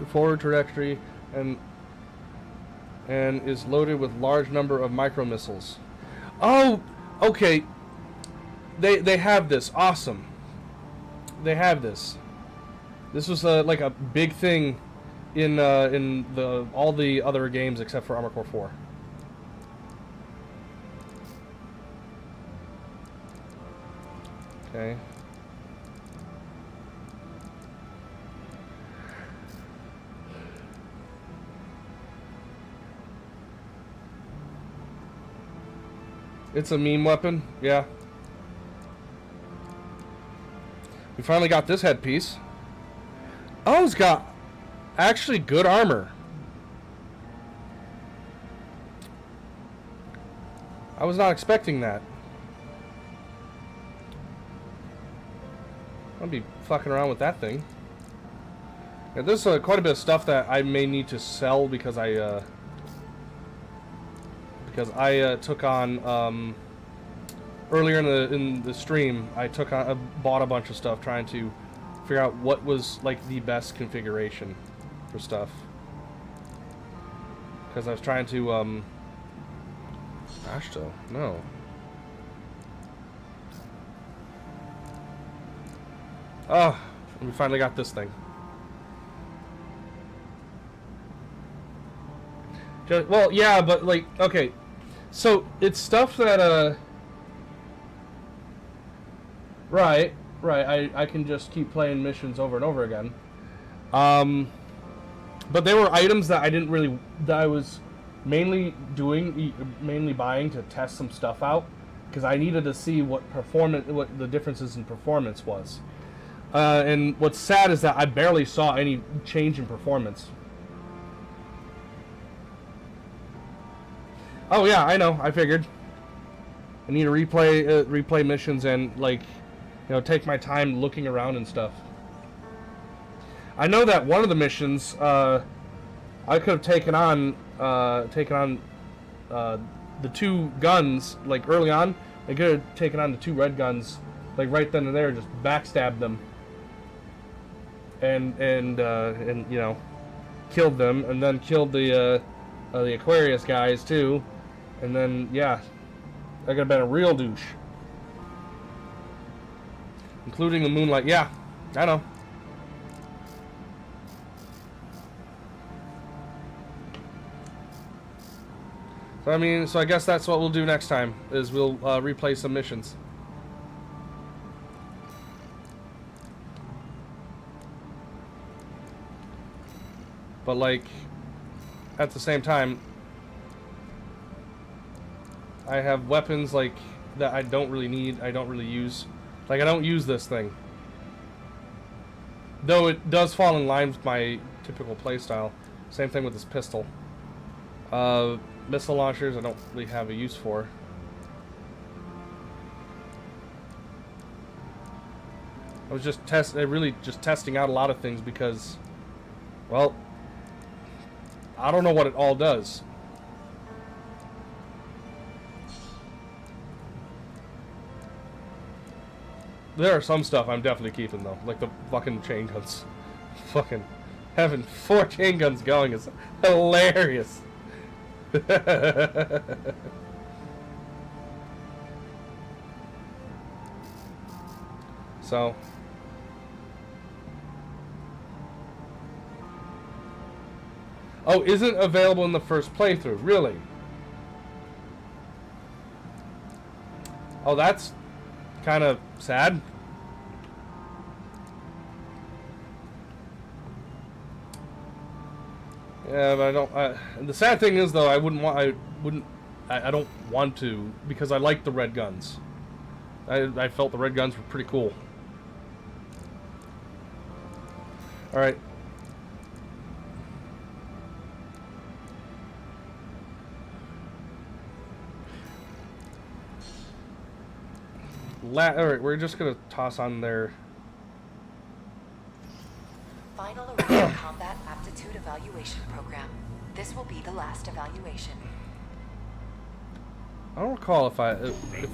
forward trajectory and is loaded with large number of micro missiles. Oh, okay. They have this. Awesome. They have this. This was like a big thing in all the other games except for Armored Core 4. Okay. It's a meme weapon, yeah. We finally got this headpiece. Oh, it's got actually good armor. I was not expecting that. I'll be fucking around with that thing. Yeah, there's quite a bit of stuff that I may need to sell because I took on earlier in the stream. I bought a bunch of stuff trying to figure out what was like the best configuration for stuff. Because I was trying to gosh though, no. Oh, we finally got this thing. Well, yeah, but like, okay. So, it's stuff that, Right, I can just keep playing missions over and over again. But they were items that I was mainly buying to test some stuff out. because I needed to see what the differences in performance was. And what's sad is that I barely saw any change in performance. Oh yeah, I know. I figured. I need to replay missions and, like, you know, take my time looking around and stuff. I know that one of the missions, I could have taken on the 2 guns, like, early on. I could have taken on the 2 red guns, like, right then and there, just backstabbed them, and you know, killed them, and then killed the Aquarius guys too, and then yeah, I could have been a real douche, including the Moonlight. Yeah, I know. So I mean, so I guess that's what we'll do next time, is we'll replay some missions. But, like, at the same time, I have weapons, like, that I don't really need, I don't really use. Like, I don't use this thing. Though it does fall in line with my typical playstyle. Same thing with this pistol. Missile launchers I don't really have a use for. I was just really just testing out a lot of things because, well, I don't know what it all does. There are some stuff I'm definitely keeping though, like the fucking chain guns. Fucking having 4 chain guns going is hilarious. So oh, isn't available in the first playthrough, really? Oh, that's kind of sad. Yeah, but I don't. The sad thing is, though, I don't want to, because I like the red guns. I felt the red guns were pretty cool. All right. Alright, we're just gonna toss on there. Final Arena Combat Aptitude Evaluation Program. This will be the last evaluation. I don't recall if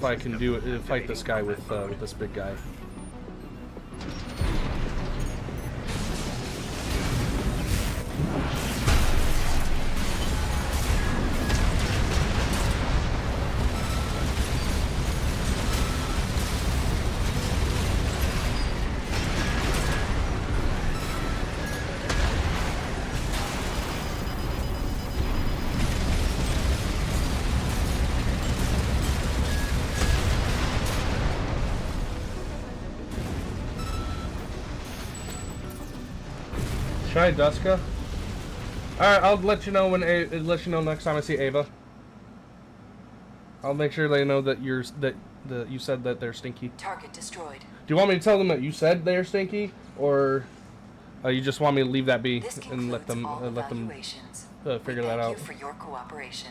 I can do it, fight this guy with this big guy. Try Duska. Alright, I'll let you know when next time I see Ava. I'll make sure they know that you said that they're stinky. Target destroyed. Do you want me to tell them that you said they're stinky, or you just want me to leave that be and let them figure that out? Thank you for your cooperation.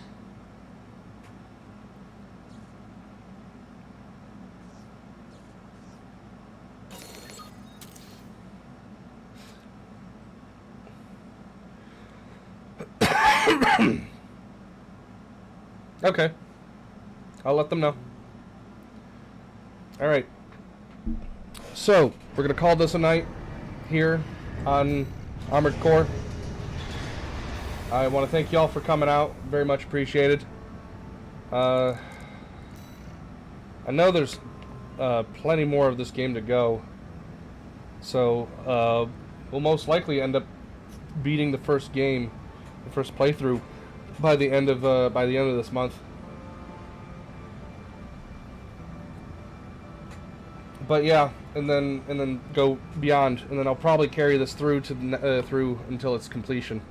Okay. I'll let them know. Alright. So, we're going to call this a night here on Armored Core. I want to thank y'all for coming out. Very much appreciated. I know there's plenty more of this game to go. So, we'll most likely end up beating the first game, the first playthrough, by the end of this month. But yeah, and then go beyond, and then I'll probably carry this through to through until its completion,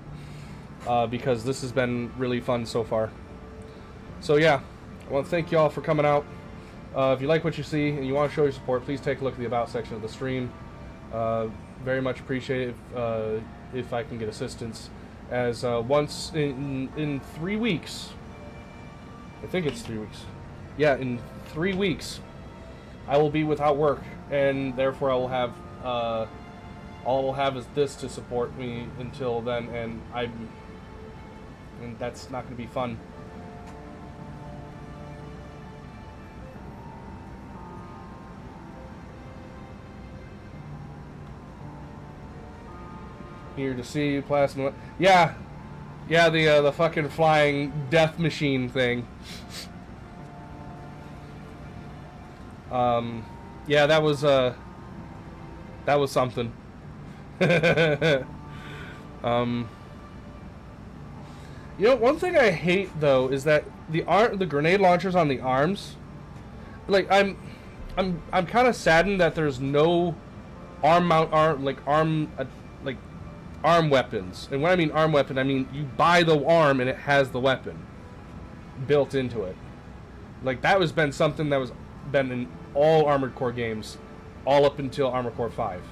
because this has been really fun so far. So yeah, I want to thank y'all for coming out. If you like what you see and you want to show your support, please take a look at the About section of the stream. Very much appreciate it if I can get assistance. As once in 3 weeks, I think it's 3 weeks. Yeah, in 3 weeks, I will be without work, and therefore I will have all I will have is this to support me until then, and that's not going to be fun. Here to see plasma. Yeah, the fucking flying death machine thing. Yeah, that was something. You know, one thing I hate though is that the grenade launchers on the arms. Like I'm kind of saddened that there's no arm weapons. And when I mean arm weapon, I mean you buy the arm and it has the weapon built into it. Like that has been something that was been in all Armored Core games, all up until Armored Core 5.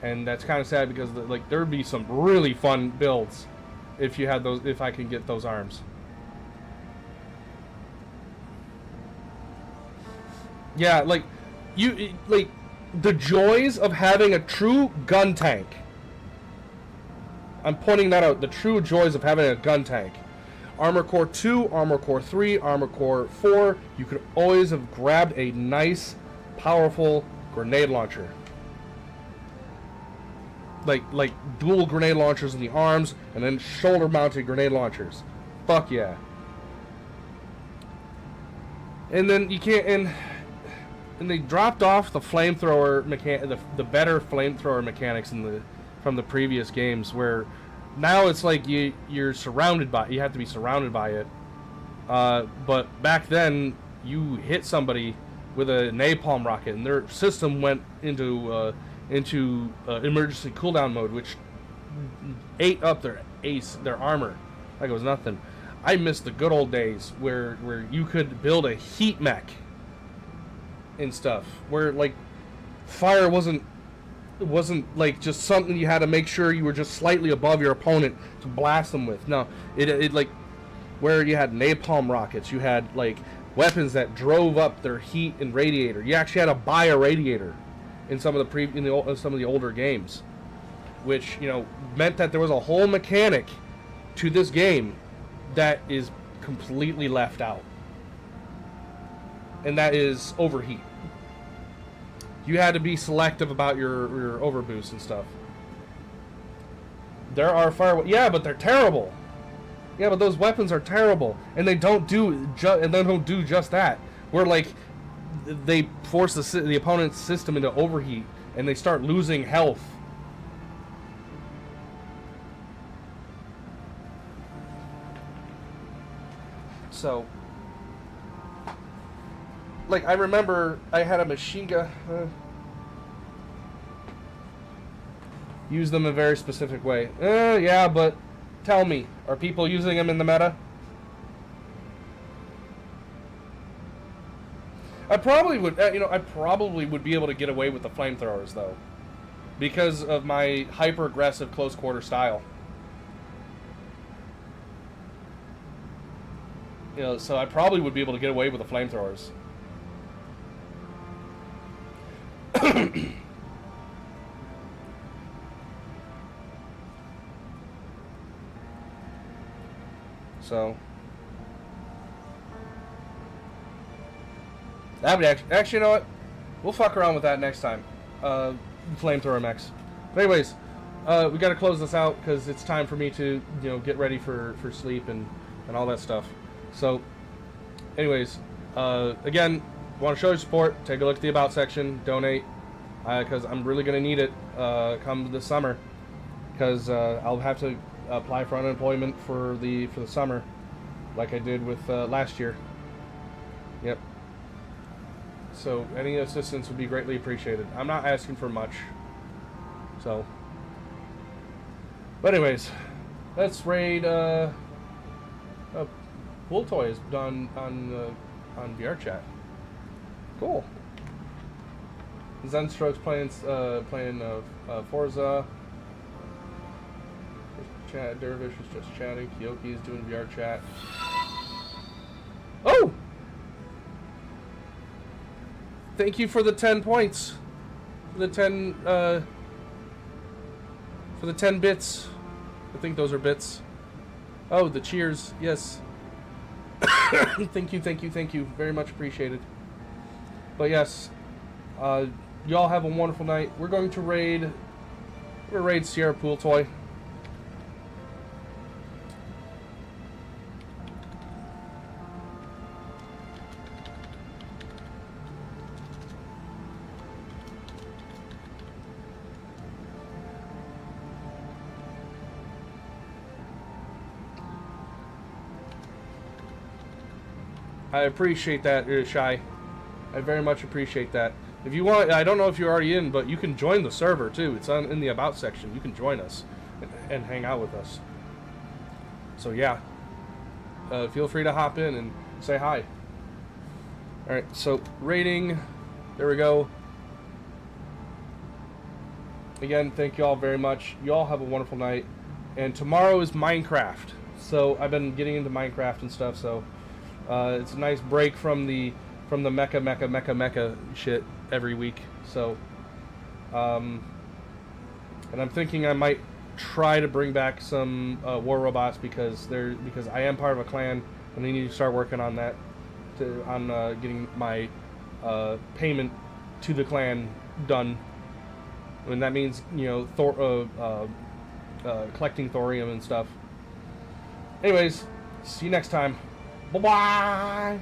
And that's kind of sad because like there would be some really fun builds if you had those. If I can get those arms. Yeah, like the joys of having a true gun tank. I'm pointing that out. The true joys of having a gun tank. Armored Core 2, Armored Core 3, Armored Core 4. You could always have grabbed a nice, powerful grenade launcher. Like dual grenade launchers in the arms, and then shoulder-mounted grenade launchers. Fuck yeah. And then you can't... And they dropped off the flamethrower the better flamethrower mechanics from the previous games, where now it's like you're surrounded by, you have to be surrounded by it. But back then you hit somebody with a napalm rocket and their system went into emergency cooldown mode, which ate up their armor like it was nothing. I miss the good old days where you could build a heat mech and stuff, where like fire wasn't like just something you had to make sure you were just slightly above your opponent to blast them with. No, it like where you had napalm rockets, you had like weapons that drove up their heat and radiator. You actually had to buy a radiator in some of the older games, which, you know, meant that there was a whole mechanic to this game that is completely left out, and that is overheat. You had to be selective about your overboost and stuff. There are yeah, but they're terrible. Yeah, but those weapons are terrible, and they don't do just that. Where like they force the opponent's system into overheat, and they start losing health. So, like, I remember I had a machine gun. Use them a very specific way. Yeah, but tell me, are people using them in the meta? I probably would, I probably would be able to get away with the flamethrowers, though, because of my hyper-aggressive close-quarter style. You know, so I probably would be able to get away with the flamethrowers. So that would actually, you know what? We'll fuck around with that next time. Flamethrower mechs. But anyways, we got to close this out because it's time for me to, get ready for sleep and all that stuff. So, anyways, again, want to show your support? Take a look at the About section. Donate, because I'm really gonna need it come this summer. Because I'll have to apply for unemployment for the summer, like I did with last year. Yep. So any assistance would be greatly appreciated. I'm not asking for much. So, but anyways, let's raid. Pool Toy is done on on VR chat. Cool. Zenstrokes playing Forza. Chat. Dervish was just chatting. Kyoki is doing VR chat. Oh! Thank you for the 10 points. For the 10 bits. I think those are bits. Oh, the cheers. Yes. Thank you, thank you, thank you. Very much appreciated. But yes, y'all have a wonderful night. We're going to raid Sierra Pool Toy. I appreciate that, Shy. I very much appreciate that. If you want, I don't know if you're already in, but you can join the server too. It's in the About section. You can join us and hang out with us. So yeah, feel free to hop in and say hi. Alright, so rating, there we go. Again, thank you all very much. You all have a wonderful night. And tomorrow is Minecraft. So I've been getting into Minecraft and stuff, so it's a nice break from the mecha shit every week. So and I'm thinking I might try to bring back some war robots because I am part of a clan and I need to start working on that on getting my payment to the clan done. And that means, you know, collecting thorium and stuff. Anyways, see you next time. Bye-bye!